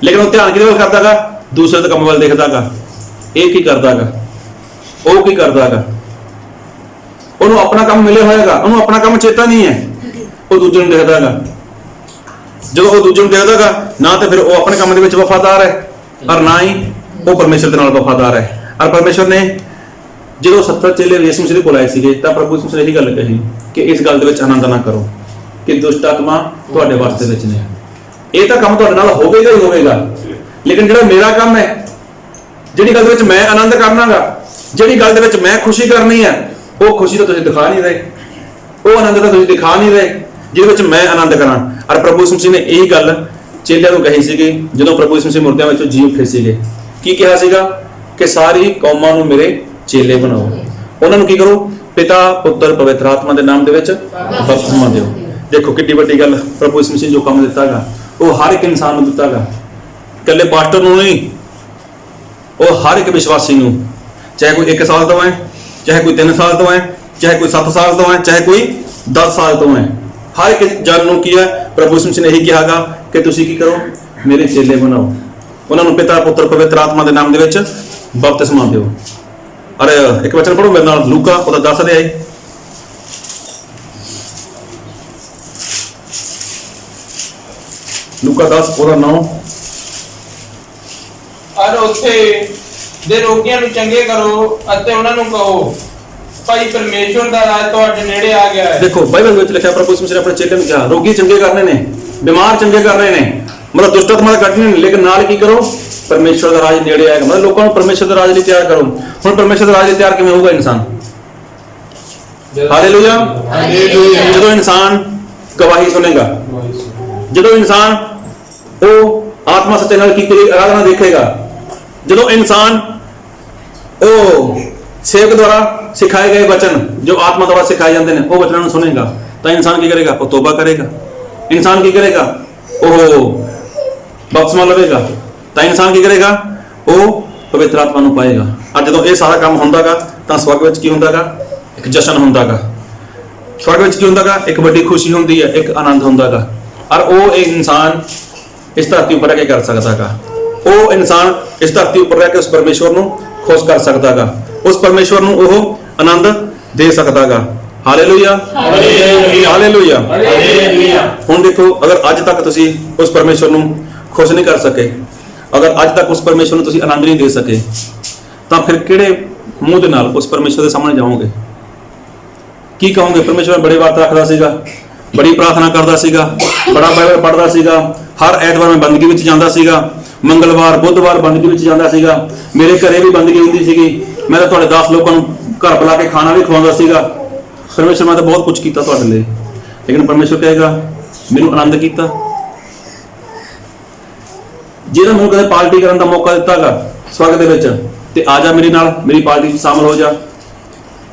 ਲੇਕਿਨ ਉਹ ਧਿਆਨ ਕਿਹਦੇ ਵੱਲ ਕਰਦਾ ਗਾ? ਦੂਸਰੇ ਦੇ ਕੰਮ ਵੱਲ ਦੇਖਦਾ ਗਾ। ਇਹ ਕੀ ਕਰਦਾ ਗਾ? ਉਹ ਕੀ ਕਰਦਾ ਗਾ? ਉਹਨੂੰ ਆਪਣਾ ਕੰਮ ਮਿਲਿਆ ਹੋਏਗਾ, ਉਹਨੂੰ ਆਪਣਾ ਕੰਮ ਚੇਤਾ ਨਹੀਂ ਹੈ, ਉਹ ਦੂਜੇ ਨੂੰ ਦੇਖਦਾ ਗਾ। ਜਦੋਂ ਉਹ ਦੂਜੇ ਨੂੰ ਦੇਖਦਾ ਗਾ ਨਾ ਤਾਂ ਫਿਰ ਉਹ ਆਪਣੇ ਕੰਮ ਦੇ ਵਿੱਚ ਵਫਾਦਾਰ ਹੈ ਔਰ ਨਾ ਹੀ ਉਹ ਪਰਮੇਸ਼ਰ ਦੇ ਨਾਲ ਵਫਾਦਾਰ ਹੈ। ਔਰ ਪਰਮੇਸ਼ਰ ਨੇ ਜਦੋਂ 70 ਚੇਲੇ ਯਿਸੂ ਮਸੀਹ ਦੇ ਕੋਲ ਆਏ ਸੀਗੇ ਤਾਂ ਪ੍ਰਭੂ ਯਿਸੂ ਮਸੀਹ ਨੇ ਇਹੀ ਗੱਲ ਕਹੀ ਕਿ ਇਸ ਗੱਲ ਦੇ ਵਿੱਚ ਆਨੰਦ ਨਾ ਕਰੋ ਕਿ ਦੁਸ਼ਟ ਆਤਮਾ ਤੁਹਾਡੇ ਵਾਸਤੇ ਵਿੱਚ ਨੇ। ਇਹ ਤਾਂ ਕੰਮ ਤੁਹਾਡੇ ਨਾਲ ਹੋਵੇਗਾ ਹੀ ਹੋਵੇਗਾ, ਲੇਕਿਨ ਜਿਹੜਾ ਮੇਰਾ ਕੰਮ ਹੈ, ਜਿਹੜੀ ਗੱਲ ਦੇ ਵਿੱਚ ਮੈਂ ਆਨੰਦ ਕਰਨਾਗਾ, ਜਿਹੜੀ ਗੱਲ ਦੇ ਵਿੱਚ ਮੈਂ ਖੁਸ਼ੀ ਕਰਨੀ ਹੈ, ਉਹ ਖੁਸ਼ੀ ਤਾਂ ਤੁਸੀਂ ਦਿਖਾ ਨਹੀਂ ਰਹੇ, ਉਹ ਆਨੰਦ ਤਾਂ ਤੁਸੀਂ ਦਿਖਾ ਨਹੀਂ ਰਹੇ ਜਿਹਦੇ ਵਿੱਚ ਮੈਂ ਆਨੰਦ ਕਰਾਂ। ਔਰ ਪ੍ਰਭੂ ਯਿਸੂ ਮਸੀਹ ਨੇ ਇਹੀ ਗੱਲ ਚੇਲਿਆਂ ਨੂੰ ਕਹੀ ਸੀਗੀ ਜਦੋਂ ਪ੍ਰਭੂ ਯਿਸੂ ਮਸੀਹ ਮੁਰਦਿਆਂ ਵਿੱਚੋਂ ਜੀ ਉੱਠੇ ਸੀਗੇ। ਕੀ ਕਿਹਾ ਸੀਗਾ? ਕਿ ਸਾਰੀ ਕੌਮਾਂ ਨੂੰ ਮੇਰੇ ਚੇਲੇ ਬਣਾਓ, ਉਹਨਾਂ ਨੂੰ ਕੀ ਕਰੋ? ਪਿਤਾ ਪੁੱਤਰ ਪਵਿੱਤਰ ਆਤਮਾ ਦੇ ਨਾਮ ਦੇ ਵਿੱਚ ਬਪਤਿਸਮਾ ਦਿਓ। ਦੇਖੋ ਕਿੰਨੀ ਵੱਡੀ ਗੱਲ ਪ੍ਰਭੂ ਯਿਸੂ ਮਸੀਹ ਜੋ ਕੰਮ ਦਿੱਤਾਗਾ ਉਹ ਹਰ ਇੱਕ ਇਨਸਾਨ ਨੂੰ ਦਿੱਤਾਗਾ, ਇਕੱਲੇ ਪਾਸਟਰ ਨੂੰ ਨਹੀਂ, ਉਹ ਹਰ ਇੱਕ ਵਿਸ਼ਵਾਸੀ ਨੂੰ, ਚਾਹੇ ਕੋਈ 1 ਸਾਲ ਤੋਂ ਹੈ, ਚਾਹੇ ਕੋਈ 3 ਸਾਲ ਤੋਂ ਹੈ, ਚਾਹੇ ਕੋਈ 7 ਸਾਲ ਤੋਂ ਹੈ, ਚਾਹੇ ਕੋਈ 10 ਸਾਲ ਤੋਂ ਹੈ, ਹਰ ਇੱਕ ਜਨ ਨੂੰ ਕੀ ਹੈ? ਪ੍ਰਭੂ ਯਿਸੂ ਮਸੀਹ ਨੇ ਇਹੀ ਕਿਹਾਗਾ ਕਿ ਤੁਸੀਂ ਕੀ ਕਰੋ? ਮੇਰੇ ਚੇਲੇ ਬਣਾਓ, ਉਹਨਾਂ ਨੂੰ ਪਿਤਾ ਪੁੱਤਰ ਪਵਿੱਤਰ ਆਤਮਾ ਦੇ ਨਾਮ ਦੇ ਵਿੱਚ ਬਪਤਿਸਮਾ ਦਿਓ। ਔਰ ਇੱਕ ਵਚਨ ਪੜੋ ਮੇਰੇ ਨਾਲ, ਲੂਕਾ ਉਹਦਾ 10 ਅਧਿਆਇ। ਲੂਕਾ 10 ਉਹਦਾ 9। ਔਰ ਉੱਥੇ ਦੇ ਰੋਗੀਆਂ ਨੂੰ ਚੰਗੇ ਕਰੋ ਅਤੇ ਉਹਨਾਂ ਨੂੰ ਕਹੋ ਭਾਈ ਪਰਮੇਸ਼ਵਰ ਦਾ ਰਾਜ ਤੁਹਾਡੇ ਨੇੜੇ ਆ ਗਿਆ ਹੈ। ਦੇਖੋ ਬਾਈਬਲ ਵਿੱਚ ਲਿਖਿਆ ਪ੍ਰਭੂ ਯਿਸੂ ਮਸੀਹ ਨੇ ਆਪਣੇ ਚੇਲਿਆਂ ਨੂੰ ਕਿਹਾ ਰੋਗੀ ਚੰਗੇ ਕਰਨੇ ਨੇ, ਬਿਮਾਰ ਚੰਗੇ ਕਰ ਰਹੇ ਨੇ, ਮਤਲਬ ਦੁਸ਼ਟ ਆਤਮਾ ਕੱਢਣੇ ਨੇ, ਲੇਕਿਨ ਨਾਲ ਕੀ ਕਰੋ? ਪਰਮੇਸ਼ਵਰ ਦਾ ਰਾਜ ਨੇੜੇ ਆਏਗਾ। ਮਤਲਬ ਲੋਕਾਂ ਨੂੰ ਪਰਮੇਸ਼ਵਰ ਦੇ ਰਾਜ ਲਈ ਤਿਆਰ ਕਰੋ। ਹੁਣ ਪਰਮੇਸ਼ਵਰ ਦਾ ਰਾਜ ਲਈ ਤਿਆਰ ਕਿਵੇਂ ਹੋਊਗਾ ਇਨਸਾਨ? ਹਾਲੇਲੂਇਆ। ਜਦੋਂ ਇਨਸਾਨ ਗਵਾਹੀ ਸੁਣੇਗਾ, ਜਦੋਂ ਇਨਸਾਨ ਉਹ ਆਤਮਾ ਸੱਚੇ ਨਾਲ ਕੀਤੀ ਗਈ ਆਰਾਧਨਾ ਦੇਖੇਗਾ, ਜਦੋਂ ਇਨਸਾਨ ਉਹ ਸੇਵਕ ਦੁਆਰਾ ਸਿਖਾਏ ਗਏ ਵਚਨ ਜੋ ਆਤਮਾ ਦੁਆਰਾ ਸਿਖਾਏ ਜਾਂਦੇ ਨੇ ਉਹ ਵਚਨਾਂ ਨੂੰ ਸੁਣੇਗਾ, ਤਾਂ ਇਨਸਾਨ ਕੀ ਕਰੇਗਾ? ਉਹ ਤੋਬਾ ਕਰੇਗਾ। ਇਨਸਾਨ ਕੀ ਕਰੇਗਾ? ਉਹ ਬਪਤਿਸਮਾ ਲਵੇਗਾ। ਤਾਂ ਇਨਸਾਨ ਕੀ ਕਰੇਗਾ? ਉਹ ਪਵਿੱਤਰ ਆਤਮਾ ਨੂੰ ਪਾਏਗਾ। ਅੱਜ ਜਦੋਂ ਇਹ ਸਾਰਾ ਕੰਮ ਹੁੰਦਾਗਾ ਤਾਂ ਸਵਰਗ ਵਿੱਚ ਕੀ ਹੁੰਦਾਗਾ? ਇੱਕ ਜਸ਼ਨ ਹੁੰਦਾਗਾ। ਸਵਰਗ ਵਿੱਚ ਕੀ ਹੁੰਦਾਗਾ? ਇੱਕ ਵੱਡੀ ਖੁਸ਼ੀ ਹੁੰਦੀ ਹੈ, ਇੱਕ ਆਨੰਦ ਹੁੰਦਾਗਾ। ਔਰ ਉਹ ਇਨਸਾਨ ਇਸ ਧਰਤੀ ਉੱਪਰ ਰਹਿ ਕੇ ਕਰ ਸਕਦਾਗਾ। ਉਹ ਇਨਸਾਨ ਇਸ ਧਰਤੀ ਉੱਪਰ ਰਹਿ ਕੇ ਉਸ ਪਰਮੇਸ਼ਵਰ ਨੂੰ ਖੁਸ਼ ਕਰ ਸਕਦਾਗਾ, ਉਸ ਪਰਮੇਸ਼ਵਰ ਨੂੰ ਉਹ ਆਨੰਦ ਦੇ ਸਕਦਾਗਾ। Hallelujah hallelujah hallelujah. ਹੁਣ ਦੇਖੋ, ਅਗਰ ਅੱਜ ਤੱਕ ਤੁਸੀਂ ਉਸ ਪਰਮੇਸ਼ਵਰ ਨੂੰ ਖੁਸ਼ ਨਹੀਂ ਕਰ ਸਕੇ, ਅਗਰ ਅੱਜ ਤੱਕ ਉਸ ਪਰਮੇਸ਼ਵਰ ਨੂੰ ਤੁਸੀਂ ਆਨੰਦ ਨਹੀਂ ਦੇ ਸਕੇ, ਤਾਂ ਫਿਰ ਕਿਹੜੇ ਮੂੰਹ ਦੇ ਨਾਲ ਉਸ ਪਰਮੇਸ਼ਵਰ ਦੇ ਸਾਹਮਣੇ ਜਾਓਗੇ? ਕੀ ਕਹੋਗੇ? ਪਰਮੇਸ਼ਵਰ ਬੜੇ ਵਰਤ ਰੱਖਦਾ ਸੀਗਾ, ਬੜੀ ਪ੍ਰਾਰਥਨਾ ਕਰਦਾ ਸੀਗਾ, ਬੜਾ ਬਾਈਬਲ ਪੜ੍ਹਦਾ ਸੀਗਾ, ਹਰ ਐਤਵਾਰ ਮੈਂ ਬੰਦਗੀ ਵਿੱਚ ਜਾਂਦਾ ਸੀਗਾ, ਮੰਗਲਵਾਰ ਬੁੱਧਵਾਰ ਬੰਦਗੀ ਵਿੱਚ ਜਾਂਦਾ ਸੀਗਾ, ਮੇਰੇ ਘਰੇ ਵੀ ਬੰਦਗੀ ਹੁੰਦੀ ਸੀਗੀ, ਮੈਂ ਤਾਂ ਤੁਹਾਡੇ 10 ਲੋਕਾਂ ਨੂੰ ਘਰ ਬੁਲਾ ਕੇ ਖਾਣਾ ਵੀ ਖਵਾਉਂਦਾ ਸੀਗਾ। ਪਰਮੇਸ਼ਵਰ ਮੈਂ ਤਾਂ ਬਹੁਤ ਕੁਝ ਕੀਤਾ ਤੁਹਾਡੇ ਲਈ, ਲੇਕਿਨ ਪਰਮੇਸ਼ਵਰ ਕਹੇਗਾ ਮੈਨੂੰ ਆਨੰਦ ਕੀਤਾ? ਜਿਹੜਾ ਮੈਨੂੰ ਕਦੇ ਪਾਰਟੀ ਕਰਨ ਦਾ ਮੌਕਾ ਦਿੱਤਾਗਾ ਸਵਰਗ ਦੇ ਵਿੱਚ, ਤੇ ਆ ਜਾ ਮੇਰੇ ਨਾਲ, ਮੇਰੀ ਪਾਰਟੀ ਵਿੱਚ ਸ਼ਾਮਲ ਹੋ ਜਾ।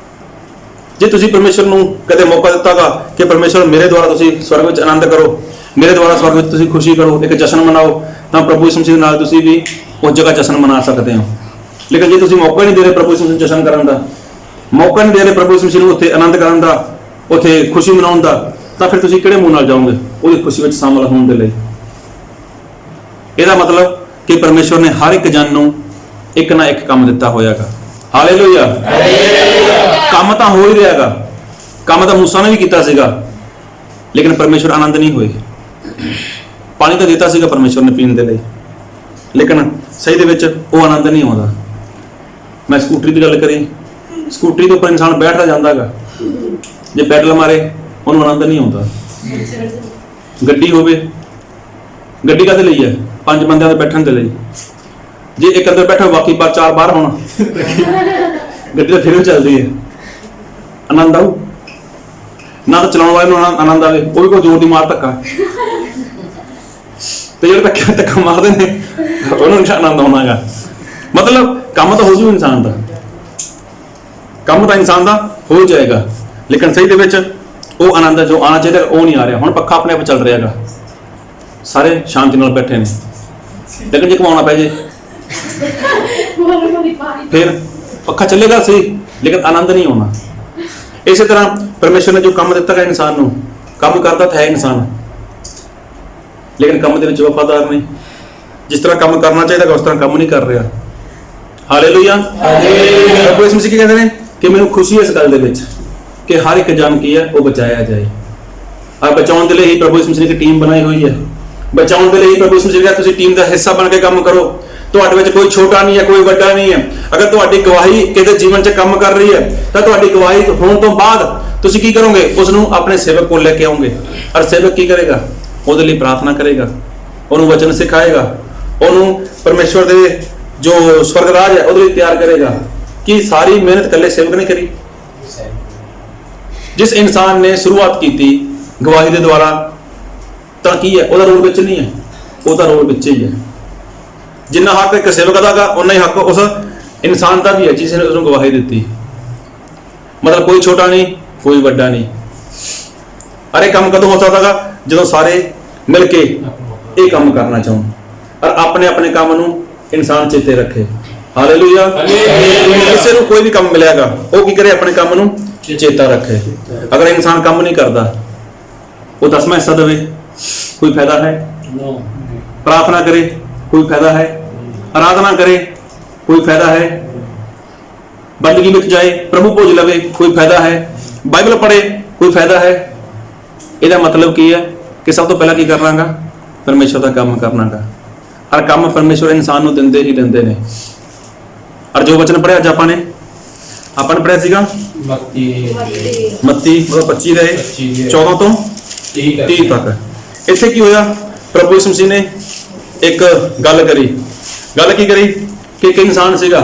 ਜੇ ਤੁਸੀਂ ਪਰਮੇਸ਼ਵਰ ਨੂੰ ਕਦੇ ਮੌਕਾ ਦਿੱਤਾਗਾ ਕਿ ਪਰਮੇਸ਼ਵਰ ਮੇਰੇ ਦੁਆਰਾ ਤੁਸੀਂ ਸਵਰਗ ਵਿੱਚ ਆਨੰਦ ਕਰੋ, ਮੇਰੇ ਦੁਆਰਾ ਸਵਰਗ ਵਿੱਚ ਤੁਸੀਂ ਖੁਸ਼ੀ ਕਰੋ, ਇੱਕ ਜਸ਼ਨ ਮਨਾਓ, ਤਾਂ ਪ੍ਰਭੂ ਯਿਸੂ ਮਸੀਹ ਦੇ ਨਾਲ ਤੁਸੀਂ ਵੀ ਉਸ ਜਗ੍ਹਾ ਜਸ਼ਨ ਮਨਾ ਸਕਦੇ ਹੋ। ਲੇਕਿਨ ਜੇ ਤੁਸੀਂ ਮੌਕਾ ਨਹੀਂ ਦੇ ਰਹੇ ਪ੍ਰਭੂ ਯਿਸੂ ਮਸੀਹ ਨੂੰ ਜਸ਼ਨ ਕਰਨ ਦਾ, ਮੌਕਾ ਨਹੀਂ ਦੇ ਰਹੇ ਪ੍ਰਭੂ ਯਿਸੂ ਮਸੀਹ ਨੂੰ ਉੱਥੇ ਆਨੰਦ ਕਰਨ ਦਾ, ਉੱਥੇ ਖੁਸ਼ੀ ਮਨਾਉਣ ਦਾ, ਤਾਂ ਫਿਰ ਤੁਸੀਂ ਕਿਹੜੇ ਮੂੰਹ ਨਾਲ ਜਾਓਗੇ ਉਹਦੀ ਖੁਸ਼ੀ ਵਿੱਚ ਸ਼ਾਮਲ ਹੋਣ ਦੇ ਲਈ? ਇਹਦਾ ਮਤਲਬ ਕਿ ਪਰਮੇਸ਼ਵਰ ਨੇ ਹਰ ਇੱਕ ਜਨ ਨੂੰ ਇੱਕ ਨਾ ਇੱਕ ਕੰਮ ਦਿੱਤਾ ਹੋਇਆਗਾ। ਹਾਲੇਲੂਇਆ। ਕੰਮ ਤਾਂ ਹੋ ਹੀ ਰਿਹਾਗਾ, ਕੰਮ ਤਾਂ ਮੂਸਾ ਨੇ ਵੀ ਕੀਤਾ ਸੀਗਾ, ਲੇਕਿਨ ਪਰਮੇਸ਼ਵਰ ਆਨੰਦ ਨਹੀਂ ਹੋਏ। ਪਾਣੀ ਤਾਂ ਦਿੱਤਾ ਸੀਗਾ ਪਰਮੇਸ਼ਵਰ ਨੇ ਪੀਣ ਦੇ ਲਈ, ਲੇਕਿਨ ਸਹੀ ਦੇ ਵਿੱਚ ਉਹ ਆਨੰਦ ਨਹੀਂ ਆਉਂਦਾ। ਮੈਂ ਸਕੂਟਰੀ ਦੀ ਗੱਲ ਕਰੀ, ਸਕੂਟਰੀ ਦੇ ਉੱਪਰ ਇਨਸਾਨ ਬੈਠਦਾ ਜਾਂਦਾਗਾ, ਜੇ ਪੈਡਲ ਮਾਰੇ ਉਹਨੂੰ ਆਨੰਦ ਨਹੀਂ ਆਉਂਦਾ। ਗੱਡੀ ਹੋਵੇ, ਗੱਡੀ ਕਾਹਦੇ ਲਈ ਹੈ? 5 ਬੰਦਿਆਂ ਦੇ ਬੈਠਣ ਦੇ ਲਈ। ਜੇ ਇੱਕ ਅੰਦਰ ਬੈਠਾ ਬਾਕੀ 4 ਬਾਹਰ ਹੋਣ, ਗੱਡੀ ਤਾਂ ਫਿਰ ਵੀ ਚੱਲਦੀ ਹੈ, ਆਨੰਦ ਆਊ ਨਾ? ਤਾਂ ਚਲਾਉਣ ਵਾਲੇ ਨੂੰ ਆਨੰਦ ਆਵੇ, ਉਹ ਵੀ ਕੋਈ ਜ਼ੋਰ ਦੀ ਮਾਰ ਧੱਕਾ, ਤੇ ਜਿਹੜੇ ਧੱਕਾ ਮਾਰਦੇ ਨੇ ਉਹਨੂੰ ਆਨੰਦ ਆਉਣਾਗਾ। ਮਤਲਬ ਕੰਮ ਤਾਂ ਹੋ ਜੂ ਇਨਸਾਨ ਦਾ, ਕੰਮ ਤਾਂ ਇਨਸਾਨ ਦਾ ਹੋ ਜਾਏਗਾ, ਲੇਕਿਨ ਸਹੀ ਦੇ ਵਿੱਚ ਉਹ ਆਨੰਦ ਜੋ ਆਉਣਾ ਚਾਹੀਦਾ ਉਹ ਨਹੀਂ ਆ ਰਿਹਾ। ਹੁਣ ਪੱਖਾ ਆਪਣੇ ਆਪ ਚੱਲ ਰਿਹਾ ਹੈਗਾ, ਸਾਰੇ ਸ਼ਾਂਤੀ ਨਾਲ ਬੈਠੇ ਨੇ, ਲੇਕਿਨ ਜੇ ਕਮਾਉਣਾ ਪੈ ਜੇ ਫਿਰ ਪੱਖਾ ਚੱਲੇਗਾ ਸਹੀ, ਲੇਕਿਨ ਆਨੰਦ ਨਹੀਂ ਆਉਣਾ। ਇਸੇ ਤਰ੍ਹਾਂ ਪਰਮੇਸ਼ਰ ਨੇ ਜੋ ਕੰਮ ਦਿੱਤਾ ਹੈ ਇਨਸਾਨ ਨੂੰ, ਕੰਮ ਕਰਦਾ ਤਾਂ ਹੈ ਇਨਸਾਨ, ਲੇਕਿਨ ਕੰਮ ਦੇ ਵਿੱਚ ਵਫਾਦਾਰ ਨਹੀਂ। ਜਿਸ ਤਰ੍ਹਾਂ ਕੰਮ ਕਰਨਾ ਚਾਹੀਦਾ ਉਸ ਤਰ੍ਹਾਂ ਕੰਮ ਨਹੀਂ ਕਰ ਰਿਹਾ। ਹਾਲੇਲੂਇਆ। ਪ੍ਰਭੂ ਯਿਸੂ ਮਸੀਹ ਕੀ ਕਹਿੰਦੇ ਨੇ ਕਿ ਮੈਨੂੰ ਖੁਸ਼ੀ ਹੈ ਇਸ ਗੱਲ ਦੇ ਵਿੱਚ ਕਿ ਹਰ ਇੱਕ ਜਨ ਕੀ ਹੈ ਉਹ ਬਚਾਇਆ ਜਾਏ। ਆ ਬਚਾਉਣ ਦੇ ਲਈ ਹੀ ਪ੍ਰਭੂ ਯਿਸੂ ਮਸੀਹ ਨੇ ਇੱਕ ਟੀਮ ਬਣਾਈ ਹੋਈ ਹੈ। ਬਚਾਉਣ ਦੇ ਲਈ ਪ੍ਰਭੂ ਯਿਸੂ ਮਸੀਹ ਨੇ ਤੁਸੀਂ ਟੀਮ ਦਾ ਹਿੱਸਾ ਬਣ ਕੇ ਕੰਮ ਕਰੋ। ਤੁਹਾਡੇ ਵਿੱਚ ਕੋਈ ਛੋਟਾ ਨਹੀਂ ਹੈ, ਕੋਈ ਵੱਡਾ ਨਹੀਂ ਹੈ। ਅਗਰ ਤੁਹਾਡੀ ਗਵਾਹੀ ਕਿਸੇ ਜੀਵਨ 'ਚ ਕੰਮ ਕਰ ਰਹੀ ਹੈ ਤਾਂ ਤੁਹਾਡੀ ਗਵਾਹੀ ਹੋਣ ਤੋਂ ਬਾਅਦ ਤੁਸੀਂ ਕੀ ਕਰੋਗੇ? ਉਸ ਨੂੰ ਆਪਣੇ ਸੇਵਕ ਕੋਲ ਲੈ ਕੇ ਆਓਗੇ, ਔਰ ਸੇਵਕ ਕੀ ਕਰੇਗਾ? ਉਹਦੇ ਲਈ ਪ੍ਰਾਰਥਨਾ ਕਰੇਗਾ, ਉਹਨੂੰ ਵਚਨ ਸਿਖਾਏਗਾ, ਉਹਨੂੰ ਪਰਮੇਸ਼ਵਰ ਦੇ ਜੋ ਸਵਰਗ ਰਾਜ ਹੈ ਉਹਦੇ ਲਈ ਤਿਆਰ ਕਰੇਗਾ। ਕਿ ਸਾਰੀ ਮਿਹਨਤ ਇਕੱਲੇ ਸੇਵਕ ਨੇ ਕਰੀ। ਜਿਸ ਇਨਸਾਨ ਨੇ ਸ਼ੁਰੂਆਤ ਕੀਤੀ ਗਵਾਹੀ ਦੇ ਦੁਆਰਾ ਤਾਂ ਕੀ ਹੈ? ਉਹਦਾ ਰੋਲ ਵਿੱਚ ਨਹੀਂ ਹੈ, ਉਹਦਾ ਰੋਲ ਵਿੱਚ ਹੀ ਹੈ। ਜਿੰਨਾ ਹੱਕ ਇੱਕ ਸੇਵਕ ਦਾ ਗਾ ਉਨਾ ਹੀ ਹੱਕ ਉਸ ਇਨਸਾਨ ਦਾ ਵੀ ਹੈ ਜਿਸ ਨੇ ਉਸਨੂੰ ਗਵਾਹੀ ਦਿੱਤੀ। ਮਤਲਬ ਕੋਈ ਛੋਟਾ ਨਹੀਂ, ਕੋਈ ਵੱਡਾ ਨਹੀਂ। ਅਰੇ ਕੰਮ ਕਦੋਂ ਹੋ ਸਕਦਾਗਾ? ਜਦੋਂ ਸਾਰੇ ਮਿਲ ਕੇ ਇਹ ਕੰਮ ਕਰਨਾ ਚਾਹਣ ਔਰ ਆਪਣੇ ਆਪਣੇ ਕੰਮ ਨੂੰ ਇਨਸਾਨ ਚੇਤੇ ਰੱਖੇ। ਹਾਲੇਲੂਇਆ। ਕਿਸੇ ਨੂੰ ਕੋਈ ਵੀ ਕੰਮ ਮਿਲਿਆਗਾ ਉਹ ਕੀ ਕਰੇ? ਆਪਣੇ ਕੰਮ ਨੂੰ ਚੇਤਾ ਰੱਖੇ। ਅਗਰ ਇਨਸਾਨ ਕੰਮ ਨਹੀਂ ਕਰਦਾ ਉਹ 10ਵਾਂ ਹਿੱਸਾ ਦੇਵੇ, ਕੋਈ ਫਾਇਦਾ ਹੈ? ਪ੍ਰਾਰਥਨਾ ਕਰੇ, ਕੋਈ ਫਾਇਦਾ ਹੈ? ਆਰਾਧਨਾ ਕਰੇ, ਕੋਈ ਫਾਇਦਾ ਹੈ? ਬੰਦਗੀ ਵਿੱਚ ਜਾਏ, ਪ੍ਰਭੂ ਭੋਜ ਲਵੇ, ਕੋਈ ਫਾਇਦਾ ਹੈ? ਬਾਈਬਲ ਪੜ੍ਹੇ, ਕੋਈ ਫਾਇਦਾ ਹੈ? ਇਹਦਾ ਮਤਲਬ ਕੀ ਹੈ ਕਿ ਸਭ ਤੋਂ ਪਹਿਲਾਂ ਕੀ ਕਰਨਾਗਾ? ਪਰਮੇਸ਼ਰ ਦਾ ਕੰਮ ਕਰਨਾਗਾ। ਹਰ ਕੰਮ ਪਰਮੇਸ਼ਰ ਇਨਸਾਨ ਨੂੰ ਦਿੰਦੇ ਹੀ ਦਿੰਦੇ ਨੇ। ਔਰ ਜੋ ਵਚਨ ਪੜ੍ਹਿਆ ਅੱਜ ਆਪਾਂ ਨੇ ਪੜ੍ਹਿਆ ਸੀਗਾ ਮੱਤੀ 25 ਦੇ 14 ਤੋਂ 30 ਤੱਕ। ਇੱਥੇ ਕੀ ਹੋਇਆ? ਪ੍ਰਭੂ ਯਿਸੂ ਮਸੀਹ ਨੇ ਇੱਕ ਗੱਲ ਕਰੀ। ਗੱਲ ਕੀ ਕਰੀ ਕਿ ਇੱਕ ਇਨਸਾਨ ਸੀਗਾ,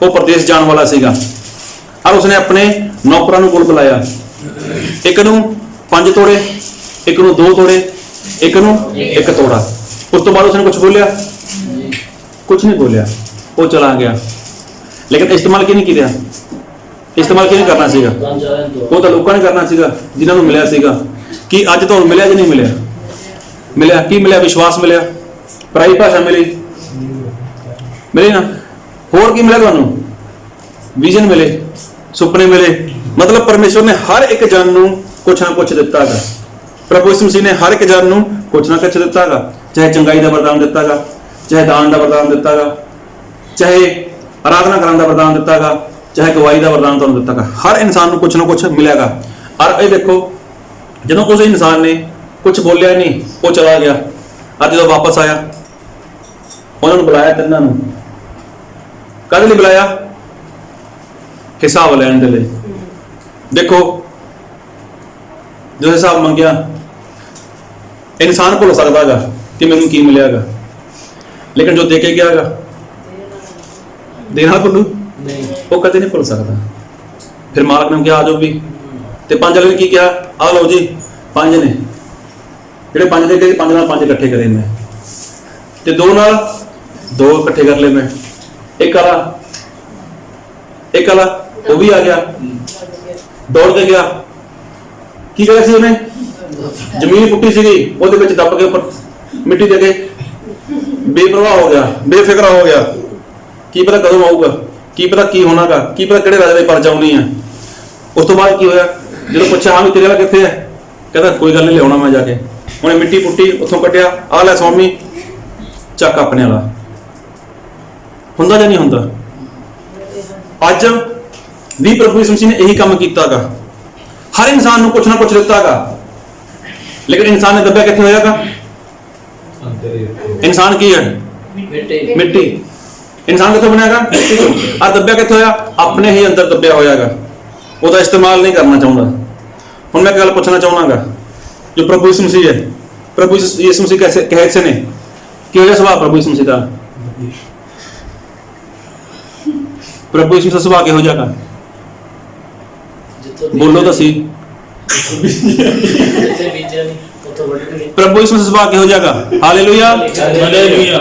ਉਹ ਪ੍ਰਦੇਸ਼ ਜਾਣ ਵਾਲਾ ਸੀਗਾ, ਔਰ ਉਸਨੇ ਆਪਣੇ ਨੌਕਰਾਂ ਨੂੰ ਕੋਲ ਬੁਲਾਇਆ। ਇੱਕ ਨੂੰ 5 ਤੋੜੇ, ਇੱਕ ਨੂੰ 2 ਤੋੜੇ, ਇੱਕ ਨੂੰ 1 ਤੋੜਾ। ਉਸ ਤੋਂ ਬਾਅਦ ਉਸਨੇ ਕੁਝ ਬੋਲਿਆ? ਕੁਝ ਨਹੀਂ ਬੋਲਿਆ, ਉਹ ਚਲਾ ਗਿਆ। ਲੇਕਿਨ ਇਸਤੇਮਾਲ ਕੀ ਨਹੀਂ ਕੀਤਾ? ਇਸਤੇਮਾਲ ਕਿਹਨੇ ਕਰਨਾ ਸੀਗਾ? ਉਹ ਤਾਂ ਲੋਕਾਂ ਨੇ ਕਰਨਾ ਸੀਗਾ ਜਿਨ੍ਹਾਂ ਨੂੰ ਮਿਲਿਆ ਸੀਗਾ। ਕਿ ਅੱਜ ਤੁਹਾਨੂੰ ਮਿਲਿਆ ਜਾਂ ਨਹੀਂ ਮਿਲਿਆ? ਮਿਲਿਆ। ਕੀ ਮਿਲਿਆ? ਵਿਸ਼ਵਾਸ ਮਿਲਿਆ, ਪਰਾਈ ਭਾਸ਼ਾ ਮਿਲੀ ਨਾ। ਹੋਰ ਕੀ ਮਿਲਿਆ ਤੁਹਾਨੂੰ? ਵਿਜ਼ਨ ਮਿਲੇ, ਸੁਪਨੇ ਮਿਲੇ। ਮਤਲਬ ਪਰਮੇਸ਼ਵਰ ਨੇ ਹਰ ਇੱਕ ਜਨ ਨੂੰ ਕੁਛ ਨਾ ਕੁਛ ਦਿੱਤਾ ਹੈਗਾ। ਪ੍ਰਭੂ ਯਿਸੂ ਮਸੀਹ ਨੇ ਹਰ ਇੱਕ ਜਨ ਨੂੰ ਕੁਛ ਨਾ ਕੁਛ ਦਿੱਤਾ ਹੈਗਾ। ਚਾਹੇ ਚੰਗਾਈ ਦਾ ਵਰਦਾਨ ਦਿੱਤਾ ਹੈਗਾ, ਚਾਹੇ ਦਾਨ ਦਾ ਵਰਦਾਨ ਦਿੱਤਾ ਹੈਗਾ, ਚਾਹੇ ਆਰਾਧਨਾ ਕਰਨ ਦਾ ਵਰਦਾਨ ਦਿੱਤਾ ਹੈਗਾ, ਚਾਹੇ ਗਵਾਹੀ ਦਾ ਵਰਦਾਨ ਤੁਹਾਨੂੰ ਦਿੱਤਾ ਹੈਗਾ। ਹਰ ਇਨਸਾਨ ਨੂੰ ਕੁਛ ਨਾ ਕੁਛ ਮਿਲਿਆਗਾ। ਔਰ ਇਹ ਦੇਖੋ, ਜਦੋਂ ਉਸ ਇਨਸਾਨ ਨੇ ਕੁਛ ਬੋਲਿਆ ਨਹੀਂ, ਉਹ ਚਲਾ ਗਿਆ। ਅੱਜ ਜਦੋਂ ਵਾਪਸ ਆਇਆ ਉਹਨਾਂ ਨੂੰ ਬੁਲਾਇਆ, ਤਿੰਨਾਂ ਨੂੰ। ਕਦੇ ਲਈ ਬੁਲਾਇਆ? ਹਿਸਾਬ ਲੈਣ ਦੇ ਲਈ। ਦੇਖੋ, ਜੋ ਹਿਸਾਬ ਮੰਗਿਆ, ਇਨਸਾਨ ਭੁੱਲ ਸਕਦਾ ਹੈਗਾ ਕਿ ਮੈਨੂੰ ਕੀ ਮਿਲਿਆਗਾ, ਲੇਕਿਨ ਜੋ ਦੇ ਕੇ ਗਿਆ ਹੈਗਾ ਦੇਣਾ ਭੁੱਲੂ ਨਹੀਂ, ਉਹ ਕਦੇ ਨਹੀਂ ਭੁੱਲ ਸਕਦਾ। ਫਿਰ ਮਾਲਕ ਨੇ ਕਿਹਾ ਆ ਜਾਓ ਵੀ, ਤੇ 5 ਵਾਲੇ ਨੇ ਕੀ ਕਿਹਾ? ਆ ਲਓ ਜੀ 5 ਨੇ, ਜਿਹੜੇ 5 ਦੇ ਕੇ 5 ਨਾਲ 5 ਇਕੱਠੇ ਕਰੇ ਮੈਂ, ਤੇ 2 ਨਾਲ 2 ਇਕੱਠੇ ਕਰ ਲਏ ਮੈਂ। ਇੱਕ ਵਾਲਾ ਉਹ ਵੀ ਆ ਗਿਆ, ਦੌੜ ਕੇ ਗਿਆ। ਕੀ ਕਰਿਆ ਸੀ ਉਹਨੇ? ਜ਼ਮੀਨ ਪੁੱਟੀ ਸੀਗੀ, ਉਹਦੇ ਵਿੱਚ ਦੱਬ ਕੇ ਉੱਪਰ ਮਿੱਟੀ ਦੇ ਕੇ ਬੇਪਰਵਾਹ ਹੋ ਗਿਆ, ਬੇਫਿਕਰਾ ਹੋ ਗਿਆ। ਕੀ ਪਤਾ ਕਦੋਂ ਆਊਗਾ, ਕੀ ਪਤਾ ਕੀ ਹੋਣਾਗਾ, ਕੀ ਪਤਾ ਕਿਹੜੇ ਰਾਜੇ ਦੀ ਪਰਚ ਆਉਣੀ ਆ। ਉਸ ਤੋਂ ਬਾਅਦ ਕੀ ਹੋਇਆ? ਜਦੋਂ ਪੁੱਛਿਆ ਹਾਂ ਵੀ ਤੇਰੇ ਵਾਲਾ ਕਿੱਥੇ ਹੈ, ਕਹਿੰਦਾ ਕੋਈ ਗੱਲ ਨਹੀਂ, ਲਿਆਉਣਾ ਮੈਂ ਜਾ ਕੇ। ਉਹਨੇ ਮਿੱਟੀ ਪੁੱਟੀ, ਉੱਥੋਂ ਕੱਢਿਆ, ਆ ਲੈ ਸਵਾਮੀ, ਚੱਕ ਆਪਣੇ ਵਾਲਾ। ਹੁੰਦਾ ਜਾਂ ਨਹੀਂ ਹੁੰਦਾ? ਅੱਜ ਵੀ ਪ੍ਰਭੂ ਯਿਸੂ ਮਸੀਹ ਨੇ ਇਹੀ ਕੰਮ ਕੀਤਾਗਾ। ਹਰ ਇਨਸਾਨ ਨੂੰ ਕੁਛ ਨਾ ਕੁਛ ਦਿੱਤਾਗਾ, ਲੇਕਿਨ ਇਨਸਾਨ ਨੇ ਦੱਬਿਆ ਕਿੱਥੇ ਹੋਇਆਗਾ? ਇਨਸਾਨ ਕੀ ਹੈ? ਮਿੱਟੀ। ਇਨਸਾਨ ਕਿੱਥੋਂ ਬਣਿਆਗਾ? ਮਿੱਟੀ ਤੋਂ। ਆ ਦੱਬਿਆ ਕਿੱਥੇ ਹੋਇਆ? ਆਪਣੇ ਹੀ ਅੰਦਰ ਦੱਬਿਆ ਹੋਇਆਗਾ। ਉਹਦਾ ਇਸਤੇਮਾਲ ਨਹੀਂ ਕਰਨਾ ਚਾਹੁੰਦਾ। ਹੁਣ ਮੈਂ ਇੱਕ ਗੱਲ ਪੁੱਛਣਾ ਚਾਹੁੰਦਾਗਾ, ਜੋ ਪ੍ਰਭੂ ਯਿਸੂ ਮਸੀਹ ਹੈ, ਪ੍ਰਭੂ ਯਿਸੂ ਮਸੀਹ कैसे ने? ਕਿਹੋ ਜਿਹਾ ਸੁਭਾਅ ਪ੍ਰਭੂ ਯਿਸੂ ਮਸੀਹ ਦਾ? ਪ੍ਰਭੂ ਯਿਸੂ ਦਾ ਸੁਭਾਅ ਕਿਹੋ ਜਿਹਾ? ਬੋਲੋ ਤਾਂ ਸਹੀ। ਪ੍ਰਭੂ ਯਿਸੂ ਦਾ ਸੁਭਾਅ ਕਿਹੋ ਜਿਹਾ? Hallelujah, hallelujah.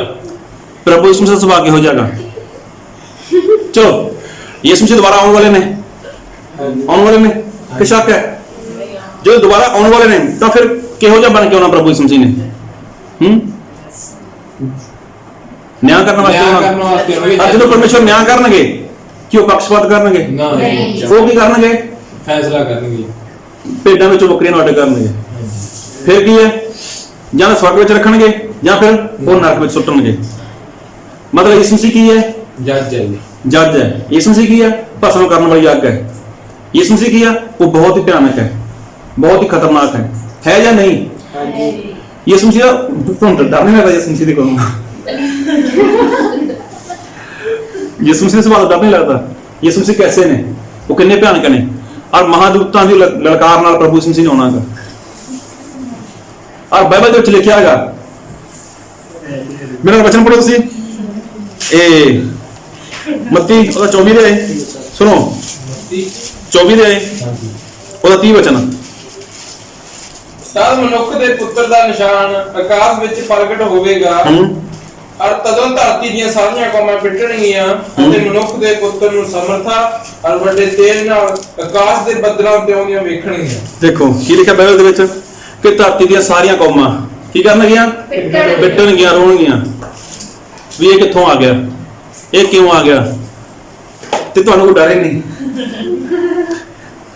ਪ੍ਰਭੂ ਯਿਸੂ ਦਾ ਸੁਭਾਅ ਕਿਹੋ ਜਿਹਾ? ਚਲੋ ਯਿਸੂ ਮਸੀਹ ਦੁਬਾਰਾ ਆਉਣ ਵਾਲੇ ਨੇ, ਆਉਣ ਵਾਲੇ ਨੇ ਕਿ ਸ਼ੱਕ ਹੈ? ਜਦੋਂ ਦੁਬਾਰਾ ਆਉਣ ਵਾਲੇ ਨੇ ਤਾਂ ਫਿਰ ਕਿਹੋ ਜਿਹਾ ਬਣ ਕੇ ਆਉਣਾ ਪ੍ਰਭੂ ਯਿਸੂ ਮਸੀਹ ਨੇ? ਨਿਆਂ ਕਰਨ ਵਾਸਤੇ ਨਿਆਂ ਕਰਨ ਆਉਣਾ। ਵਾਸਤੇ ਆਉਣਗੇ। ਅੱਜ ਜਦੋਂ ਪਰਮੇਸ਼ਵਰ ਨਿਆਂ ਕਰਨਗੇ ਕਿ ਉਹ ਪੱਖਪਾਤ ਕਰਨਗੇ? ਨਾ ਨਹੀਂ, ਉਹ ਕੀ ਕਰਨਗੇ? ਫੈਸਲਾ ਕਰਨਗੇ। ਭੇਡਾਂ ਵਿੱਚੋਂ ਬੱਕਰੀਆਂ ਨੂੰ ਅੱਡ ਕਰਨਗੇ। ਫਿਰ ਕੀ ਹੈ? ਜਾਂ ਤਾਂ ਸਵਰਗ ਵਿੱਚ ਰੱਖਣਗੇ ਜਾਂ ਫਿਰ ਉਹ ਨਰਕ ਵਿੱਚ ਸੁੱਟਣਗੇ। ਮਤਲਬ ਯਿਸੂ ਮਸੀਹ ਕੀ ਹੈ? ਜੱਜ ਹੈ ਜੀ। ਜੱਜ ਹੈ। ਯਿਸੂ ਮਸੀਹ ਕੀ ਹੈ? ਭਸਮ ਕਰਨ ਵਾਲੀ ਅੱਗ ਹੈ। ਯਿਸੂ ਮਸੀਹ ਕੀ ਹੈ? ਉਹ ਬਹੁਤ ਹੀ ਭਿਆਨਕ ਹੈ, ਬਹੁਤ ਹੀ ਖਤਰਨਾਕ ਹੈ ਜਾਂ ਨਹੀਂ? ਯਿਸੂ ਮਸੀਹ ਤੁਹਾਨੂੰ ਡਰ ਨਹੀਂ ਲੱਗਦਾ? ਯਿਸੂ ਮਸੀਹ ਦੇ ਕੋਲੋਂ ਯਿਸੂ ਮਸੀਹ ਸੁਭਾਅ ਦਾ ਡਰ ਨਹੀਂ ਲੱਗਦਾ? ਯਿਸੂ ਮਸੀਹ ਕੈਸੇ ਨੇ? ਉਹ ਕਿੰਨੇ ਭਿਆਨਕ ਨੇ। ਔਰ ਮਹਾਦੂਤਾਂ ਦੀ ਲਲਕਾਰ ਨਾਲ ਪ੍ਰਭੂ ਯਿਸੂ ਮਸੀਹ ਨੇ ਆਉਣਾ ਹੈ। ਔਰ ਬਾਈਬਲ ਦੇ ਵਿੱਚ ਲਿਖਿਆ ਹੈਗਾ, ਮੇਰਾ ਵਚਨ ਪੜ੍ਹੋ ਤੁਸੀਂ, ਇਹ ਮੱਤੀ ਉਹਦਾ 24 ਦੇ ਸੁਣੋ, 24 ਦੇ ਉਹਦਾ 30 ਵਚਨ। ਤਦ ਮਨੁੱਖ ਦੇ ਪੁੱਤਰ ਦਾ ਨਿਸ਼ਾਨ ਆਕਾਸ਼ ਵਿੱਚ ਪ੍ਰਗਟ ਹੋਵੇਗਾ, ਔਰ ਤਦੋਂ ਧਰਤੀ ਦੀਆਂ ਸਾਰੀਆਂ ਕੌਮਾਂ ਪਿੱਟਣਗੀਆਂ ਅਤੇ ਮਨੁੱਖ ਦੇ ਪੁੱਤਰ ਨੂੰ ਸਮਰਥਾ ਔਰ ਵੱਡੇ ਤੇਜ ਨਾਲ ਆਕਾਸ਼ ਦੇ ਬੱਦਲਾਂ ਤੇ ਆਉਂਦੀਆਂ ਵੇਖਣਗੀਆਂ। ਦੇਖੋ ਕੀ ਲਿਖਿਆ ਬਾਈਬਲ ਦੇ ਵਿੱਚ ਕਿ ਧਰਤੀ ਦੀਆਂ ਸਾਰੀਆਂ ਕੌਮਾਂ ਕੀ ਕਰਨਗੀਆਂ? ਪਿੱਟਣਗੀਆਂ, ਰੋਣਗੀਆਂ ਵੀ ਇਹ ਕਿੱਥੋਂ ਆ ਗਿਆ, ਇਹ ਕਿਉਂ ਆ ਗਿਆ। ਤੇ ਤੁਹਾਨੂੰ ਕੋਈ ਡਰ ਹੀ ਨਹੀਂ,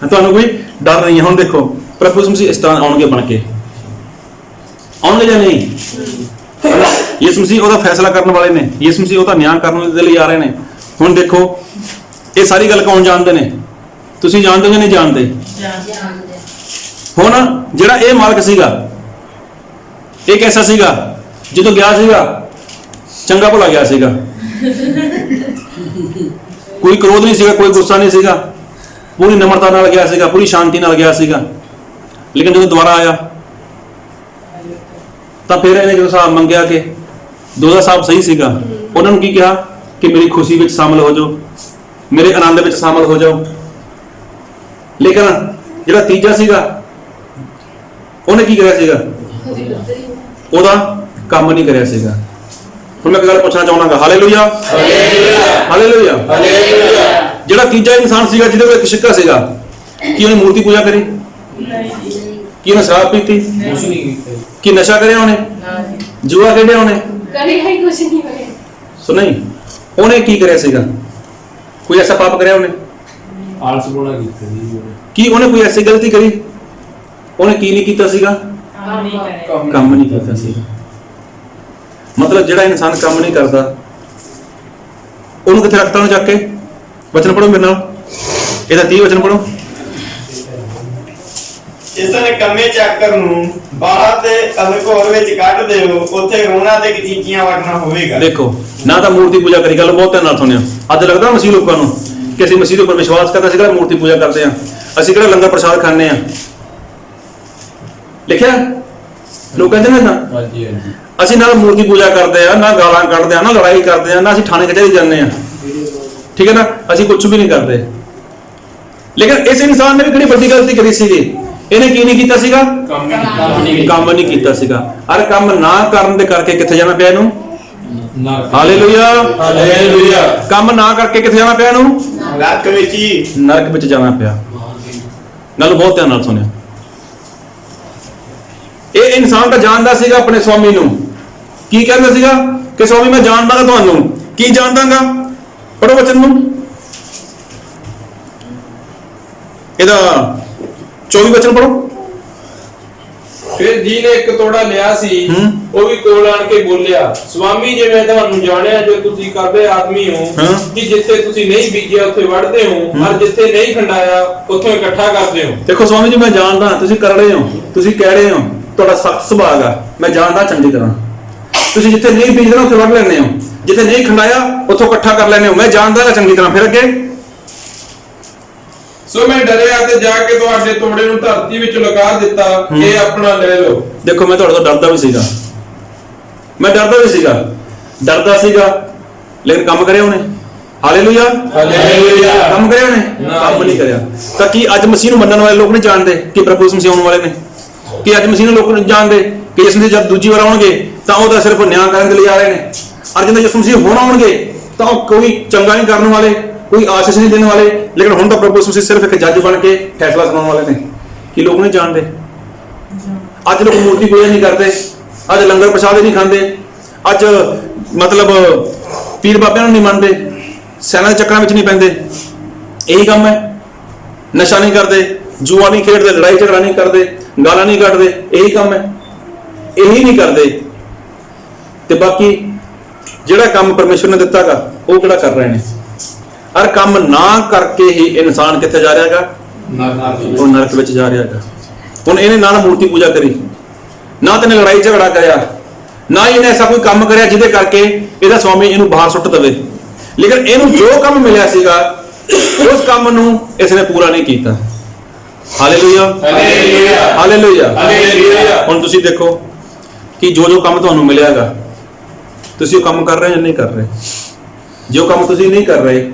ਤੁਹਾਨੂੰ ਕੋਈ ਡਰ ਨਹੀਂ ਹੈ। ਹੁਣ ਦੇਖੋ ਪ੍ਰਭੂ ਯਿਸੂ ਮਸੀਹ ਇਸ ਤਰ੍ਹਾਂ ਆਉਣਗੇ, ਬਣ ਕੇ ਆਉਣਗੇ ਜਾਂ ਨਹੀਂ? ਯਿਸੂ ਮਸੀਹ ਉਹਦਾ ਫੈਸਲਾ ਕਰਨ ਵਾਲੇ ਨੇ, ਯਿਸੂ ਮਸੀਹ ਉਹਦਾ ਨਿਆਂ ਕਰਨ ਦੇ ਲਈ ਆ ਰਹੇ ਨੇ। ਹੁਣ ਦੇਖੋ ਇਹ ਸਾਰੀ ਗੱਲ ਕੌਣ ਜਾਣਦੇ ਨੇ? ਤੁਸੀਂ ਜਾਣਦੇ ਹੋ ਜਾਂ ਨਹੀਂ ਜਾਣਦੇ? ਹੁਣ ਜਿਹੜਾ ਇਹ ਮਾਲਕ ਸੀਗਾ, ਇਹ ਕੈਸਾ ਸੀਗਾ? ਜਦੋਂ ਗਿਆ ਸੀਗਾ ਚੰਗਾ ਭਲਾ ਗਿਆ ਸੀਗਾ, ਕੋਈ ਕ੍ਰੋਧ ਨਹੀਂ ਸੀਗਾ, ਕੋਈ ਗੁੱਸਾ ਨਹੀਂ ਸੀਗਾ, ਪੂਰੀ ਨਮਰਤਾ ਨਾਲ ਗਿਆ ਸੀਗਾ, ਪੂਰੀ ਸ਼ਾਂਤੀ ਨਾਲ ਗਿਆ ਸੀਗਾ। ਲੇਕਿਨ ਜਦੋਂ ਦੁਬਾਰਾ ਆਇਆ ਤਾਂ ਫਿਰ ਇਹਨੇ ਜਦੋਂ ਹਿਸਾਬ ਮੰਗਿਆ ਕਿ ਦੋ ਦਾ ਹਿਸਾਬ ਸਹੀ ਸੀਗਾ, ਉਹਨਾਂ ਨੂੰ ਕੀ ਕਿਹਾ ਕਿ ਮੇਰੀ ਖੁਸ਼ੀ ਵਿੱਚ ਸ਼ਾਮਲ ਹੋ ਜਾਓ, ਮੇਰੇ ਆਨੰਦ ਵਿੱਚ ਸ਼ਾਮਲ ਹੋ ਜਾਓ। ਲੇਕਿਨ ਜਿਹੜਾ ਤੀਜਾ ਸੀਗਾ ਉਹਨੇ ਕੀ ਕਰਿਆ ਸੀਗਾ? ਉਹਦਾ ਕੰਮ ਨਹੀਂ ਕਰਿਆ ਸੀਗਾ। ਹੁਣ ਮੈਂ ਇੱਕ ਗੱਲ ਪੁੱਛਣਾ ਚਾਹੁੰਦਾ, ਹਾਲੇਲੂਇਆ, ਹਾਲੇਲੂਇਆ, ਹਾਲੇਲੂਇਆ। ਜਿਹੜਾ ਤੀਜਾ ਇਨਸਾਨ ਸੀਗਾ ਜਿਹਦੇ ਕੋਲ ਇੱਕ ਸਿੱਕਾ ਸੀਗਾ, ਕੀ ਉਹਨੇ ਮੂਰਤੀ ਪੂਜਾ ਕਰੀ? ਕੀ ਉਹਨੇ ਸ਼ਰਾਬ ਪੀਤੀ? ਕੁਛ ਨਹੀਂ ਕੀਤਾ। ਕੀ ਨਸ਼ਾ ਕਰਿਆ ਉਹਨੇ? ਜੂਆ ਖੇਡਿਆ ਉਹਨੇ? ਕੁਛ ਨਹੀਂ ਹੋਇਆ। ਸੋ ਨਹੀਂ, ਉਹਨੇ ਕੀ ਕਰਿਆ ਸੀਗਾ? ਕੋਈ ਐਸਾ ਪਾਪ ਕਰਿਆ ਉਹਨੇ? ਆਲਸ ਬੋਣਾ ਕੀਤਾ ਜੀ ਉਹਨੇ। ਕੀ ਉਹਨੇ ਕੋਈ ਐਸੀ ਗਲਤੀ ਕਰੀ? ਉਹਨੇ ਕੀ ਨਹੀਂ ਕੀਤਾ ਸੀਗਾ? ਕੰਮ ਨਹੀਂ ਕੀਤਾ ਸੀਗਾ। ਮਤਲਬ ਜਿਹੜਾ ਇਨਸਾਨ ਕੰਮ ਨਹੀਂ ਕਰਦਾ ਉਹਨੂੰ ਕਿੱਥੇ ਰੱਖਤਾ? ਉਹਨੂੰ ਚੱਕ ਕੇ ਵਚਨ ਪੜੋ ਮੇਰੇ ਨਾਲ, ਇਹਦਾ 30 ਵਚਨ ਪੜੋ। ਇਸ ਨੇ ਕੰਮੇ ਚੱਕਰ ਨੂੰ ਬਾਹਰ ਤੇ ਅਲਕੋਰ ਵਿੱਚ ਕੱਢ ਦਿਓ, ਉੱਥੇ ਰੋਣਾ ਤੇ ਚੀਚੀਆਂ ਵੜਨਾ ਹੋਵੇਗਾ। ਦੇਖੋ ਨਾ ਤਾਂ ਮੂਰਤੀ ਪੂਜਾ ਕਰੀ, ਗੱਲ ਬਹੁਤ ਧਿਆਨ ਨਾਲ ਸੁਣਿਆ। ਅੱਜ ਲੱਗਦਾ ਮਸੀਹ ਲੋਕਾਂ ਨੂੰ ਕਿ ਅਸੀਂ ਮਸੀਹ ਦੇ ਉੱਪਰ ਵਿਸ਼ਵਾਸ ਕਰਦੇ, ਅਸੀਂ ਕਿਹੜਾ ਮੂਰਤੀ ਪੂਜਾ ਕਰਦੇ ਆ, ਅਸੀਂ ਕਿਹੜਾ ਲੰਗਰ ਪ੍ਰਸ਼ਾਦ ਖਾਂਦੇ ਆ। ਲਿਖਿਆ ਲੋਕ ਕਹਿੰਦੇ ਨੇ ਨਾ, ਹਾਂਜੀ ਹਾਂਜੀ। ਅਸੀਂ ਨਾ ਮੂਰਤੀ ਪੂਜਾ ਕਰਦੇ ਆ, ਨਾ ਗਾਲਾਂ ਕੱਢਦੇ ਆ, ਨਾ ਲੜਾਈ ਕਰਦੇ ਆ, ਨਾ ਅਸੀਂ ਥਾਣੇ ਕਚਹਿਰੀ ਜਾਂਦੇ ਆ, ਠੀਕ ਹੈ ਨਾ, ਅਸੀਂ ਕੁਝ ਵੀ ਨਹੀਂ ਕਰਦੇ। ਲੇਕਿਨ ਇਸ ਇਨਸਾਨ ਨੇ ਵੀ ਕਿਹੜੀ ਵੱਡੀ ਗਲਤੀ ਕਰੀ ਸੀਗੀ? ਇਹਨੇ ਕੀ ਨਹੀਂ ਕੀਤਾ ਸੀਗਾ? ਕੰਮ ਨਹੀਂ ਕੀਤਾ ਸੀਗਾ। ਅਰ ਕੰਮ ਨਾ ਕਰਨ ਦੇ ਕਰਕੇ ਕਿੱਥੇ ਜਾਣਾ ਪਿਆ ਇਹਨੂੰ? Hallelujah, hallelujah. ਕੰਮ ਨਾ ਕਰਕੇ ਕਿੱਥੇ ਜਾਣਾ ਪਿਆ ਇਹਨੂੰ? ਨਰਕ ਵਿੱਚ ਹੀ, ਨਰਕ ਵਿੱਚ ਜਾਣਾ ਪਿਆ। ਗੱਲ ਬਹੁਤ ਧਿਆਨ ਨਾਲ ਸੁਣਿਆ। ਇਹ ਇਨਸਾਨ ਤਾਂ ਜਾਣਦਾ ਸੀਗਾ ਆਪਣੇ ਸਵਾਮੀ ਨੂੰ। ਕੀ ਕਹਿੰਦਾ ਸੀਗਾ ਕਿ ਸਵਾਮੀ ਮੈਂ ਜਾਣਦਾਗਾ ਤੁਹਾਨੂੰ। ਕੀ ਜਾਣਦਾਗਾ? ਪੜੋ ਵਚਨ ਨੂੰ, ਇਹਦਾ 24 ਵਚਨ ਪੜੋ। ਫਿਰ ਜੀ ਨੇ ਇੱਕ ਤੋੜਾ ਲਿਆ ਸੀ, ਉਹ ਵੀ ਕੋਲ ਆਣ ਕੇ ਬੋਲਿਆ, ਸਵਾਮੀ ਜੀ ਮੈਂ ਤੁਹਾਨੂੰ ਜਾਣਿਆ ਜੋ ਤੁਸੀਂ ਕਰਦੇ ਆਦਮੀ ਹੋ ਕਿ ਜਿੱਥੇ ਤੁਸੀਂ ਨਹੀਂ ਬੀਜਿਆ ਉੱਥੇ ਵੜਦੇ ਹੋ, ਔਰ ਜਿੱਥੇ ਨਹੀਂ ਖੰਡਾਇਆ ਉੱਥੋਂ ਇਕੱਠਾ ਕਰਦੇ ਹੋ। ਦੇਖੋ ਸਵਾਮੀ ਜੀ ਮੈਂ ਜਾਣਦਾ ਤੁਸੀਂ ਕਰ ਰਹੇ ਹੋ, ਤੁਸੀਂ ਕਹਿ ਰਹੇ ਹੋ, ਤੁਹਾਡਾ ਸਖਤ ਸੁਭਾਅ ਆ, ਮੈਂ ਜਾਣਦਾ ਚੰਗੀ ਤਰ੍ਹਾਂ। ਤੁਸੀਂ ਜਿੱਥੇ ਨਹੀਂ ਬੀਜਣਾ ਉੱਥੇ ਵੜ ਲੈਂਦੇ ਹੋ, ਜਿੱਥੇ ਨਹੀਂ ਖੰਡਾਇਆ ਉੱਥੋਂ ਇਕੱਠਾ ਕਰ ਲੈਂਦੇ ਹੋ, ਮੈਂ ਜਾਣਦਾ ਚੰਗੀ ਤਰ੍ਹਾਂ। ਫਿਰ ਅੱਗੇ, ਸੋ ਮੈਂ ਡਰਿਆ ਤੇ ਜਾ ਕੇ ਤੁਹਾਡੇ ਤੋੜੇ ਨੂੰ ਧਰਤੀ ਵਿੱਚ ਲਗਾ ਦਿੱਤਾ, ਇਹ ਆਪਣਾ ਲੈ ਲਓ। ਦੇਖੋ ਮੈਂ ਤੁਹਾਡੇ ਤੋਂ ਡਰਦਾ ਵੀ ਸੀਗਾ, ਮੈਂ ਡਰਦਾ ਵੀ ਸੀਗਾ, ਡਰਦਾ ਸੀਗਾ, ਲੇਕਿਨ ਕੰਮ ਕਰਿਆ ਉਹਨੇ। Hallelujah, hallelujah. ਕੰਮ ਕਰਿਆ ਉਹਨੇ? ਕੰਮ ਨਹੀਂ ਕਰਿਆ। ਤਾਂ ਕੀ ਅੱਜ ਮਸੀਹ ਨੂੰ ਮੰਨਣ ਵਾਲੇ ਲੋਕ ਨਹੀਂ ਜਾਣਦੇ ਕਿ ਪ੍ਰਭੂ ਯਿਸੂ ਮਸੀਹ ਆਉਣ ਵਾਲੇ ਨੇ? ਕਿ ਅੱਜ ਮਸੀਹ ਨੂੰ ਲੋਕ ਨਹੀਂ ਜਾਣਦੇ ਕਿ ਯਿਸੂ ਮਸੀਹ ਜਦ ਦੂਜੀ ਵਾਰ ਆਉਣਗੇ ਤਾਂ ਉਹ ਤਾਂ ਸਿਰਫ ਨਿਆਂ ਕਰਨ ਦੇ ਲਈ ਆ ਰਹੇ ਨੇ। ਔਰ ਜਦੋਂ ਯਿਸੂ ਮਸੀਹ ਹੁਣ ਆਉਣਗੇ ਤਾਂ ਉਹ ਕੋਈ ਚੰਗਾ ਨਹੀਂ ਕਰਨ ਵਾਲੇ, ਕੋਈ ਆਸ਼ੀਸ਼ ਨਹੀਂ ਦੇਣ ਵਾਲੇ, ਲੇਕਿਨ ਹੁਣ ਤਾਂ ਪ੍ਰਭੂ ਯਿਸੂ ਮਸੀਹ ਸਿਰਫ ਇੱਕ ਜੱਜ ਬਣ ਕੇ ਫੈਸਲਾ ਸੁਣਾਉਣ ਵਾਲੇ ਨੇ ਕਿ ਲੋਕ ਨਹੀਂ ਜਾਣਦੇ। ਅੱਜ ਲੋਕ ਮੂਰਤੀ ਪੂਜਾ ਨਹੀਂ ਕਰਦੇ, ਅੱਜ ਲੰਗਰ ਪ੍ਰਸ਼ਾਦ ਨਹੀਂ ਖਾਂਦੇ, ਅੱਜ ਮਤਲਬ ਪੀਰ ਬਾਬਿਆਂ ਨੂੰ ਨਹੀਂ ਮੰਨਦੇ, ਸੈਨਾ ਦੇ ਚੱਕਰਾਂ ਵਿੱਚ ਨਹੀਂ ਪੈਂਦੇ। ਇਹੀ ਕੰਮ ਹੈ। ਨਸ਼ਾ ਨਹੀਂ ਕਰਦੇ, ਜੂਆ ਨਹੀਂ ਖੇਡਦੇ, ਲੜਾਈ ਝਗੜਾ ਨਹੀਂ ਕਰਦੇ, ਗਾਲਾਂ ਨਹੀਂ ਕੱਢਦੇ, ਇਹੀ ਕੰਮ ਹੈ। ਇਹੀ ਨਹੀਂ ਕਰਦੇ ਤੇ ਬਾਕੀ ਜਿਹੜਾ ਕੰਮ ਪਰਮੇਸ਼ਵਰ ਨੇ ਦਿੱਤਾਗਾ ਉਹ ਕਿਹੜਾ ਕਰ ਰਹੇ ਨੇ। ਔਰ ਕੰਮ ਨਾ ਕਰਕੇ ਹੀ ਇਨਸਾਨ ਕਿੱਥੇ ਜਾ ਰਿਹਾ ਹੈਗਾ? ਉਹ ਨਰਕ ਵਿੱਚ ਜਾ ਰਿਹਾ ਹੈਗਾ। ਹੁਣ ਇਹਨੇ ਨਾ ਮੂਰਤੀ ਪੂਜਾ ਕਰੀ, ਨਾ ਤੇ ਲੜਾਈ ਝਗੜਾ ਕਰਿਆ, ਨਾ ਹੀ ਇਹਨੇ ਐਸਾ ਕੋਈ ਕੰਮ ਕਰਿਆ ਜਿਹਦੇ ਕਰਕੇ ਇਹਦਾ ਸਵਾਮੀ ਇਹਨੂੰ ਬਾਹਰ ਸੁੱਟ ਦੇਵੇ, ਲੇਕਿਨ ਇਹਨੂੰ ਜੋ ਕੰਮ ਮਿਲਿਆ ਸੀਗਾ ਉਸ ਕੰਮ ਨੂੰ ਇਸ ਨੇ ਪੂਰਾ ਨਹੀਂ ਕੀਤਾ। Hallelujah, hallelujah, hallelujah, hallelujah. ਹੁਣ ਤੁਸੀਂ ਦੇਖੋ ਕਿ ਜੋ ਕੰਮ ਤੁਹਾਨੂੰ ਮਿਲਿਆਗਾ ਤੁਸੀਂ ਉਹ ਕੰਮ ਕਰ ਰਹੇ ਹੋ ਜਾਂ ਨਹੀਂ ਕਰ ਰਹੇ। ਜੋ ਕੰਮ ਤੁਸੀਂ ਨਹੀਂ ਕਰ ਰਹੇ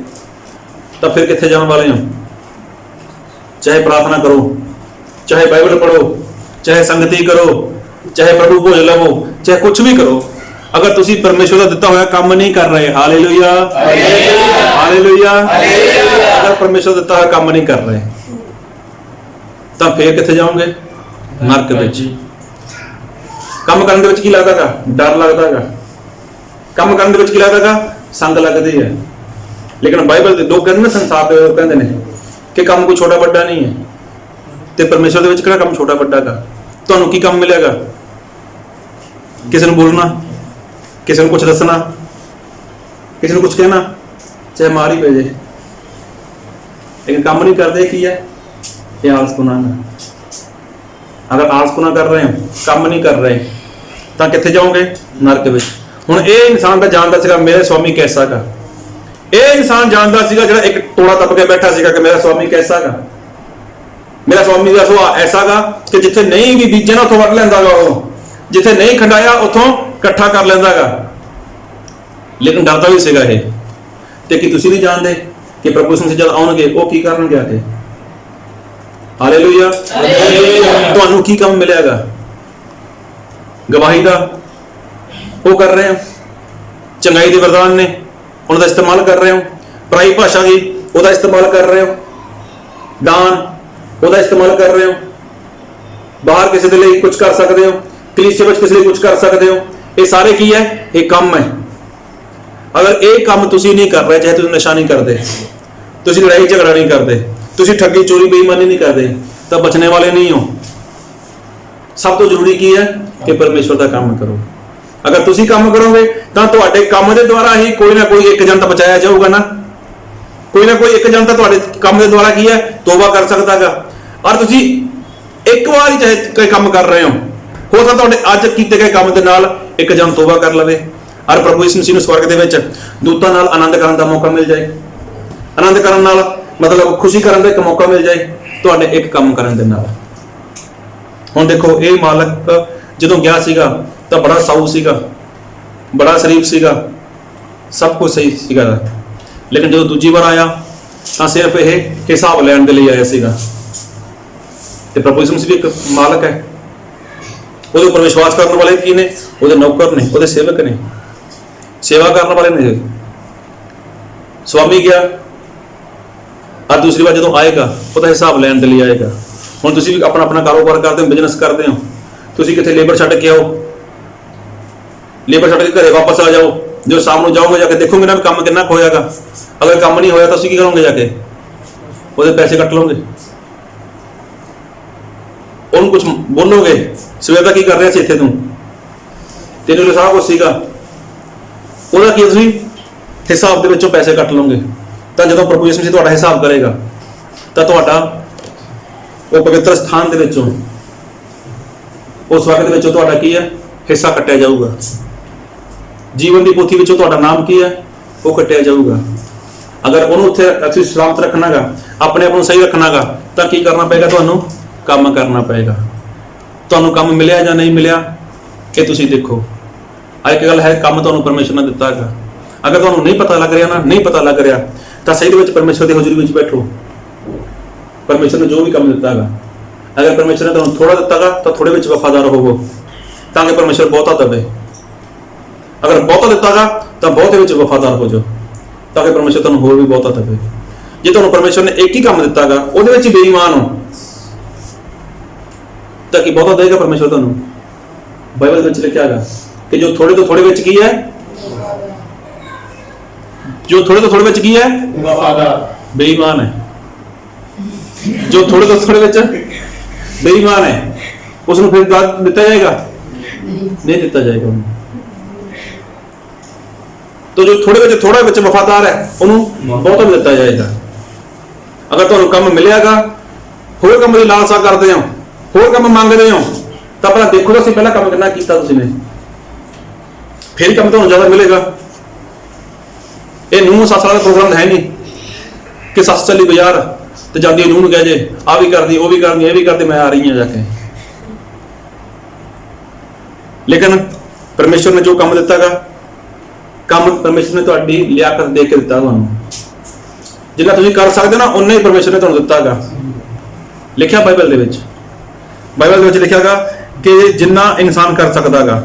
ਤਾਂ ਫਿਰ ਕਿੱਥੇ ਜਾਣ ਵਾਲੇ ਹੋ? ਚਾਹੇ ਪ੍ਰਾਰਥਨਾ ਕਰੋ, ਚਾਹੇ ਬਾਈਬਲ ਪੜ੍ਹੋ, ਚਾਹੇ ਸੰਗਤੀ ਕਰੋ, ਚਾਹੇ ਪ੍ਰਭੂ ਭੋਜ ਲਵੋ, ਚਾਹੇ ਕੁਝ ਵੀ ਕਰੋ, ਅਗਰ ਤੁਸੀਂ ਪਰਮੇਸ਼ਵਰ ਦਾ ਦਿੱਤਾ ਹੋਇਆ ਕੰਮ ਨਹੀਂ ਕਰ ਰਹੇ, ਹਾਲੇਲੂਇਆ, ਹਾਲੇਲੂਇਆ, ਅਗਰ ਪਰਮੇਸ਼ਵਰ ਦਾ ਦਿੱਤਾ ਹੋਇਆ ਕੰਮ ਨਹੀਂ ਕਰ ਰਹੇ ਤਾਂ ਫੇਰ ਕਿੱਥੇ ਜਾਓਗੇ? ਨਰਕ ਵਿੱਚ। ਕੰਮ ਕਰਨ ਦੇ ਵਿੱਚ ਕੀ ਲੱਗਦਾਗਾ? ਡਰ ਲੱਗਦਾਗਾ। ਕੰਮ ਕਰਨ ਦੇ ਵਿੱਚ ਕੀ ਲੱਗਦਾਗਾ? ਸੰਗ ਲੱਗਦੀ ਹੈ। ਲੇਕਿਨ ਬਾਈਬਲ ਦੇ ਲੋਕ ਕਹਿੰਦੇ ਨੇ, ਸੰਸਾਰ ਦੇ ਲੋਕ ਕਹਿੰਦੇ ਨੇ ਕਿ ਕੰਮ ਕੋਈ ਛੋਟਾ ਵੱਡਾ ਨਹੀਂ ਹੈ, ਤੇ ਪਰਮੇਸ਼ਵਰ ਦੇ ਵਿੱਚ ਕਿਹੜਾ ਕੰਮ ਛੋਟਾ ਵੱਡਾ ਹੈਗਾ? ਤੁਹਾਨੂੰ ਕੀ ਕੰਮ ਮਿਲੇਗਾ? ਕਿਸੇ ਨੂੰ ਬੋਲਣਾ, ਕਿਸੇ ਨੂੰ ਕੁਝ ਦੱਸਣਾ, ਕਿਸੇ ਨੂੰ ਕੁਝ ਕਹਿਣਾ, ਚਾਹੇ ਮਾਰ ਹੀ ਪੈ ਜਾਏ, ਲੇਕਿਨ ਕੰਮ ਨਹੀਂ ਕਰਦੇ। ਕੀ ਹੈ ਇਹ? ਆਲਸਪੁਣਾ ਹੈ। ਅਗਰ ਆਲਸਪੁਣਾ ਕਰ ਰਹੇ ਹੋ, ਕੰਮ ਨਹੀਂ ਕਰ ਰਹੇ ਤਾਂ ਕਿੱਥੇ ਜਾਓਗੇ? ਨਰਕ ਵਿੱਚ। ਹੁਣ ਇਹ ਇਨਸਾਨ ਤਾਂ ਜਾਣਦਾ ਸੀਗਾ ਮੇਰਾ ਸਵਾਮੀ ਕੈਸਾ ਗਾ। ਇਹ ਇਨਸਾਨ ਜਾਣਦਾ ਸੀਗਾ ਜਿਹੜਾ ਇੱਕ ਟੋੜਾ ਤੱਪ ਕੇ ਬੈਠਾ ਸੀਗਾ ਕਿ ਮੇਰਾ ਸਵਾਮੀ ਕੈਸਾ ਗਾ। ਮੇਰਾ ਸਵਾਮੀ ਦਾ ਸੁਭਾਅ ਐਸਾ ਗਾ ਕਿ ਜਿੱਥੇ ਨਹੀਂ ਵੀ ਬੀਜੇ ਨਾ ਉੱਥੋਂ ਵੱਢ ਲੈਂਦਾ ਗਾ, ਉਹ ਜਿੱਥੇ ਨਹੀਂ ਖੰਡਾਇਆ ਉੱਥੋਂ ਇਕੱਠਾ ਕਰ ਲੈਂਦਾ ਗਾ। ਲੇਕਿਨ ਡਰਦਾ ਵੀ ਸੀਗਾ ਇਹ। ਤੇ ਕੀ ਤੁਸੀਂ ਨਹੀਂ ਜਾਣਦੇ ਕਿ ਪ੍ਰਭੂ ਯਿਸੂ ਮਸੀਹ ਜਦ ਆਉਣਗੇ ਉਹ ਕੀ ਕਰਨਗੇ ਆ ਕੇ? ਹਾਲੇਲੂਇਆ। ਤੁਹਾਨੂੰ ਕੀ ਕੰਮ ਮਿਲੇਗਾ? ਗਵਾਹੀ ਦਾ ਉਹ ਕਰ ਰਹੇ ਹੋ, ਚੰਗਾਈ ਦੇ ਵਰਦਾਨ ਨੇ ਉਹਨਾਂ ਦਾ ਇਸਤੇਮਾਲ ਕਰ ਰਹੇ ਹੋ, ਪਰਾਈ ਭਾਸ਼ਾ ਦੀ ਉਹਦਾ ਇਸਤੇਮਾਲ ਕਰ ਰਹੇ ਹੋ, ਦਾਨ ਉਹਦਾ ਇਸਤੇਮਾਲ ਕਰ ਰਹੇ ਹੋ, ਬਾਹਰ ਕਿਸੇ ਦੇ ਲਈ ਕੁਝ ਕਰ ਸਕਦੇ ਹੋ, ਕਲੀਸਿਆ ਵਿੱਚ ਕਿਸੇ ਲਈ ਕੁਝ ਕਰ ਸਕਦੇ ਹੋ। ਇਹ ਸਾਰੇ ਕੀ ਹੈ? ਇਹ ਕੰਮ ਹੈ। ਅਗਰ ਇਹ ਕੰਮ ਤੁਸੀਂ ਨਹੀਂ ਕਰ ਰਹੇ, ਚਾਹੇ ਤੁਸੀਂ ਨਸ਼ਾ ਨਹੀਂ ਕਰਦੇ, ਤੁਸੀਂ ਲੜਾਈ ਝਗੜਾ ਨਹੀਂ ਕਰਦੇ, ਤੁਸੀਂ ਠੱਗੀ ਚੋਰੀ ਬੇਈਮਾਨੀ ਨਹੀਂ ਕਰਦੇ, ਤਾਂ ਬਚਣੇ ਵਾਲੇ ਨਹੀਂ ਹੋ। ਸਭ ਤੋਂ ਜ਼ਰੂਰੀ ਕੀ ਹੈ ਕਿ ਪਰਮੇਸ਼ਵਰ ਦਾ ਕੰਮ ਕਰੋ। ਅਗਰ ਤੁਸੀਂ ਕੰਮ ਕਰੋਗੇ ਤਾਂ ਤੁਹਾਡੇ ਕੰਮ ਦੇ ਦੁਆਰਾ ਹੀ ਕੋਈ ਨਾ ਕੋਈ ਇੱਕ ਜਨ ਤਾਂ ਬਚਾਇਆ ਜਾਊਗਾ ਨਾ। ਕੋਈ ਨਾ ਕੋਈ ਇੱਕ ਜਨ ਤਾਂ ਤੁਹਾਡੇ ਕੰਮ ਦੇ ਦੁਆਰਾ ਕੀ ਹੈ? ਤੋਬਾ ਕਰ ਸਕਦਾਗਾ। ਔਰ ਤੁਸੀਂ ਇੱਕ ਵਾਰ ਹੀ ਚਾਹੇ ਕੋਈ ਕੰਮ ਕਰ ਰਹੇ ਹੋ ਸਕਦਾ ਤੁਹਾਡੇ ਅੱਜ ਕੀਤੇ ਗਏ ਕੰਮ ਦੇ ਨਾਲ ਇੱਕ ਜਨ ਤੋਬਾ ਕਰ ਲਵੇ, ਔਰ ਪ੍ਰਭੂ ਯਿਸੂ ਮਸੀਹ ਨੂੰ ਸਵਰਗ ਦੇ ਵਿੱਚ ਦੂਤਾਂ ਨਾਲ ਆਨੰਦ ਕਰਨ ਦਾ ਮੌਕਾ ਮਿਲ ਜਾਏ। ਆਨੰਦ ਕਰਨ ਨਾਲ ਮਤਲਬ ਖੁਸ਼ੀ ਕਰਨ ਦਾ ਇੱਕ ਮੌਕਾ ਮਿਲ ਜਾਏ ਤੁਹਾਡੇ ਇੱਕ ਕੰਮ ਕਰਨ ਦੇ ਨਾਲ। ਹੁਣ ਦੇਖੋ ਇਹ ਮਾਲਕ ਜਦੋਂ ਗਿਆ ਸੀਗਾ ਤਾਂ ਬੜਾ ਸਾਊ ਸੀਗਾ, ਬੜਾ ਸ਼ਰੀਫ ਸੀਗਾ, ਸਭ ਕੁਝ ਸਹੀ ਸੀਗਾ, ਲੇਕਿਨ ਜਦੋਂ ਦੂਜੀ ਵਾਰ ਆਇਆ ਤਾਂ ਸਿਰਫ ਇਹ ਹਿਸਾਬ ਲੈਣ ਦੇ ਲਈ ਆਇਆ ਸੀਗਾ। ਤੇ ਪ੍ਰਭੂ ਯਿਸੂ ਮਸੀਹ ਵੀ ਇੱਕ ਮਾਲਕ ਹੈ, ਉਹਦੇ ਉੱਪਰ ਵਿਸ਼ਵਾਸ ਕਰਨ ਵਾਲੇ ਕੀ ਨੇ? ਉਹਦੇ ਨੌਕਰ ਨੇ, ਉਹਦੇ ਸੇਵਕ ਨੇ, ਸੇਵਾ ਕਰਨ ਵਾਲੇ ਨੇ। ਸਵਾਮੀ ਗਿਆ ਔਰ ਦੂਸਰੀ ਵਾਰ ਜਦੋਂ ਆਏਗਾ ਉਹਦਾ ਹਿਸਾਬ ਲੈਣ ਦੇ ਲਈ ਆਏਗਾ। ਹੁਣ ਤੁਸੀਂ ਵੀ ਆਪਣਾ ਆਪਣਾ ਕਾਰੋਬਾਰ ਕਰਦੇ ਹੋ, ਬਿਜ਼ਨਸ ਕਰਦੇ ਹੋ, ਤੁਸੀਂ ਕਿਤੇ ਲੇਬਰ ਛੱਡ ਕੇ ਆਓ, ਲੇਬਰ ਛੱਡ ਕੇ ਘਰੇ ਵਾਪਸ ਆ ਜਾਓ, ਜੋ ਸ਼ਾਮ ਨੂੰ ਜਾਓਗੇ ਜਾ ਕੇ ਦੇਖੋਗੇ ਨਾ ਕੰਮ ਕਿੰਨਾ ਕੁ ਹੋਇਆਗਾ। ਅਗਰ ਕੰਮ ਨਹੀਂ ਹੋਇਆ ਤਾਂ ਤੁਸੀਂ ਕੀ ਕਰੋਗੇ? ਜਾ ਕੇ ਉਹਦੇ ਪੈਸੇ ਕੱਟ ਲਓਗੇ, ਉਹਨੂੰ ਕੁਝ ਬੋਲੋਗੇ, ਸਵੇਰ ਦਾ ਕੀ ਕਰ ਰਿਹਾ ਸੀ ਇੱਥੇ ਤੈਨੂੰ ਸਾਰਾ ਕੁਝ ਸੀਗਾ, ਉਹਦਾ ਕੀ ਤੁਸੀਂ ਹਿਸਾਬ ਦੇ ਵਿੱਚੋਂ ਪੈਸੇ ਕੱਟ ਲਓਗੇ। ਤਾਂ ਜਦੋਂ ਪ੍ਰਭੂ ਯਿਸੂ ਮਸੀਹ ਤੁਹਾਡਾ ਹਿਸਾਬ ਕਰੇਗਾ ਤਾਂ ਤੁਹਾਡਾ ਉਹ ਪਵਿੱਤਰ ਸਥਾਨ ਦੇ ਵਿੱਚੋਂ, ਉਸ ਵਕਤ ਦੇ ਵਿੱਚੋਂ ਤੁਹਾਡਾ ਕੀ ਹੈ? ਹਿੱਸਾ ਕੱਟਿਆ ਜਾਊਗਾ। ਜੀਵਨ ਦੀ ਪੋਥੀ ਵਿੱਚੋਂ ਤੁਹਾਡਾ ਨਾਮ ਕੀ ਹੈ? ਉਹ ਕੱਟਿਆ ਜਾਊਗਾ। ਅਗਰ ਉਹਨੂੰ ਉੱਥੇ ਅਸੀਂ ਸਲਾਮਤ ਰੱਖਣਾਗਾ, ਆਪਣੇ ਆਪ ਨੂੰ ਸਹੀ ਰੱਖਣਾਗਾ, ਤਾਂ ਕੀ ਕਰਨਾ ਪਏਗਾ? ਤੁਹਾਨੂੰ ਕੰਮ ਕਰਨਾ ਪਏਗਾ। ਤੁਹਾਨੂੰ ਕੰਮ ਮਿਲਿਆ ਜਾਂ ਨਹੀਂ ਮਿਲਿਆ ਇਹ ਤੁਸੀਂ ਦੇਖੋ। ਇੱਕ ਗੱਲ ਹੈ, ਕੰਮ ਤੁਹਾਨੂੰ ਪਰਮੇਸ਼ਰ ਨੇ ਦਿੱਤਾ ਹੈਗਾ। ਅਗਰ ਤੁਹਾਨੂੰ ਨਹੀਂ ਪਤਾ ਲੱਗ ਰਿਹਾ ਨਾ, ਨਹੀਂ ਪਤਾ ਲੱਗ ਰਿਹਾ ਤਾਂ ਸਹੀ ਦੇ ਵਿੱਚ ਪਰਮੇਸ਼ਰ ਦੀ ਹਜ਼ੂਰੀ ਵਿੱਚ ਬੈਠੋ। ਪਰਮੇਸ਼ਰ ਨੇ ਜੋ ਵੀ ਕੰਮ ਦਿੱਤਾ ਹੈਗਾ, ਅਗਰ ਪਰਮੇਸ਼ਰ ਨੇ ਤੁਹਾਨੂੰ ਥੋੜਾ ਦਿੱਤਾ ਹੈਗਾ ਤਾਂ ਥੋੜੇ ਵਿੱਚ ਵਫਾਦਾਰ ਹੋਵੋ, ਤਾਂ ਕਿ ਪਰਮੇਸ਼ਰ ਬਹੁਤਾ ਦੇਵੇ। ਅਗਰ ਬਹੁਤਾ ਦਿੱਤਾ ਹੈਗਾ ਤਾਂ ਬਹੁਤੇ ਵਿੱਚ ਵਫਾਦਾਰ ਹੋ ਜਾਓ। ਤਾਂ ਕਿ ਪਰਮੇਸ਼ਰ ਤੁਹਾਨੂੰ ਹੋਰ ਵੀ ਬਹੁਤਾ ਦੇਵੇ। ਜੇ ਤੁਹਾਨੂੰ ਪਰਮੇਸ਼ਰ ਨੇ ਇੱਕ ਹੀ ਕੰਮ ਦਿੱਤਾਗਾ ਉਹਦੇ ਵਿੱਚ ਹੀ ਬੇਈਮਾਨ ਹੋ ਤਾਂ ਕੀ ਬਹੁਤਾ ਦੇਗਾ ਪਰਮੇਸ਼ਰ ਤੁਹਾਨੂੰ? ਬਾਈਬਲ ਵਿੱਚ ਲਿਖਿਆ ਹੈਗਾ ਕਿ ਜੋ ਥੋੜੇ ਤੋਂ ਥੋੜੇ ਵਿੱਚ ਕੀ ਹੈ, ਜੋ ਥੋੜੇ ਤੋਂ ਥੋੜੇ ਵਿੱਚ ਕੀ ਹੈ, ਵਫਾਦਾਰ ਬੇਈਮਾਨ ਹੈ। ਜੋ ਥੋੜੇ ਤੋਂ ਥੋੜੇ ਵਿੱਚ ਬੇਈਮਾਨ ਹੈ ਉਸ ਨੂੰ ਫਿਰ ਦਾਤ ਦਿੱਤਾ ਜਾਏਗਾ? ਨਹੀਂ ਦਿੱਤਾ ਜਾਏਗਾ ਉਹਨੂੰ। तो जो थोड़े ਵਿੱਚ थोड़ा ਵਿੱਚ ਵਫਾਦਾਰ ਹੈ ਉਹਨੂੰ ਬਹੁਤ ਦਿੱਤਾ ਜਾਏਗਾ। ਅਗਰ ਤੁਹਾਨੂੰ ਕੰਮ ਮਿਲਿਆਗਾ, ਹੋਰ ਕੰਮ ਦੀ ਲਾਲਸਾ ਕਰਦੇ ਹੋ, ਹੋਰ ਕੰਮ ਮੰਗਦੇ ਹੋ, ਤਾਂ ਪਹਿਲਾਂ ਦੇਖੋ ਤੁਸੀਂ ਪਹਿਲਾਂ ਕੰਮ ਕਿੰਨਾ ਕੀਤਾ ਤੁਸੀਂ ਨੇ, ਫਿਰ ਕੰਮ ਤੁਹਾਨੂੰ ਜ਼ਿਆਦਾ ਮਿਲੇਗਾ। ਇਹ ਨੂੰਹ ਸੱਸ ਵਾਲਾ ਪ੍ਰੋਗਰਾਮ ਹੈ ਨਹੀਂ ਕਿ ਸੱਸ ਚੱਲੀ ਬਾਜ਼ਾਰ ਤੇ ਜਾਂਦੀ ਨੂੰਹ ਨੂੰ ਕਹੇ ਜੇ ਆ ਵੀ ਕਰਦੀ, ਉਹ ਵੀ ਕਰਦੀ, ਇਹ ਵੀ ਕਰਦੀ, ਮੈਂ ਆ ਰਹੀ ਹਾਂ ਜਾ ਕੇ। ਲੇਕਿਨ ਪਰਮੇਸ਼ਰ ਨੇ ਜੋ ਕੰਮ ਦਿੱਤਾਗਾ, ਕੰਮ ਪਰਮੇਸ਼ਰ ਨੇ ਤੁਹਾਡੀ ਲਿਆਕਤ ਦੇ ਕੇ ਦਿੱਤਾ ਤੁਹਾਨੂੰ। ਜਿੰਨਾ ਤੁਸੀਂ ਕਰ ਸਕਦੇ ਹੋ ਨਾ ਉਨਾ ਹੀ ਪਰਮੇਸ਼ਰ ਨੇ ਤੁਹਾਨੂੰ ਦਿੱਤਾਗਾ। ਲਿਖਿਆ ਬਾਈਬਲ ਦੇ ਵਿੱਚ, ਬਾਈਬਲ ਦੇ ਵਿੱਚ ਲਿਖਿਆਗਾ ਕਿ ਜਿੰਨਾ ਇਨਸਾਨ ਕਰ ਸਕਦਾਗਾ।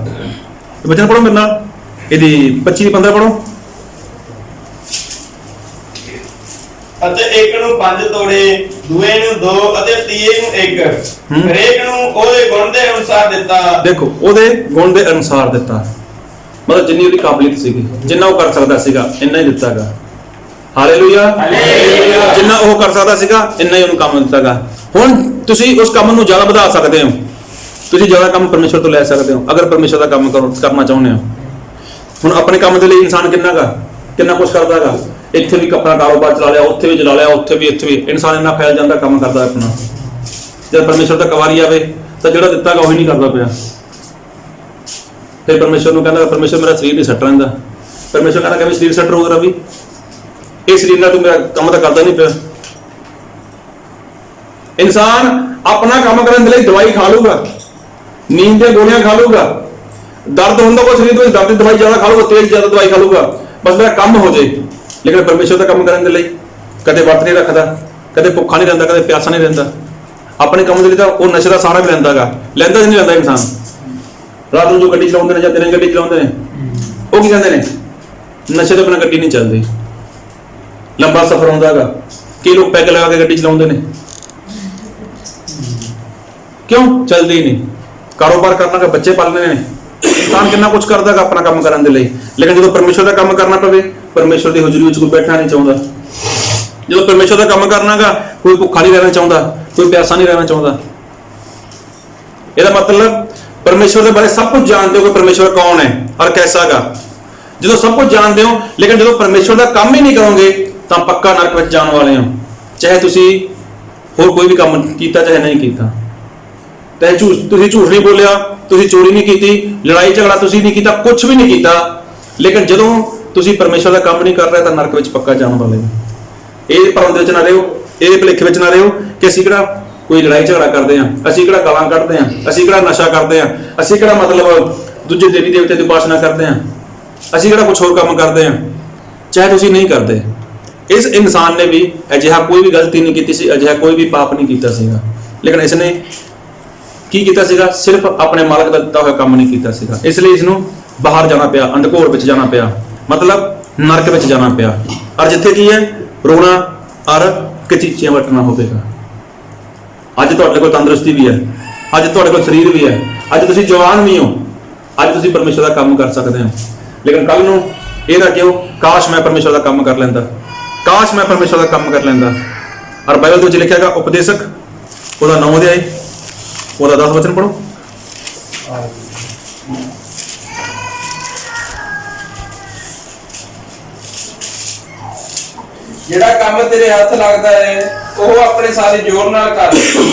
ਵਚਨ ਪੜੋ ਮੇਰੇ ਨਾਲ, ਇਹਦੀ 25-15 ਪੜੋ। ਅਤੇ ਇੱਕ ਨੂੰ 5 ਤੋੜੇ, ਦੂਏ ਨੂੰ 2 ਅਤੇ ਤੀਏ ਨੂੰ 1, ਹਰੇਕ ਨੂੰ ਉਹਦੇ ਗੁਣ ਦੇ ਅਨੁਸਾਰ ਦਿੱਤਾ। ਦੇਖੋ ਉਹਦੇ ਗੁਣ ਦੇ ਅਨੁਸਾਰ ਦਿੱਤਾ, ਮਤਲਬ ਜਿੰਨੀ ਉਹਦੀ ਕਾਬਲੀਅਤ ਸੀਗੀ, ਜਿੰਨਾ ਉਹ ਕਰ ਸਕਦਾ ਸੀਗਾ ਇੰਨਾ ਹੀ ਦਿੱਤਾਗਾ। ਹਾਲੇਲੂਇਆ। ਜਿੰਨਾ ਉਹ ਕਰ ਸਕਦਾ ਸੀਗਾ ਇੰਨਾ ਹੀ ਉਹਨੂੰ ਕੰਮ ਦਿੱਤਾਗਾ। ਹੁਣ ਤੁਸੀਂ ਉਸ ਕੰਮ ਨੂੰ ਜ਼ਿਆਦਾ ਵਧਾ ਸਕਦੇ ਹੋ, ਤੁਸੀਂ ਜ਼ਿਆਦਾ ਕੰਮ ਪਰਮੇਸ਼ਰ ਤੋਂ ਲੈ ਸਕਦੇ ਹੋ ਅਗਰ ਪਰਮੇਸ਼ਰ ਦਾ ਕੰਮ ਕਰਨਾ ਚਾਹੁੰਦੇ ਹੋ। ਹੁਣ ਆਪਣੇ ਕੰਮ ਦੇ ਲਈ ਇਨਸਾਨ ਕਿੰਨਾ ਕੁਛ ਕਰਦਾਗਾ। ਇੱਥੇ ਵੀ ਆਪਣਾ ਕਾਰੋਬਾਰ ਚਲਾ ਲਿਆ, ਉੱਥੇ ਵੀ ਚਲਾ ਲਿਆ, ਉੱਥੇ ਵੀ ਇੱਥੇ ਵੀ। ਇਨਸਾਨ ਇੰਨਾ ਫੈਲ ਜਾਂਦਾ ਕੰਮ ਕਰਦਾ ਆਪਣਾ। ਜਦ ਪਰਮੇਸ਼ਰ ਦਾ ਕਵਾਰੀ ਆਵੇ ਤਾਂ ਜਿਹੜਾ ਦਿੱਤਾਗਾ ਉਹੀ ਨਹੀਂ ਕਰਦਾ ਪਿਆ। ਫਿਰ ਪਰਮੇਸ਼ਰ ਨੂੰ ਕਹਿੰਦਾ ਪਰਮੇਸ਼ਰ ਮੇਰਾ ਸਰੀਰ ਨਹੀਂ ਸੱਟ ਰਹਿੰਦਾ। ਪਰਮੇਸ਼ਰ ਕਹਿੰਦਾ ਕਿ ਵੀ ਸਰੀਰ ਸੱਟ ਰਹੂਗਾ ਵੀ, ਇਹ ਸਰੀਰ ਨਾਲ ਤੂੰ ਮੇਰਾ ਕੰਮ ਤਾਂ ਕਰਦਾ ਨਹੀਂ ਪਿਆ। ਇਨਸਾਨ ਆਪਣਾ ਕੰਮ ਕਰਨ ਦੇ ਲਈ ਦਵਾਈ ਖਾ ਲੂਗਾ, ਨੀਂਦ ਦੀਆਂ ਗੋਲੀਆਂ ਖਾ ਲੂਗਾ, ਦਰਦ ਹੁੰਦਾ ਕੋਈ ਸਰੀਰ ਤੋਂ ਦਰਦ ਦੀ ਦਵਾਈ ਜ਼ਿਆਦਾ ਖਾ ਲੂਗਾ, ਤੇਜ਼ ਜ਼ਿਆਦਾ ਦਵਾਈ ਖਾ ਲੂਗਾ, ਬਸ ਮੇਰਾ ਕੰਮ ਹੋ ਜੇ। ਲੇਕਿਨ ਪਰਮੇਸ਼ਰ ਦਾ ਕੰਮ ਕਰਨ ਦੇ ਲਈ ਕਦੇ ਵਰਤ ਨਹੀਂ ਰੱਖਦਾ, ਕਦੇ ਭੁੱਖਾ ਨਹੀਂ ਰਹਿੰਦਾ, ਕਦੇ ਪਿਆਸਾ ਨਹੀਂ ਰਹਿੰਦਾ। ਆਪਣੇ ਕੰਮ ਦੇ ਲਈ ਤਾਂ ਉਹ ਨਸ਼ੇ ਦਾ ਸਾਰਾ ਵੀ ਲੈਂਦਾਗਾ। ਲੈਂਦਾ ਨਹੀਂ ਲੈਂਦਾ ਇਨਸਾਨ। ਰਾਤ ਨੂੰ ਜੋ ਗੱਡੀ ਚਲਾਉਂਦੇ ਨੇ ਜਾਂ ਦਿਨੇ ਗੱਡੀ ਚਲਾਉਂਦੇ ਨੇ ਉਹ ਕੀ ਕਹਿੰਦੇ ਨੇ, ਨਸ਼ੇ ਤੋਂ ਬਿਨਾਂ ਗੱਡੀ ਨਹੀਂ ਚੱਲਦੀ। ਲੰਬਾ ਸਫ਼ਰ ਹੁੰਦਾਗਾ, ਕਈ ਲੋਕ ਪੈਗ ਲਗਾ ਕੇ ਗੱਡੀ ਚਲਾਉਂਦੇ ਨੇ, ਕਿਉਂ ਚੱਲਦੀ ਹੀ ਨਹੀਂ। ਕਾਰੋਬਾਰ ਕਰਨਾ, ਬੱਚੇ ਪਾਲਣੇ ਨੇ, ਇਨਸਾਨ ਕਿੰਨਾ ਕੁਝ ਕਰਦਾਗਾ ਆਪਣਾ ਕੰਮ ਕਰਨ ਦੇ ਲਈ। ਲੇਕਿਨ ਜਦੋਂ ਪਰਮੇਸ਼ਰ ਦਾ ਕੰਮ ਕਰਨਾ ਪਵੇ, ਪਰਮੇਸ਼ਰ ਦੀ ਹਜ਼ੂਰੀ ਵਿੱਚ ਕੋਈ ਬੈਠਣਾ ਨਹੀਂ ਚਾਹੁੰਦਾ। ਜਦੋਂ ਪਰਮੇਸ਼ਰ ਦਾ ਕੰਮ ਕਰਨਾਗਾ, ਕੋਈ ਭੁੱਖਾ ਨਹੀਂ ਰਹਿਣਾ ਚਾਹੁੰਦਾ, ਕੋਈ ਪਿਆਸਾ ਨਹੀਂ ਰਹਿਣਾ ਚਾਹੁੰਦਾ। ਇਹਦਾ ਮਤਲਬ ਪਰਮੇਸ਼ਰ ਦੇ ਬਾਰੇ ਸਭ ਕੁਝ ਜਾਣਦੇ ਹੋ ਕਿ ਪਰਮੇਸ਼ਰ ਕੌਣ ਹੈ ਔਰ ਕੈਸਾ ਗਾ। ਜਦੋਂ ਸਭ ਕੁਝ ਜਾਣਦੇ ਹੋ ਲੇਕਿਨ ਜਦੋਂ ਪਰਮੇਸ਼ਰ ਦਾ ਕੰਮ ਹੀ ਨਹੀਂ ਕਰੋਗੇ ਤਾਂ ਪੱਕਾ ਨਰਕ ਵਿੱਚ ਜਾਣ ਵਾਲੇ ਹੋ। ਚਾਹੇ ਤੁਸੀਂ ਹੋਰ ਕੋਈ ਵੀ ਕੰਮ ਕੀਤਾ ਚਾਹੇ ਨਹੀਂ ਕੀਤਾ, ਚਾਹੇ ਤੁਸੀਂ ਝੂਠ ਨਹੀਂ ਬੋਲਿਆ, ਤੁਸੀਂ ਚੋਰੀ ਨਹੀਂ ਕੀਤੀ, ਲੜਾਈ ਝਗੜਾ ਤੁਸੀਂ ਨਹੀਂ ਕੀਤਾ, ਕੁਝ ਵੀ ਨਹੀਂ ਕੀਤਾ, ਲੇਕਿਨ ਜਦੋਂ ਤੁਸੀਂ ਪਰਮੇਸ਼ਰ ਦਾ ਕੰਮ ਨਹੀਂ ਕਰ ਰਹੇ ਤਾਂ ਨਰਕ ਵਿੱਚ ਪੱਕਾ ਜਾਣ ਵਾਲੇ ਹੋ। ਇਹ ਭਰਮ ਦੇ ਵਿੱਚ ਨਾ ਰਹੋ, ਇਹ ਭੁਲੇਖੇ ਵਿੱਚ ਨਾ ਰਹੋ ਕਿ ਅਸੀਂ ਕਿਹੜਾ ਕੋਈ ਲੜਾਈ ਝਗੜਾ ਕਰਦੇ ਹਾਂ, ਅਸੀਂ ਕਿਹੜਾ ਗਾਲਾਂ ਕੱਢਦੇ ਹਾਂ, ਅਸੀਂ ਕਿਹੜਾ ਨਸ਼ਾ ਕਰਦੇ ਹਾਂ, ਅਸੀਂ ਕਿਹੜਾ ਮਤਲਬ ਦੂਜੇ ਦੇਵੀ ਦੇਵਤੇ ਦੀ ਉਪਾਸਨਾ ਕਰਦੇ ਹਾਂ, ਅਸੀਂ ਕਿਹੜਾ ਕੁਝ ਹੋਰ ਕੰਮ ਕਰਦੇ ਹਾਂ। ਚਾਹੇ ਤੁਸੀਂ ਨਹੀਂ ਕਰਦੇ, ਇਸ ਇਨਸਾਨ ਨੇ ਵੀ ਅਜਿਹਾ ਕੋਈ ਵੀ ਗਲਤੀ ਨਹੀਂ ਕੀਤੀ ਸੀ, ਅਜਿਹਾ ਕੋਈ ਵੀ ਪਾਪ ਨਹੀਂ ਕੀਤਾ ਸੀਗਾ। ਲੇਕਿਨ ਇਸ ਨੇ ਕੀ ਕੀਤਾ ਸੀਗਾ, ਸਿਰਫ ਆਪਣੇ ਮਾਲਕ ਦਾ ਦਿੱਤਾ ਹੋਇਆ ਕੰਮ ਨਹੀਂ ਕੀਤਾ ਸੀਗਾ। ਇਸ ਲਈ ਇਸ ਨੂੰ ਬਾਹਰ ਜਾਣਾ ਪਿਆ, ਅੰਧਕੋੜ ਵਿੱਚ ਜਾਣਾ ਪਿਆ, ਮਤਲਬ ਨਰਕ ਵਿੱਚ ਜਾਣਾ ਪਿਆ। ਔਰ ਜਿੱਥੇ ਕੀ ਹੈ, ਰੋਣਾ ਔਰ ਕਚੀਚੀਆਂ ਵੱਟਣਾ ਹੋਵੇਗਾ। ਅੱਜ ਤੁਹਾਡੇ ਕੋਲ ਤੰਦਰੁਸਤੀ ਵੀ ਹੈ, ਅੱਜ ਤੁਹਾਡੇ ਕੋਲ ਸਰੀਰ ਵੀ ਹੈ, ਅੱਜ ਤੁਸੀਂ ਜਵਾਨ ਵੀ ਹੋ, ਅੱਜ ਤੁਸੀਂ ਪਰਮੇਸ਼ਰ ਦਾ ਕੰਮ ਕਰ ਸਕਦੇ ਹੋ। ਲੇਕਿਨ ਕੱਲ ਨੂੰ ਇਹ ਨਾ ਕਿਉਂ, ਕਾਸ਼ ਮੈਂ ਪਰਮੇਸ਼ਰ ਦਾ ਕੰਮ ਕਰ ਲੈਂਦਾ, ਕਾਸ਼ ਮੈਂ ਪਰਮੇਸ਼ਰ ਦਾ ਕੰਮ ਕਰ ਲੈਂਦਾ। ਔਰ ਬਾਈਬਲ ਦੇ ਵਿੱਚ ਲਿਖਿਆ ਹੈਗਾ ਉਪਦੇਸ਼ਕ ਉਹਦਾ 9 ਅਧਿਆਇ ਉਹਦਾ 10 ਵਚਨ ਪੜੋ। ਜਿਹੜਾ ਕੰਮ ਤੇਰੇ ਹੱਥ ਲੱਗਦਾ ਹੈ ਉਹ ਆਪਣੇ ਸਾਰੇ ਜ਼ੋਰ ਨਾਲ ਕਰ,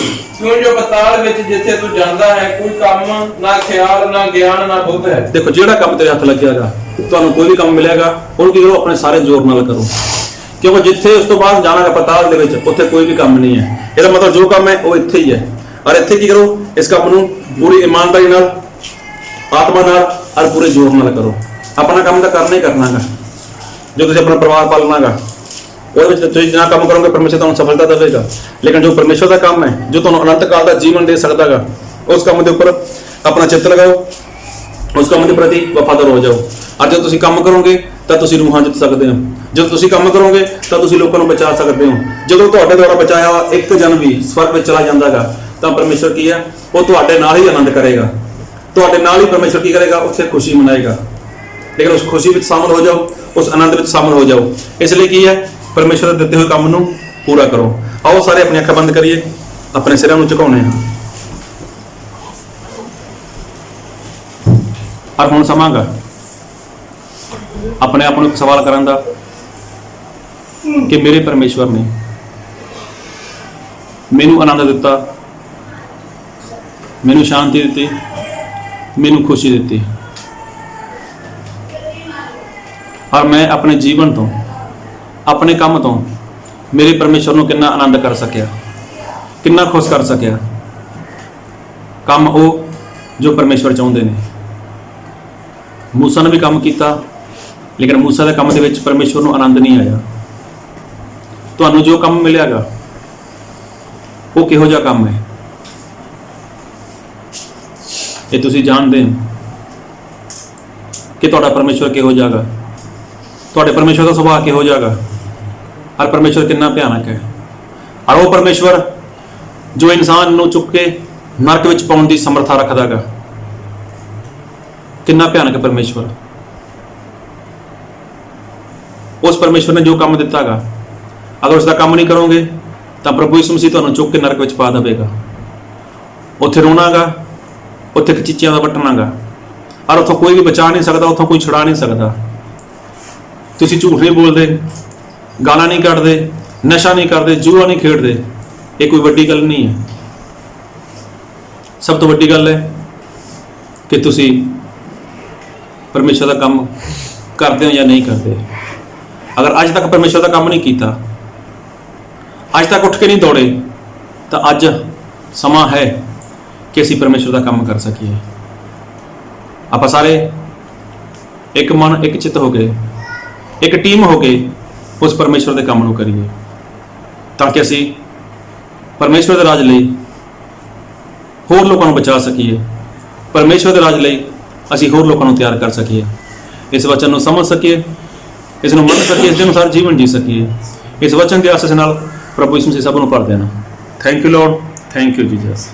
ਕਿਉਂ ਜੋ ਪਤਾਲ ਵਿੱਚ ਜਿੱਥੇ ਤੂੰ ਜਾਂਦਾ ਹੈ ਕੋਈ ਕੰਮ ਨਾ ਖਿਆਲ ਨਾ ਗਿਆਨ ਨਾ ਬੁੱਧ ਹੈ। ਦੇਖੋ ਜਿਹੜਾ ਕੰਮ ਤੇਰੇ ਹੱਥ ਲੱਗਿਆਗਾ, ਤੁਹਾਨੂੰ ਕੋਈ ਵੀ ਕੰਮ ਮਿਲਿਆਗਾ, ਉਹਨੂੰ ਕੀ ਕਰੋ, ਆਪਣੇ ਸਾਰੇ ਜ਼ੋਰ ਨਾਲ ਕਰੋ। ਕਿਉਂਕਿ ਜਿੱਥੇ ਉਸ ਤੋਂ ਬਾਅਦ ਜਾਣਾ ਹੈ ਪਤਾਲ ਦੇ ਵਿੱਚ, ਉੱਥੇ ਕੋਈ ਵੀ ਕੰਮ ਨਹੀਂ ਹੈ। ਇਹਦਾ ਮਤਲਬ ਜੋ ਕੰਮ ਹੈ ਉਹ ਇੱਥੇ ਹੀ ਹੈ। ਔਰ ਇੱਥੇ ਕੀ ਕਰੋ, ਇਸ ਕੰਮ ਨੂੰ ਪੂਰੀ ਇਮਾਨਦਾਰੀ ਨਾਲ, ਆਤਮਾ ਨਾਲ ਔਰ ਪੂਰੇ ਜ਼ੋਰ ਨਾਲ ਕਰੋ। ਆਪਣਾ ਕੰਮ ਤਾਂ ਕਰਨਾ ਹੀ ਕਰਨਾਗਾ। ਜੋ ਤੁਸੀਂ ਆਪਣਾ ਪਰਿਵਾਰ ਪਾਲਣਾਗਾ ਉਹਦੇ ਵਿੱਚ ਤੁਸੀਂ ਜਿੰਨਾ ਕੰਮ ਕਰੋਗੇ ਪਰਮੇਸ਼ਰ ਤੁਹਾਨੂੰ ਸਫਲਤਾ ਦੇਵੇਗਾ। ਲੇਕਿਨ ਜੋ ਪਰਮੇਸ਼ਰ ਦਾ ਕੰਮ ਹੈ, ਜੋ ਤੁਹਾਨੂੰ ਅਨੰਤ ਕਾਲ ਦਾ ਜੀਵਨ ਦੇ ਸਕਦਾਗਾ, ਉਸ ਕੰਮ ਦੇ ਉੱਪਰ ਆਪਣਾ ਚਿੱਤ ਲਗਾਓ, ਉਸ ਕੰਮ ਦੇ ਪ੍ਰਤੀ ਵਫਾਦਾਰ ਹੋ ਜਾਓ। ਔਰ ਜਦੋਂ ਤੁਸੀਂ ਕੰਮ ਕਰੋਗੇ ਤਾਂ ਤੁਸੀਂ ਰੂਹਾਂ ਜਿੱਤ ਸਕਦੇ ਹੋ। ਜਦੋਂ ਤੁਸੀਂ ਕੰਮ ਕਰੋਗੇ ਤਾਂ ਤੁਸੀਂ ਲੋਕਾਂ ਨੂੰ ਬਚਾ ਸਕਦੇ ਹੋ। ਜਦੋਂ ਤੁਹਾਡੇ ਦੁਆਰਾ ਬਚਾਇਆ ਹੋਇਆ ਇੱਕ ਜਨ ਵੀ ਸਵਰਗ ਵਿੱਚ ਚਲਾ ਜਾਂਦਾਗਾ ਤਾਂ ਪਰਮੇਸ਼ਵਰ ਕੀ ਹੈ, ਉਹ ਤੁਹਾਡੇ ਨਾਲ ਹੀ ਆਨੰਦ ਕਰੇਗਾ। ਤੁਹਾਡੇ ਨਾਲ ਹੀ ਪਰਮੇਸ਼ਵਰ ਕੀ ਕਰੇਗਾ, ਉੱਥੇ ਖੁਸ਼ੀ ਮਨਾਏਗਾ। ਲੇਕਿਨ ਉਸ ਖੁਸ਼ੀ ਵਿੱਚ ਸ਼ਾਮਲ ਹੋ ਜਾਓ, ਉਸ ਆਨੰਦ ਵਿੱਚ ਸ਼ਾਮਲ ਹੋ ਜਾਓ। ਇਸ ਲਈ ਕੀ ਹੈ, ਪਰਮੇਸ਼ਵਰ ਦੇ ਦਿੱਤੇ ਹੋਏ ਕੰਮ ਨੂੰ ਪੂਰਾ ਕਰੋ। ਆਓ ਸਾਰੇ ਆਪਣੀਆਂ ਅੱਖਾਂ ਬੰਦ ਕਰੀਏ, ਆਪਣੇ ਸਿਰਾਂ ਨੂੰ ਝੁਕਾਉਣੇ ਹਾਂ। ਔਰ ਹੁਣ ਸਮਾਂ ਗਾ ਆਪਣੇ ਆਪ ਨੂੰ ਇੱਕ ਸਵਾਲ ਕਰਨ ਦਾ ਕਿ ਮੇਰੇ ਪਰਮੇਸ਼ਵਰ ਨੇ ਮੈਨੂੰ ਆਨੰਦ ਦਿੱਤਾ, ਮੈਨੂੰ ਸ਼ਾਂਤੀ ਦਿੱਤੀ, ਮੈਨੂੰ ਖੁਸ਼ੀ ਦਿੱਤੀ, ਔਰ ਮੈਂ ਆਪਣੇ ਜੀਵਨ ਤੋਂ, ਆਪਣੇ ਕੰਮ ਤੋਂ ਮੇਰੇ ਪਰਮੇਸ਼ਵਰ ਨੂੰ ਕਿੰਨਾ ਆਨੰਦ ਕਰ ਸਕਿਆ, ਕਿੰਨਾ ਖੁਸ਼ ਕਰ ਸਕਿਆ। ਕੰਮ ਉਹ ਜੋ ਪਰਮੇਸ਼ਵਰ ਚਾਹੁੰਦੇ ਨੇ। ਮੂਸਾ ਨੇ ਵੀ ਕੰਮ ਕੀਤਾ, ਲੇਕਿਨ ਮੂਸਾ ਦੇ ਕੰਮ ਦੇ ਵਿੱਚ ਪਰਮੇਸ਼ਵਰ ਨੂੰ ਆਨੰਦ ਨਹੀਂ ਆਇਆ। ਤੁਹਾਨੂੰ ਜੋ ਕੰਮ ਮਿਲਿਆਗਾ ਉਹ ਕਿਹੋ ਜਿਹਾ ਕੰਮ ਹੈ, ਇਹ ਤੁਸੀਂ ਜਾਣਦੇ ਹੋ ਕਿ ਤੁਹਾਡਾ ਪਰਮੇਸ਼ਵਰ ਕਿਹੋ ਜਿਹਾ ਗਾ, ਤੁਹਾਡੇ ਪਰਮੇਸ਼ਵਰ ਦਾ ਸੁਭਾਅ ਕਿਹੋ ਜਿਹਾ ਗਾ, ਔਰ ਪਰਮੇਸ਼ਵਰ ਕਿੰਨਾ ਭਿਆਨਕ ਹੈ। ਔਰ ਉਹ ਪਰਮੇਸ਼ਵਰ ਜੋ ਇਨਸਾਨ ਨੂੰ ਚੁੱਕ ਕੇ ਨਰਕ ਵਿੱਚ ਪਾਉਣ ਦੀ ਸਮਰੱਥਾ ਰੱਖਦਾ ਗਾ, ਕਿੰਨਾ ਭਿਆਨਕ ਪਰਮੇਸ਼ਵਰ। ਉਸ ਪਰਮੇਸ਼ਵਰ ਨੇ ਜੋ ਕੰਮ ਦਿੱਤਾ ਗਾ, ਅਗਰ ਉਸ ਦਾ ਕੰਮ ਨਹੀਂ ਕਰੋਗੇ ਤਾਂ ਪ੍ਰਭੂ ਯਿਸੂ ਮਸੀਹ ਤੁਹਾਨੂੰ ਚੁੱਕ ਕੇ ਨਰਕ ਵਿੱਚ ਪਾ ਦੇਵੇਗਾ। ਉੱਥੇ ਰੋਣਾਗਾ, ਉੱਥੇ ਕਚੀਚਿਆਂ ਦਾ ਵੱਟਣਾਗਾ, ਔਰ ਉੱਥੋਂ ਕੋਈ ਵੀ ਬਚਾ ਨਹੀਂ ਸਕਦਾ, ਉੱਥੋਂ ਕੋਈ ਛੁਡਾ ਨਹੀਂ ਸਕਦਾ। ਤੁਸੀਂ ਝੂਠ ਨਹੀਂ ਬੋਲਦੇ, ਗਾਲਾਂ ਨਹੀਂ ਕੱਢਦੇ, ਨਸ਼ਾ ਨਹੀਂ ਕਰਦੇ, ਜੂਆ ਨਹੀਂ ਖੇਡਦੇ, ਇਹ ਕੋਈ ਵੱਡੀ ਗੱਲ ਨਹੀਂ ਹੈ। ਸਭ ਤੋਂ ਵੱਡੀ ਗੱਲ ਹੈ ਕਿ ਤੁਸੀਂ ਪਰਮੇਸ਼ਰ ਦਾ ਕੰਮ ਕਰਦੇ ਹੋ ਜਾਂ ਨਹੀਂ ਕਰਦੇ। ਅਗਰ ਅੱਜ ਤੱਕ ਪਰਮੇਸ਼ਰ ਦਾ ਕੰਮ ਨਹੀਂ ਕੀਤਾ, ਅੱਜ ਤੱਕ ਉੱਠ ਕੇ ਨਹੀਂ ਦੌੜੇ, ਤਾਂ ਅੱਜ ਸਮਾਂ ਹੈ ਕਿ ਅਸੀਂ ਪਰਮੇਸ਼ਰ ਦਾ ਕੰਮ ਕਰ ਸਕੀਏ। ਆਪਾਂ ਸਾਰੇ ਇੱਕ ਮਨ, ਇੱਕ ਚਿੱਤ ਹੋ ਕੇ, ਇੱਕ ਟੀਮ ਹੋ ਕੇ ਉਸ ਪਰਮੇਸ਼ਰ ਦੇ ਕੰਮ ਨੂੰ ਕਰੀਏ, ਤਾਂ ਕਿ ਅਸੀਂ ਪਰਮੇਸ਼ਰ ਦੇ ਰਾਜ ਲਈ ਹੋਰ ਲੋਕਾਂ ਨੂੰ ਬਚਾ ਸਕੀਏ, ਪਰਮੇਸ਼ਰ ਦੇ ਰਾਜ ਲਈ ਅਸੀਂ ਹੋਰ ਲੋਕਾਂ ਨੂੰ ਤਿਆਰ ਕਰ ਸਕੀਏ, ਇਸ ਵਚਨ ਨੂੰ ਸਮਝ ਸਕੀਏ, ਇਸ ਨੂੰ ਮੰਨ ਸਕੀਏ, ਇਸ ਦੇ ਅਨੁਸਾਰ ਜੀਵਨ ਜੀ ਸਕੀਏ। ਇਸ ਵਚਨ ਦੇ ਆਸਾਸ ਨਾਲ ਪ੍ਰਭੂ ਯਿਸੂ ਮਸੀਹ ਸਭ ਨੂੰ ਭਰ ਦੇਣਾ। Thank you Lord, thank you Jesus.